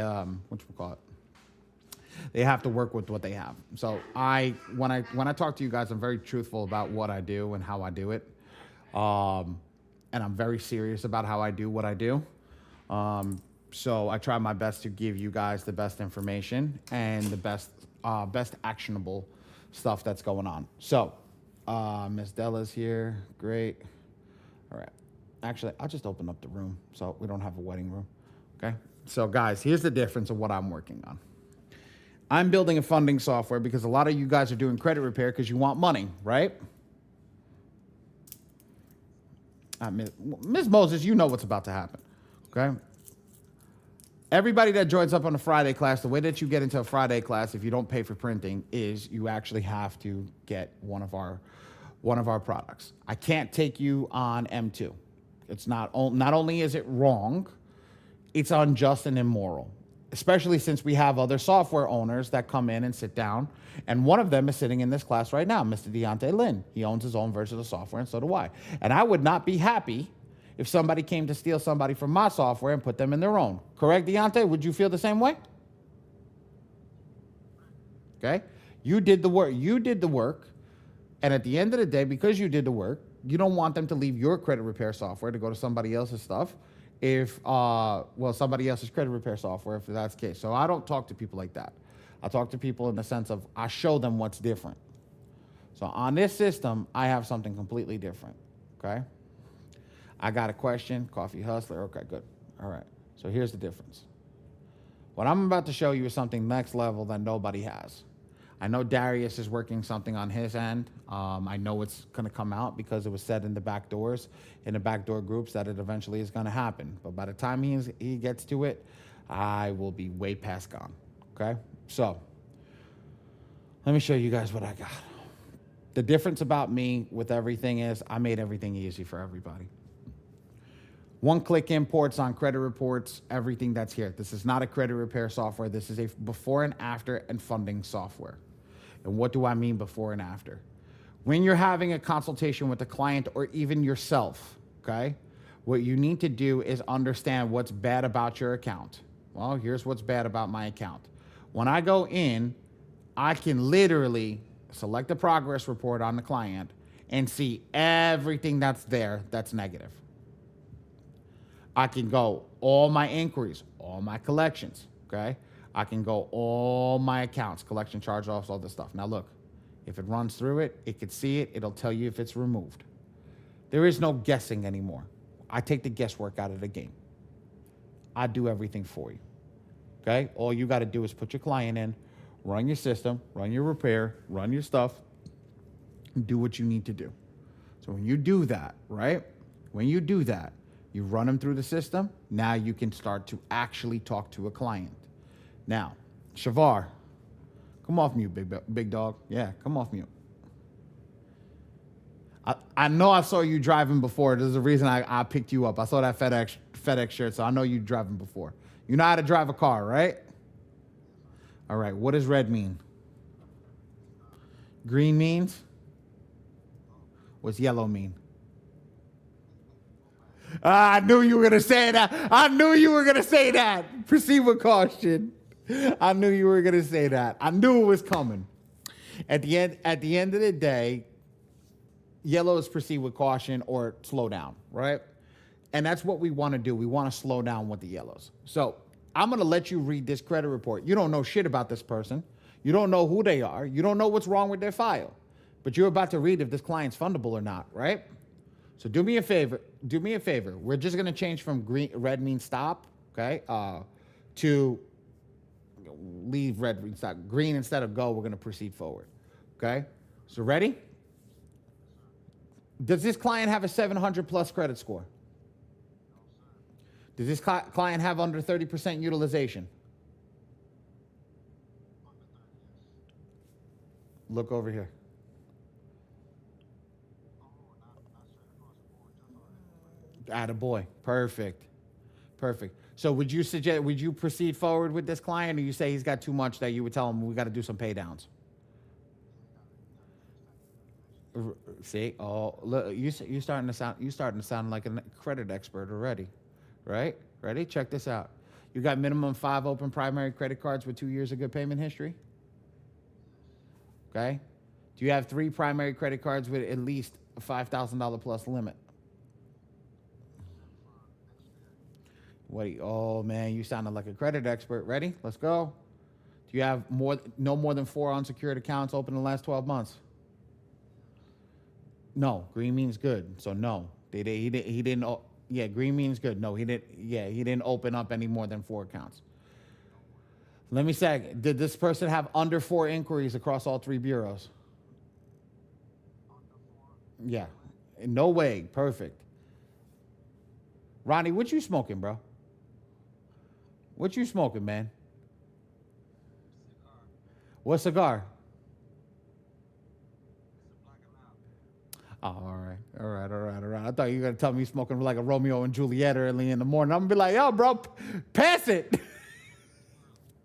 they have to work with what they have. So when I talk to you guys, I'm very truthful about what I do and how I do it. And I'm very serious about how I do what I do. So I try my best to give you guys the best information and the best actionable stuff that's going on. So Miss Della's here. Great. All right. Actually, I'll just open up the room so we don't have a wedding room. Okay. So guys, here's the difference of what I'm working on. I'm building a funding software because a lot of you guys are doing credit repair because you want money, right? Ms. Moses, you know what's about to happen. Okay. Everybody that joins up on a Friday class, the way that you get into a Friday class, if you don't pay for printing, is you actually have to get one of our products. I can't take you on M2. It's not only is it wrong, it's unjust and immoral. especially since we have other software owners that come in and sit down. And one of them is sitting in this class right now, Mr. Deontay Lynn. He owns his own version of software, and so do I. And I would not be happy if somebody came to steal somebody from my software and put them in their own. Correct, Deontay? Would you feel the same way? Okay? You did the work. You did the work. And at the end of the day, because you did the work, you don't want them to leave your credit repair software to go to somebody else's stuff. If, somebody else's credit repair software, if that's the case. So I don't talk to people like that. I talk to people in the sense of I show them what's different. So on this system, I have something completely different, okay? I got a question, Coffee Hustler, okay, good. All right, so here's the difference. What I'm about to show you is something next level that nobody has. I know Darius is working something on his end. I know it's going to come out because it was said in the back doors, in the backdoor groups, that it eventually is going to happen. But by the time he gets to it, I will be way past gone. Okay? So, let me show you guys what I got. The difference about me with everything is I made everything easy for everybody. One-click imports on credit reports, everything that's here. This is not a credit repair software. This is a before and after and funding software. And what do I mean before and after? When you're having a consultation with a client or even yourself, okay, what you need to do is understand what's bad about your account. Well, here's what's bad about my account. When I go in, I can literally select a progress report on the client and see everything that's there that's negative. I can go all my inquiries, all my collections, okay? I can go all my accounts, collection charge-offs, all this stuff. Now look, if it runs through it, it could see it, it'll tell you if it's removed. There is no guessing anymore. I take the guesswork out of the game. I do everything for you, okay? All you gotta do is put your client in, run your system, run your repair, run your stuff, and do what you need to do. So when you do that, right? When you do that, you run them through the system. Now you can start to actually talk to a client. Now, Shavar, come off mute, big dog. Yeah, come off mute. I know I saw you driving before. There's a reason I picked you up. I saw that FedEx shirt, so I know you driving before. You know how to drive a car, right? All right, what does red mean? Green means? What's yellow mean? I knew you were going to say that. I knew you were going to say that. Proceed with caution. I knew you were going to say that. I knew it was coming. At the end of the day, yellow is proceed with caution or slow down, right? And that's what we want to do. We want to slow down with the yellows. So I'm going to let you read this credit report. You don't know shit about this person. You don't know who they are. You don't know what's wrong with their file. But you're about to read if this client's fundable or not, right? So do me a favor. Do me a favor. We're just going to change from red means stop, okay, to leave red means stop. Green instead of go, we're going to proceed forward, okay? So ready? Does this client have a 700 plus credit score? Does this client have under 30% utilization? Look over here. Attaboy. Perfect. Perfect. So would you proceed forward with this client, or you say he's got too much that you would tell him we got to do some pay downs? See? Oh, look, you starting to sound like a credit expert already, right? Ready? Check this out. You got minimum 5 open primary credit cards with 2 years of good payment history? Okay. Do you have 3 primary credit cards with at least a $5,000 plus limit? Wait, oh man, you sounded like a credit expert. Ready? Let's go. Do you have no more than 4 unsecured accounts open in the last 12 months? No. Green means good. So no. He didn't. Yeah, green means good. No, he didn't. Yeah, he didn't open up any more than 4 accounts. Let me say, did this person have under 4 inquiries across all 3 bureaus? Yeah. No way. Perfect. Ronnie, what you smoking, bro? What you smoking, man? Cigar. What cigar? It's a Black and Mild. Oh, all right. I thought you were going to tell me you smoking like a Romeo and Juliet early in the morning. I'm going to be like, yo, bro, pass it.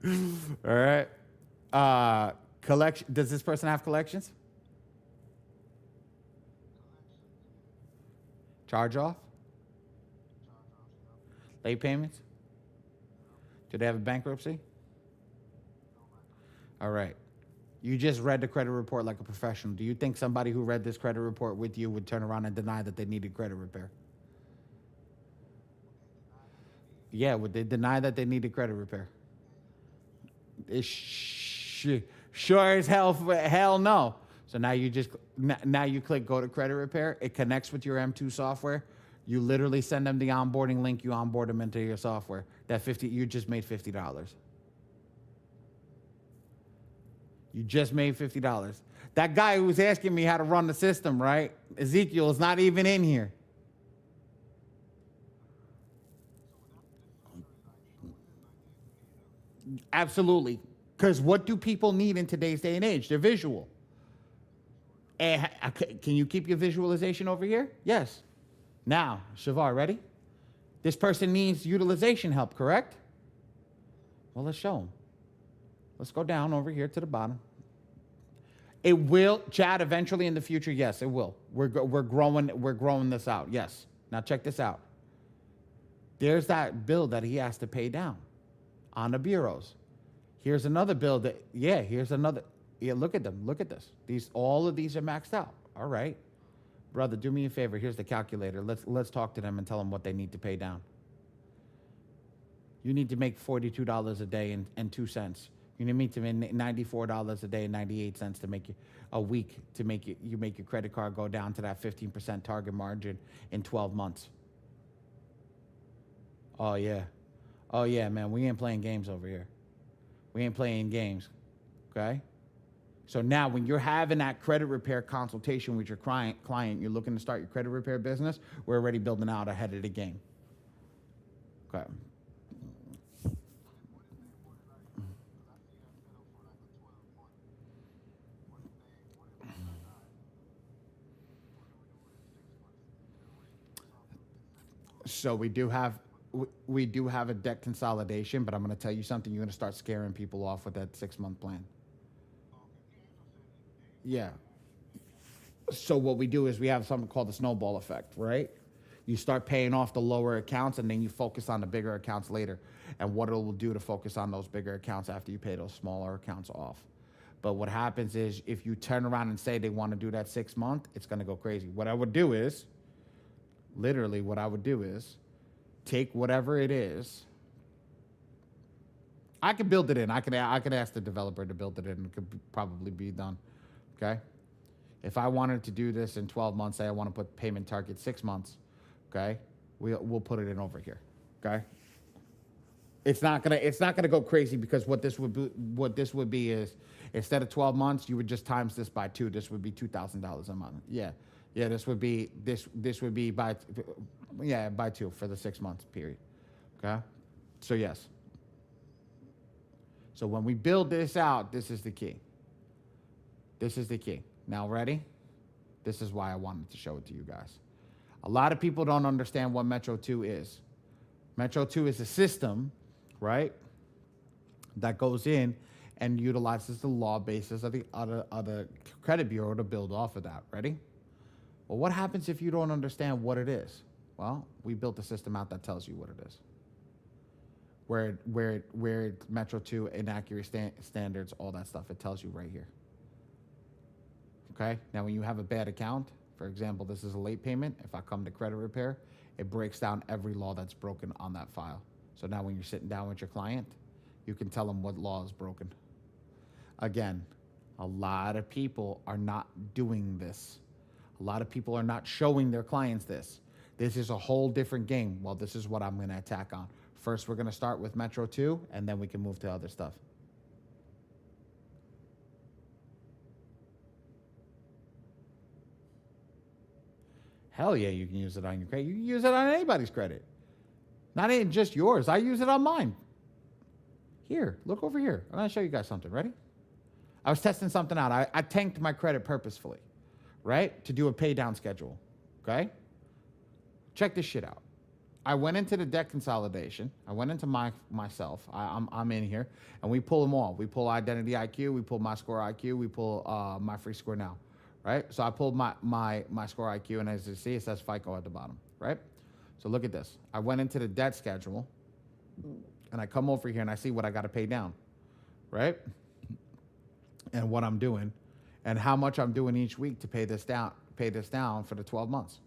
All right. Collection. Does this person have collections? Charge off? Late payments? Do they have a bankruptcy? All right. You just read the credit report like a professional. Do you think somebody who read this credit report with you would turn around and deny that they needed credit repair? Yeah, would they deny that they needed credit repair? Sure as hell no. So now now you click go to credit repair. It connects with your M2 software. You literally send them the onboarding link. You onboard them into your software. You just made $50. You just made $50. That guy who was asking me how to run the system, right? Ezekiel is not even in here. Absolutely. Because what do people need in today's day and age? They're visual. Can you keep your visualization over here? Yes. Now, Shavar, ready? This person needs utilization help, correct? Well, let's show them. Let's go down over here to the bottom. It will, Chad, eventually in the future, yes, it will. We're growing this out, yes. Now check this out. There's that bill that he has to pay down on the bureaus. Here's another bill here's another. Yeah, look at them. Look at this. All of these are maxed out. All right. Brother, do me a favor. Here's the calculator. Let's talk to them and tell them what they need to pay down. You need to make $42 a day and 2 cents. You need to make $94 a day and 98 cents to make a week to make your credit card go down to that 15% target margin in 12 months. Oh yeah, man. We ain't playing games over here. We ain't playing games. Okay. So now when you're having that credit repair consultation with your client, you're looking to start your credit repair business, we're already building out ahead of the game. Okay. So we do have a debt consolidation, but I'm going to tell you something. You're going to start scaring people off with that 6-month plan. Yeah. So what we do is we have something called the snowball effect, right? You start paying off the lower accounts and then you focus on the bigger accounts later. And what it will do to focus on those bigger accounts after you pay those smaller accounts off. But what happens is if you turn around and say they want to do that 6 month, it's going to go crazy. What I would do is take whatever it is. I can build it in. I can ask the developer to build it in. It could probably be done. Okay. If I wanted to do this in 12 months, say I want to put payment target 6 months. Okay. We'll put it in over here. Okay. It's not gonna go crazy because what this would be is instead of 12 months, you would just times this by 2. This would be $2,000 a month. Yeah. This would be by 2 for the 6 months period. Okay. So yes. So when we build this out, this is the key. This is the key. Now ready? This is why I wanted to show it to you guys. A lot of people don't understand what Metro 2 is. Metro 2 is a system, right, that goes in and utilizes the law basis of the credit bureau to build off of that. Ready? Well, what happens if you don't understand what it is? Well, we built a system out that tells you what it is. Where Metro 2 inaccurate standards, all that stuff, it tells you right here. Okay? Now, when you have a bad account, for example, this is a late payment. If I come to credit repair, it breaks down every law that's broken on that file. So now when you're sitting down with your client, you can tell them what law is broken. Again, a lot of people are not doing this. A lot of people are not showing their clients this. This is a whole different game. Well, this is what I'm going to attack on. First, we're going to start with Metro 2, and then we can move to other stuff. Hell yeah, you can use it on your credit. You can use it on anybody's credit. Not even just yours. I use it on mine. Here, look over here. I'm going to show you guys something. Ready? I was testing something out. I tanked my credit purposefully, right, to do a pay down schedule, okay? Check this shit out. I went into the debt consolidation. I went into myself. I'm in here, and we pull them all. We pull Identity IQ. We pull My Score IQ. We pull My Free Score Now, right? So I pulled my Score IQ, and as you see, it says FICO at the bottom, right? So look at this. I went into the debt schedule, and I come over here, and I see what I got to pay down, right? And what I'm doing, and how much I'm doing each week to pay this down. Pay this down for the 12 months.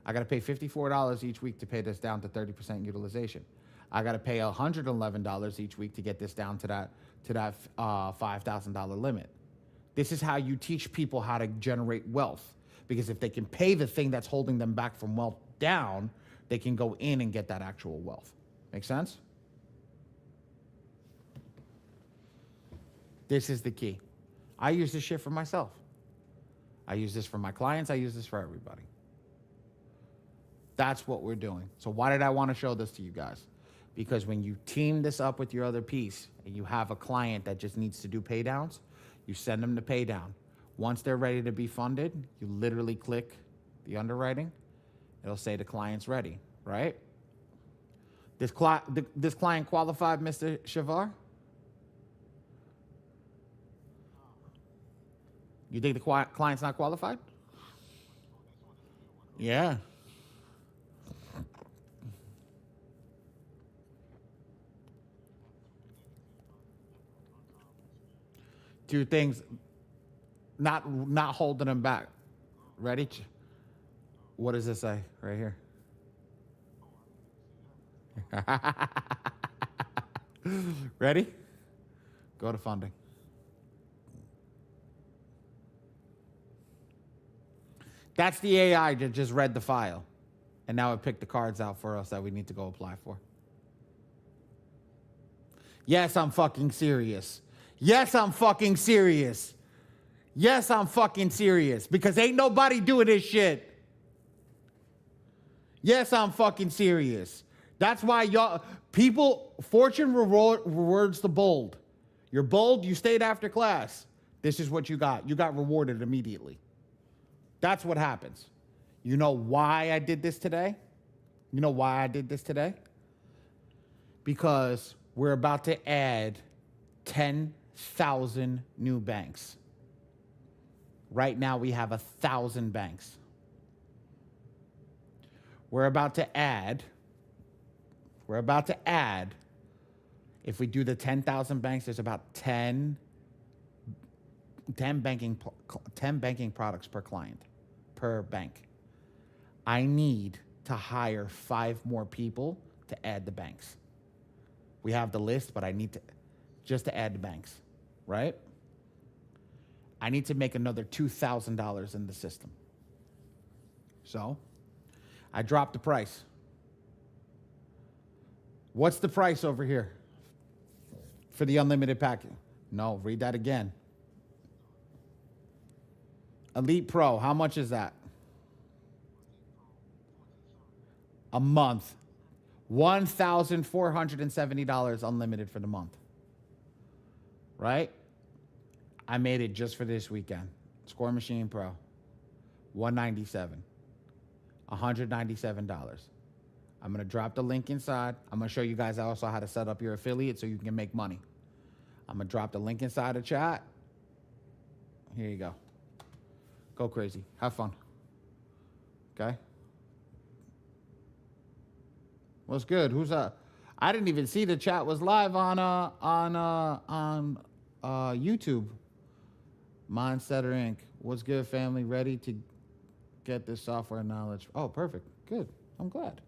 I got to pay $54 each week to pay this down to 30% utilization. I got to pay $111 each week to get this down to that $5,000 limit. This is how you teach people how to generate wealth, because if they can pay the thing that's holding them back from wealth down, they can go in and get that actual wealth. Make sense? This is the key. I use this shit for myself. I use this for my clients. I use this for everybody. That's what we're doing. So why did I want to show this to you guys? Because when you team this up with your other piece and you have a client that just needs to do pay downs, you send them to pay down. Once they're ready to be funded, you literally click the underwriting. It'll say the client's ready, right? This client qualified, Mr. Shavar? You think the client's not qualified? Yeah. Two things, not holding them back. Ready? What does this say right here? Ready? Go to funding. That's the AI that just read the file. And now it picked the cards out for us that we need to go apply for. Yes, I'm fucking serious. Yes, I'm fucking serious. Yes, I'm fucking serious. Because ain't nobody doing this shit. Yes, I'm fucking serious. That's why y'all, fortune rewards the bold. You're bold, you stayed after class. This is what you got. You got rewarded immediately. That's what happens. You know why I did this today? You know why I did this today? Because we're about to add 10,000 new banks. Right now we have 1,000 banks. We're about to add, if we do the 10,000 banks, there's about 10 banking products per client, per bank. I need to hire 5 more people to add the banks. We have the list, but I need to, just to add the banks, right? I need to make another $2,000 in the system. So, I dropped the price. What's the price over here for the unlimited package? No, read that again. Elite Pro, how much is that? A month. $1,470 unlimited for the month. Right? I made it just for this weekend. Score Machine Pro. $197. $197. I'm going to drop the link inside. I'm going to show you guys also how to set up your affiliate so you can make money. I'm going to drop the link inside the chat. Here you go. Go crazy. Have fun. Okay? What's good? Who's up? I didn't even see the chat was live on YouTube. Mindsetter Inc. What's good, family? Ready to get this software knowledge? Oh, perfect. Good. I'm glad.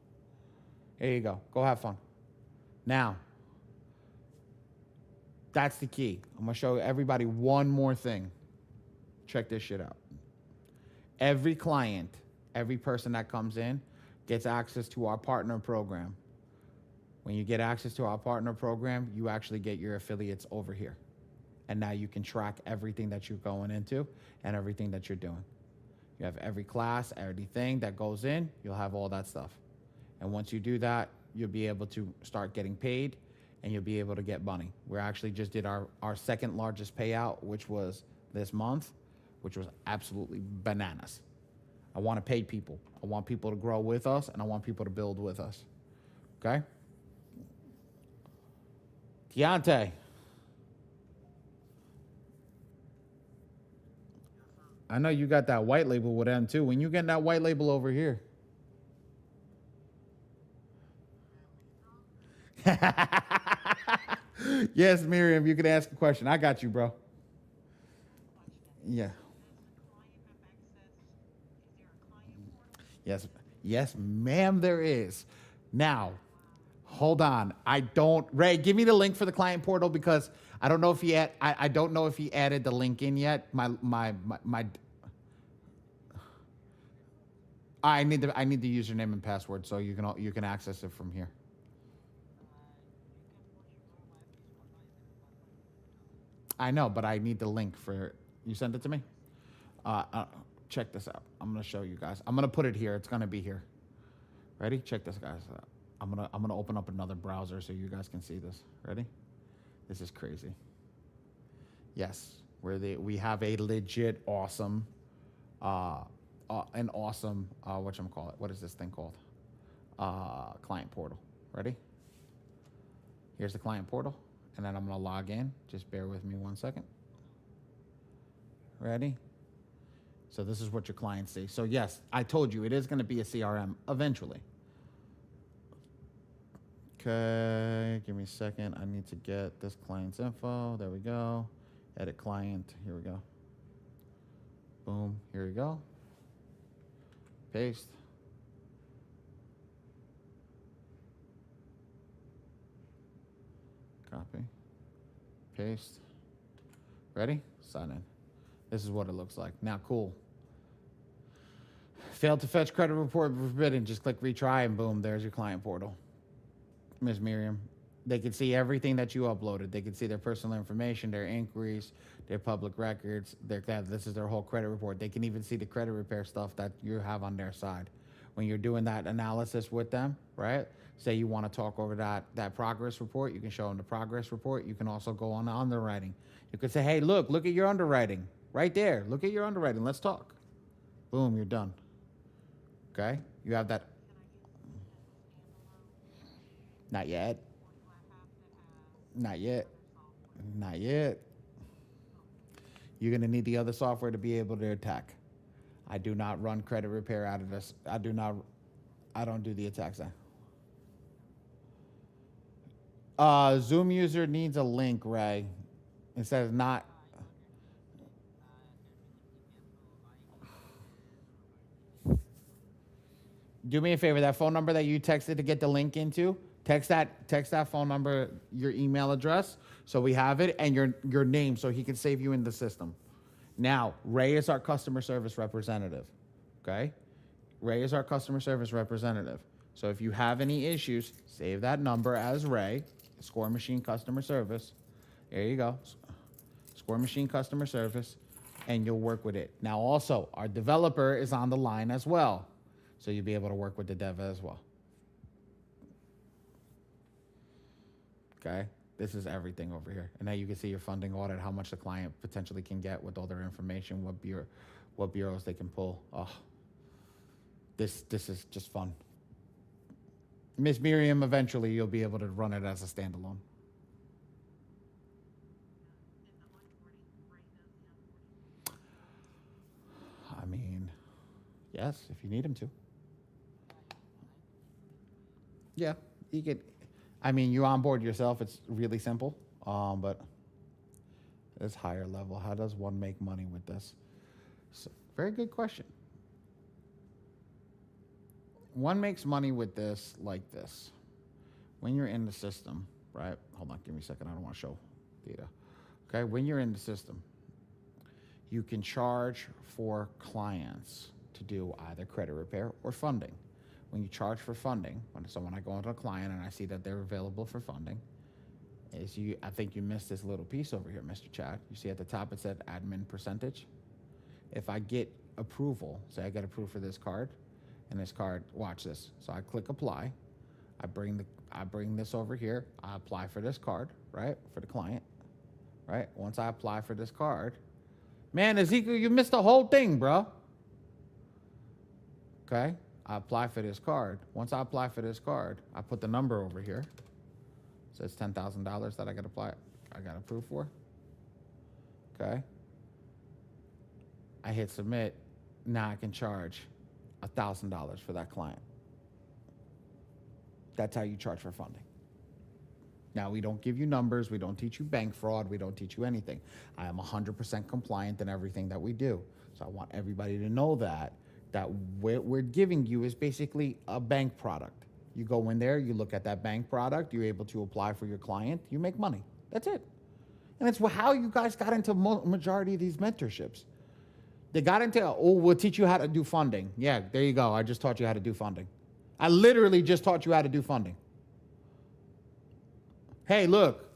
Here you go. Go have fun. Now, that's the key. I'm going to show everybody one more thing. Check this shit out. Every client, every person that comes in gets access to our partner program. When you get access to our partner program, you actually get your affiliates over here. And now you can track everything that you're going into and everything that you're doing. You have every class, everything that goes in, you'll have all that stuff. And once you do that, you'll be able to start getting paid and you'll be able to get money. We actually just did our second largest payout, which was this month, which was absolutely bananas. I want to pay people. I want people to grow with us and I want people to build with us. Okay? Keontae. I know you got that white label with them too. When you getting that white label over here? Yes, Miriam, you can ask a question. I got you, bro. Yeah. Yes. Yes, ma'am, there is. Now, hold on. I don't Ray, give me the link for the client portal because I don't know if I don't know if he added the link in yet. My I need the username and password so you can access it from here. I know, but I need the link for you sent it to me? Uh, uh check this out. I'm gonna show you guys. I'm gonna put it here. It's gonna be here. Ready? Check this guys out. I'm gonna open up another browser so you guys can see this. Ready? This is crazy. Yes, we have a legit awesome an awesome whatchamacallit. What is this thing called? Client portal. Ready? Here's the client portal. And then I'm gonna log in. Just bear with me 1 second. Ready? So this is what your clients see. So yes, I told you it is gonna be a CRM eventually. Okay, give me a second. I need to get this client's info. There we go. Edit client. Here we go. Boom. Here we go. Paste. Copy. Paste. Ready? Sign in. This is what it looks like. Now, cool. Failed to fetch credit report forbidden. Just click retry and boom, there's your client portal. Ms. Miriam. They can see everything that you uploaded. They can see their personal information, their inquiries, their public records. This is their whole credit report. They can even see the credit repair stuff that you have on their side. When you're doing that analysis with them, right? Say you want to talk over that progress report, you can show them the progress report. You can also go on the underwriting. You could say, hey, look at your underwriting. Right there. Look at your underwriting. Let's talk. Boom, you're done. Okay? You have that. Not yet. Not yet. Not yet. You're going to need the other software to be able to attack. I do not run credit repair out of this. I don't do the attacks. Zoom user needs a link, Ray. It says not. Do me a favor. That phone number that you texted to get the link into, text that phone number, your email address, so we have it, and your name, so he can save you in the system. Now, Ray is our customer service representative. Okay, Ray is our customer service representative. So if you have any issues, save that number as Ray, Score Machine Customer Service. There you go, Score Machine Customer Service, and you'll work with it. Now, also, our developer is on the line as well. So you'll be able to work with the dev as well. Okay? This is everything over here. And now you can see your funding audit, how much the client potentially can get with all their information, what bureaus they can pull. Oh, this is just fun. Miss Miriam, eventually you'll be able to run it as a standalone. I mean, yes, if you need him to. Yeah, you could. I mean, you onboard yourself. It's really simple, but it's higher level. How does one make money with this? So, very good question. One makes money with this like this. When you're in the system, right? Hold on, give me a second. I don't want to show data. Okay, when you're in the system, you can charge for clients to do either credit repair or funding. When you charge for funding, when I go into a client and I see that they're available for funding, I think you missed this little piece over here, Mr. Chad. You see at the top it said admin percentage. If I get approval, say I get approved for this card, and this card, watch this. So I click apply. I bring this over here. I apply for this card, right, for the client, right? Once I apply for this card, man, Ezekiel, you missed the whole thing, bro. Okay. I apply for this card. Once I apply for this card, I put the number over here. It says $10,000 that I got to apply. I got to approve for. Okay. I hit submit. Now I can charge $1,000 for that client. That's how you charge for funding. Now, we don't give you numbers. We don't teach you bank fraud. We don't teach you anything. I am 100% compliant in everything that we do. So I want everybody to know that what we're giving you is basically a bank product. You go in there, you look at that bank product, you're able to apply for your client, you make money. That's it. And it's how you guys got into majority of these mentorships. They got into, oh, we'll teach you how to do funding. Yeah, there you go. I just taught you how to do funding. I literally just taught you how to do funding. Hey, look,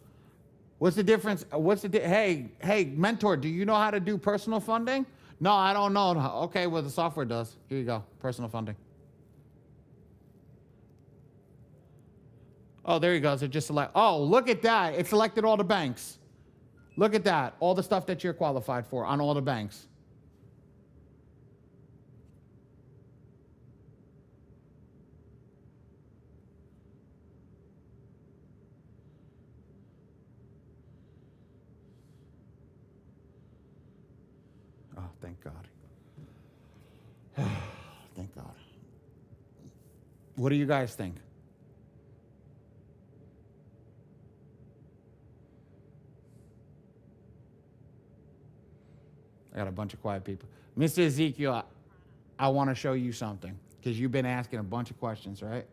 what's the difference? Hey, mentor, do you know how to do personal funding? No, I don't know. Okay, well, the software does. Here you go, personal funding. Oh, there you go. So just select, oh, look at that. It selected all the banks. Look at that. All the stuff that you're qualified for on all the banks. Oh, thank God. Thank God. What do you guys think? I got a bunch of quiet people. Mr. Ezekiel, I want to show you something because you've been asking a bunch of questions, right?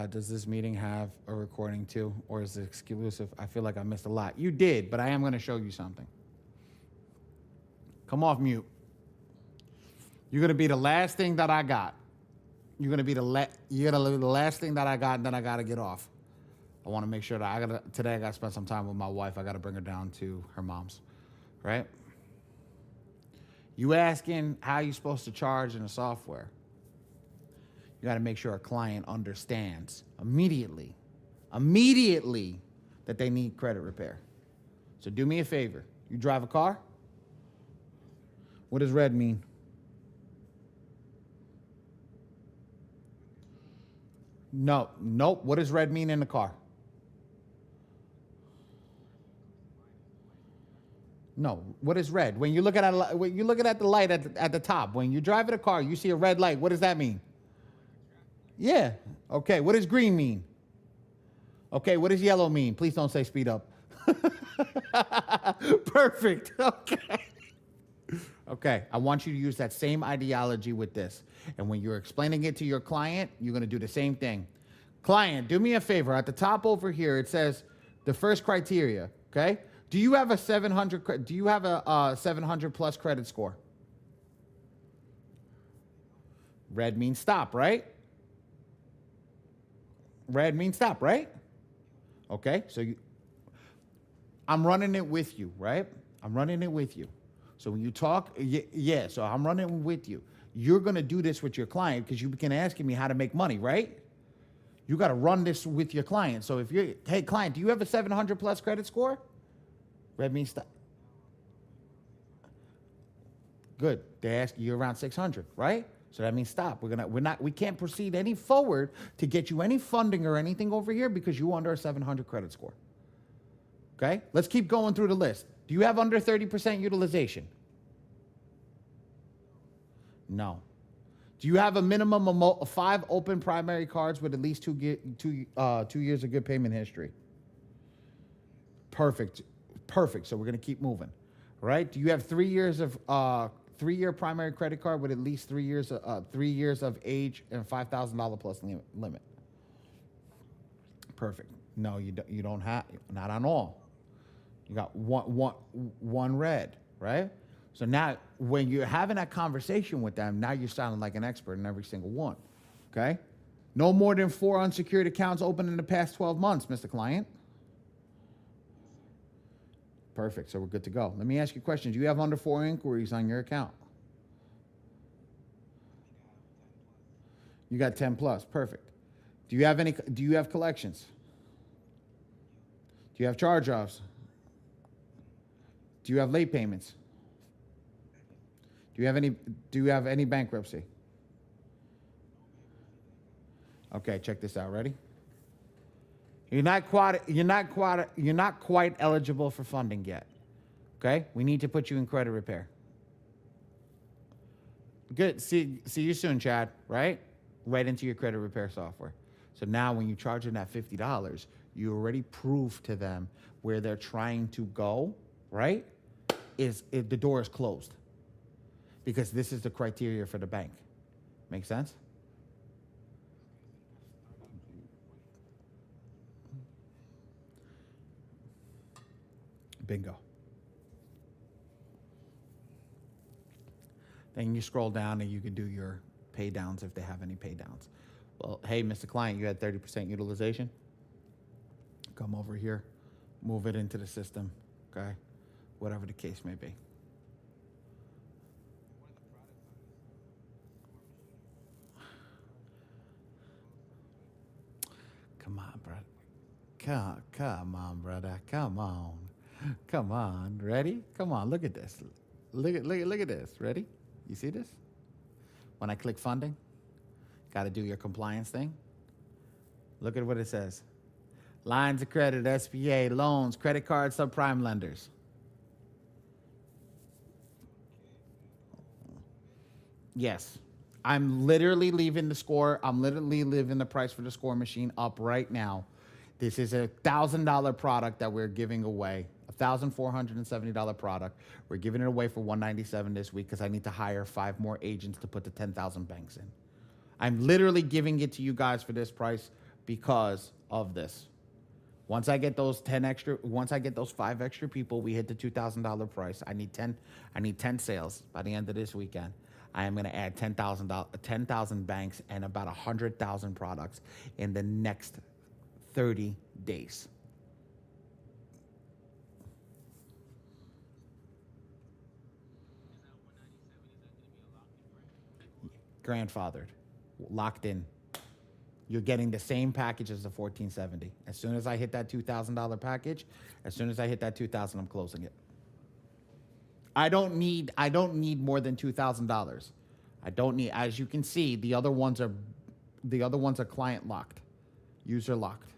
Does this meeting have a recording too, or is it exclusive? I feel like I missed a lot. You did, but I am going to show you something. Come off mute. You're going to be the last thing that I got. You're going to be the last thing that I got, and then I got to get off. I want to make sure that today I got to spend some time with my wife. I got to bring her down to her mom's, right? You asking how you supposed to charge in the software. You got to make sure a client understands immediately that they need credit repair. So do me a favor. You drive a car? What does red mean? No, nope. What does red mean in the car? No, what is red? When you're looking at the light at the top, when you drive in a car, you see a red light. What does that mean? Yeah. Okay. What does green mean? Okay. What does yellow mean? Please don't say speed up. Perfect. Okay. Okay. I want you to use that same ideology with this. And when you're explaining it to your client, you're going to do the same thing. Client, do me a favor. At the top over here, it says the first criteria. Okay. Do you have a 700? Do you have a 700 plus credit score? Red means stop, right? Red means stop, right? Okay, so I'm running it with you, right? I'm running it with you. So when you talk, yeah, so I'm running it with you. You're going to do this with your client because you've been asking me how to make money, right? You got to run this with your client. So if you're, hey, client, do you have a 700 plus credit score? Red means stop. Good. They ask you around 600, right? So that means stop. We can't proceed any forward to get you any funding or anything over here because you're under a 700 credit score. Okay? Let's keep going through the list. Do you have under 30% utilization? No. Do you have a minimum of 5 open primary cards with at least 2 years of good payment history? Perfect. Perfect. So we're going to keep moving. All right? Do you have 3 years of 3-year primary credit card with at least 3 years of age and $5,000 plus limit? Perfect. No, you don't have, not on all. You got one red, right? So now when you're having that conversation with them, now you're sounding like an expert in every single one. Okay? No more than 4 unsecured accounts opened in the past 12 months, Mr. Client. Perfect. So we're good to go. Let me ask you a question. Do you have under 4 inquiries on your account? You got 10 plus. Perfect. Do you have collections? Do you have charge-offs? Do you have late payments? Do you have any? Do you have any bankruptcy? Okay, check this out. Ready? You're not quite eligible for funding yet. Okay? We need to put you in credit repair. Good. See you soon, Chad, right? Right into your credit repair software. So now when you charge them that $50, you already prove to them where they're trying to go, right? Is if the door is closed. Because this is the criteria for the bank. Make sense? Bingo. Then you scroll down and you can do your pay downs if they have any pay downs. Well, hey, Mr. Client, you had 30% utilization. Come over here, move it into the system, okay? Whatever the case may be. Come on, brother. Come on, brother. Come on. Come on. Ready? Come on. Look at this. Look at this. Ready? You see this? When I click funding, got to do your compliance thing. Look at what it says. Lines of credit, SBA, loans, credit cards, subprime lenders. Yes. I'm literally leaving the score. I'm literally leaving the price for the score machine up right now. This is a $1,000 product that we're giving away. $1,470 product. We're giving it away for $197 this week because I need to hire 5 more agents to put the 10,000 banks in. I'm literally giving it to you guys for this price because of this. Once I get those 5 extra people, we hit the $2,000 price. I need 10 sales by the end of this weekend. I am going to add 10,000 banks and about 100,000 products in the next 30 days. Grandfathered, locked in. You're getting the same package as the 1470. As soon as I hit that $2,000 package, as soon as I hit that 2,000, I'm closing it. I don't need more than $2,000. I don't need. As you can see, the other ones are client locked, user locked,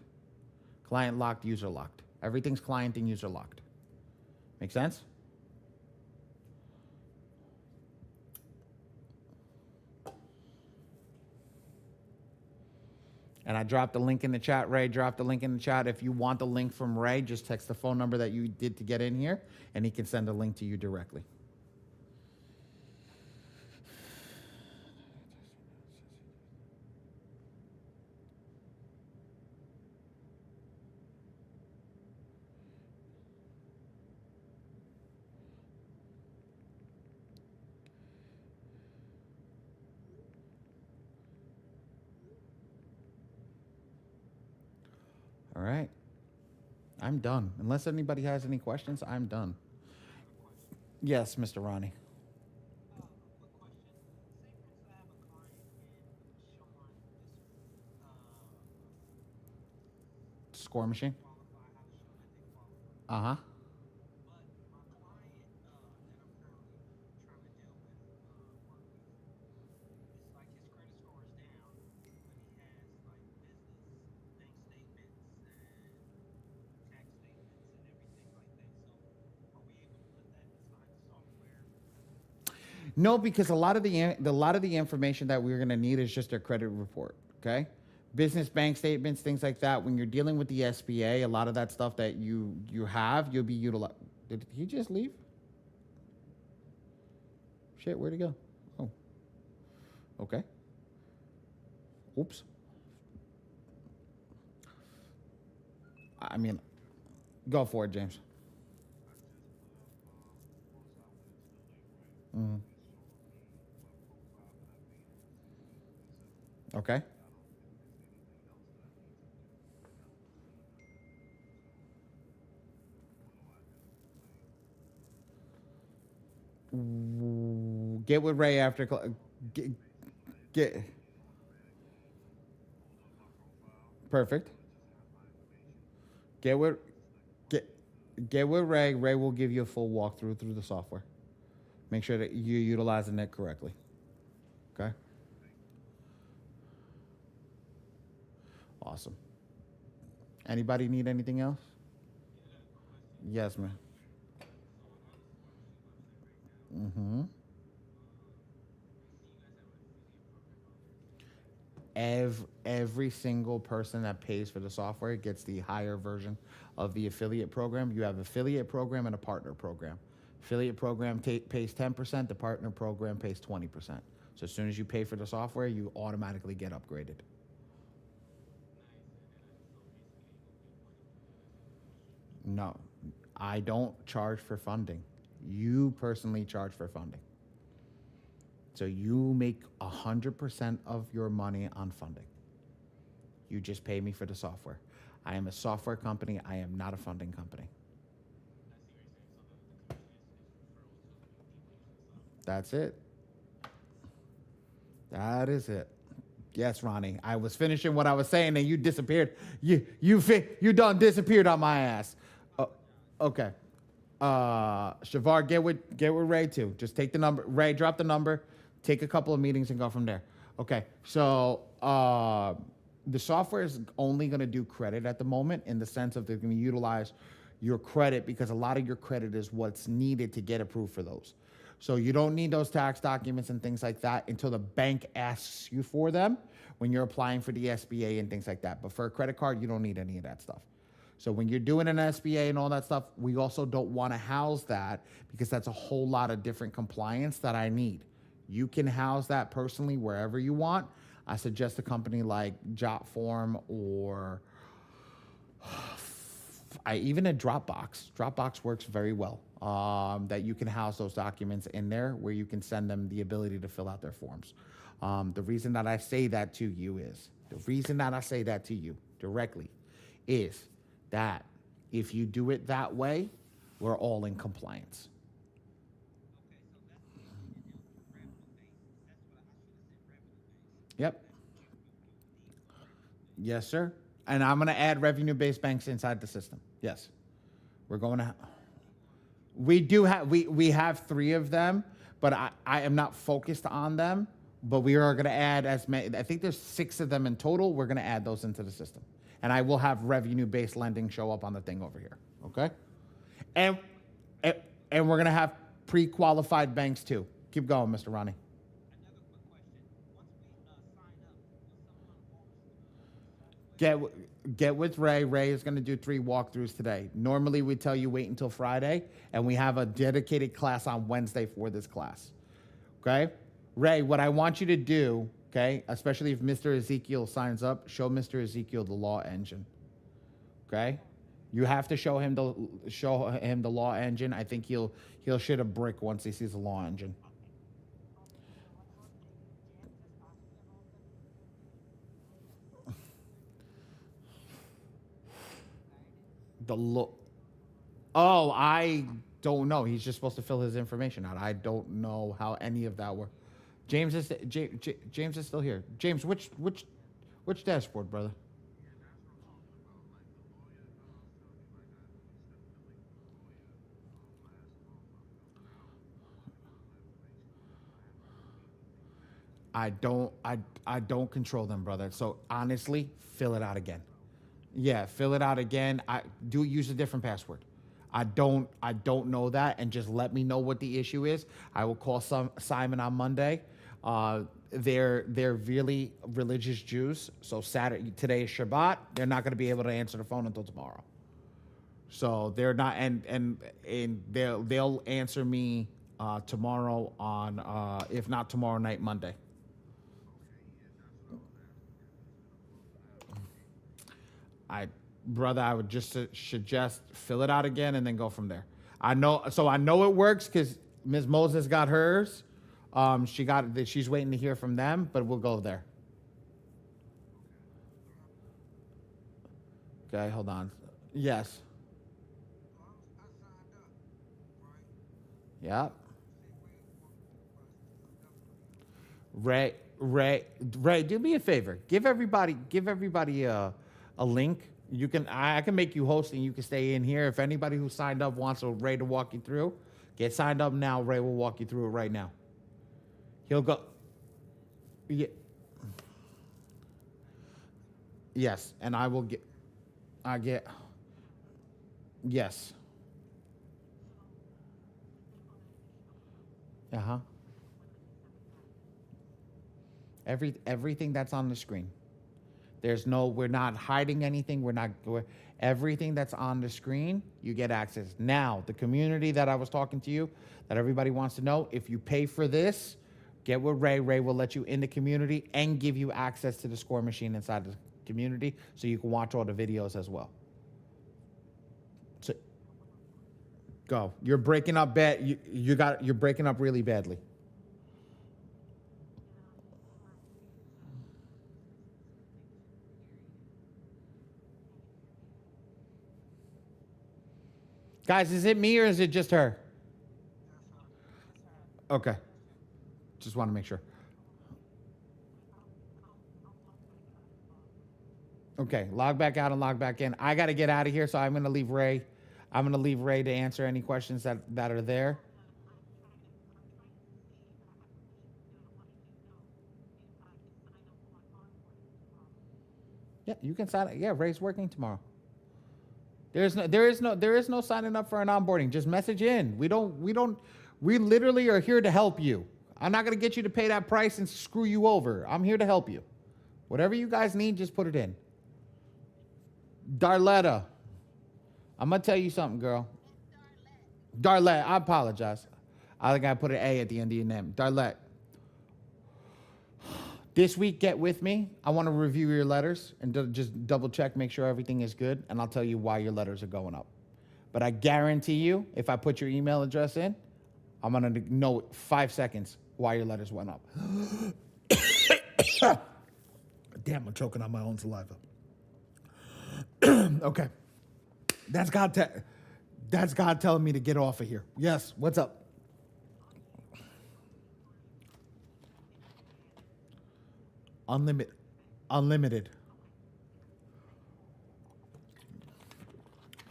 client locked, user locked. Everything's client and user locked. Make sense? And I dropped the link in the chat. Ray dropped the link in the chat. If you want the link from Ray, just text the phone number that you did to get in here, and he can send a link to you directly. All right. I'm done. Unless anybody has any questions, I'm done. Yes, Mr. Ronnie. Quick question. Say, for instance, I have a client and Sean, this Score machine? qualify, how to show that they qualify. Uh-huh. But my client that I'm currently trying to deal with, work with, it's like his credit score is down, but he has like business bank statements and tax statements and everything like that. So are we able to put that inside the software? No, because a lot of the information that we're going to need is just their credit report, okay? Business bank statements, things like that. When you're dealing with the SBA, a lot of that stuff that you'll be utilized. Did he just leave? Shit, where'd he go? Oh. Okay. Oops. I mean, go for it, James. Mm-hmm. Okay. Get with Ray after. Get. Perfect. Get with Ray. Ray will give you a full walkthrough through the software. Make sure that you're utilizing it correctly. Okay? Awesome. Anybody need anything else? Yes, man. Mm-hmm. Every single person that pays for the software gets the higher version of the affiliate program. You have affiliate program and a partner program. Affiliate program pays 10%. The partner program pays 20%. So as soon as you pay for the software, you automatically get upgraded. No, I don't charge for funding. You personally charge for funding. So you make 100% of your money on funding. You just pay me for the software. I am a software company. I am not a funding company. That's it. That is it. Yes, Ronnie. I was finishing what I was saying and you disappeared. You done disappeared on my ass. Okay. Shavar, get with Ray too. Just take the number. Ray, drop the number. Take a couple of meetings and go from there. Okay. So the software is only going to do credit at the moment in the sense of they're going to utilize your credit because a lot of your credit is what's needed to get approved for those. So you don't need those tax documents and things like that until the bank asks you for them when you're applying for the SBA and things like that. But for a credit card, you don't need any of that stuff. So when you're doing an SBA and all that stuff, we also don't want to house that because that's a whole lot of different compliance that I need. You can house that personally wherever you want. I suggest a company like Jotform or even a Dropbox. Dropbox works very well. That you can house those documents in there where you can send them the ability to fill out their forms. The reason that I say that to you directly is that if you do it that way, we're all in compliance. Yep. Yes, sir. And I'm going to add revenue-based banks inside the system. Yes. We're going to... We do have... We have 3 of them, but I am not focused on them. But we are going to add as many... I think there's 6 of them in total. We're going to add those into the system. And I will have revenue-based lending show up on the thing over here. Okay? And we're going to have pre-qualified banks too. Keep going, Mr. Ronnie. Get with Ray. Ray is going to do 3 walkthroughs today. Normally, we tell you wait until Friday, and we have a dedicated class on Wednesday for this class. Okay? Ray, what I want you to do, okay, especially if Mr. Ezekiel signs up, show Mr. Ezekiel the law engine. Okay? You have to show him the law engine. I think he'll shit a brick once he sees the law engine. Oh, I don't know. He's just supposed to fill his information out. I don't know how any of that works. James is still here. James, which dashboard, brother? I don't control them, brother. So honestly, fill it out again. Yeah, fill it out again. I do use a different password. I don't know that, and just let me know what the issue is. I will call Simon on Monday. They're really religious Jews. So today is Shabbat. They're not going to be able to answer the phone until tomorrow. So they're not, and they'll answer me tomorrow on if not tomorrow night, Monday. Brother, I would just suggest fill it out again and then go from there. I know it works because Ms. Moses got hers. She's waiting to hear from them, but we'll go there. Okay, hold on. Yes. Yep. Ray, do me a favor. Give everybody a link. I can make you host and you can stay in here. If anybody who signed up wants Ray to walk you through, Get signed up now. Ray will walk you through it right now. He'll go. Yeah. Yes, and I will get. I get. Yes. Uh huh. Everything that's on the screen. There's no. We're not hiding anything. Everything that's on the screen. You get access now. The community that I was talking to you, that everybody wants to know. If you pay for this, get with Ray. Ray will let you in the community and give you access to the score machine inside the community, so you can watch all the videos as well. So, go. You're breaking up bad. You're breaking up really badly. Guys, is it me or is it just her? Okay. Just want to make sure. Okay, log back out and log back in. I got to get out of here, so I'm going to leave Ray. I'm going to leave Ray to answer any questions that are there. Yeah, you can sign up. Yeah, Ray's working tomorrow. There is no signing up for an onboarding. Just message in. We literally are here to help you. I'm not going to get you to pay that price and screw you over. I'm here to help you. Whatever you guys need, just put it in. Darletta, I'm going to tell you something, girl. Darlette, I apologize. I think I put an A at the end of your name. Darlette. This week, get with me. I want to review your letters and just double check, make sure everything is good, and I'll tell you why your letters are going up. But I guarantee you, if I put your email address in, I'm going to know 5 seconds why your letters went up. Damn, I'm choking on my own saliva. Okay. That's God telling me to get off of here. Yes, what's up? Unlimited.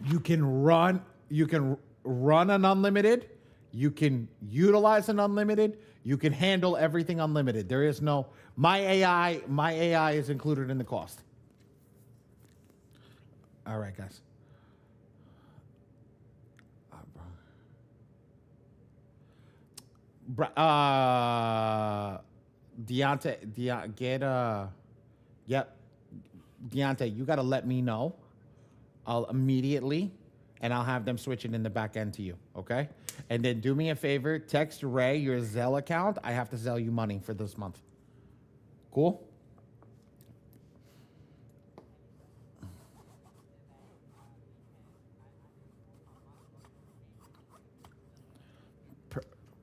You can run an unlimited, you can utilize an unlimited, you can handle everything unlimited. There is no my AI is included in the cost. All right, guys. Yep. Deontay, you got to let me know. I'll immediately, and I'll have them switch it in the back end to you, okay? And then do me a favor, text Ray your Zelle account. I have to Zelle you money for this month. Cool?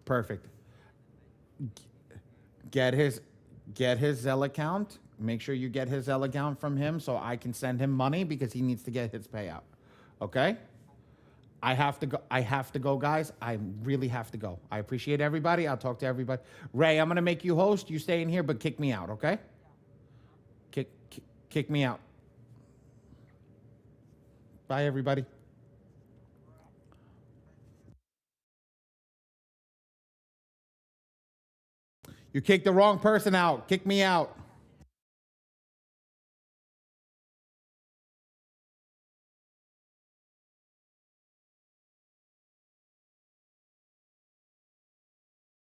Perfect. Get his Zelle account. Make sure you get his Zelle account from him so I can send him money because he needs to get his payout. Okay? I have to go, guys. I really have to go. I appreciate everybody. I'll talk to everybody. Ray, I'm gonna make you host. You stay in here, but kick me out, okay? Kick me out. Bye, everybody. You kicked the wrong person out. Kick me out.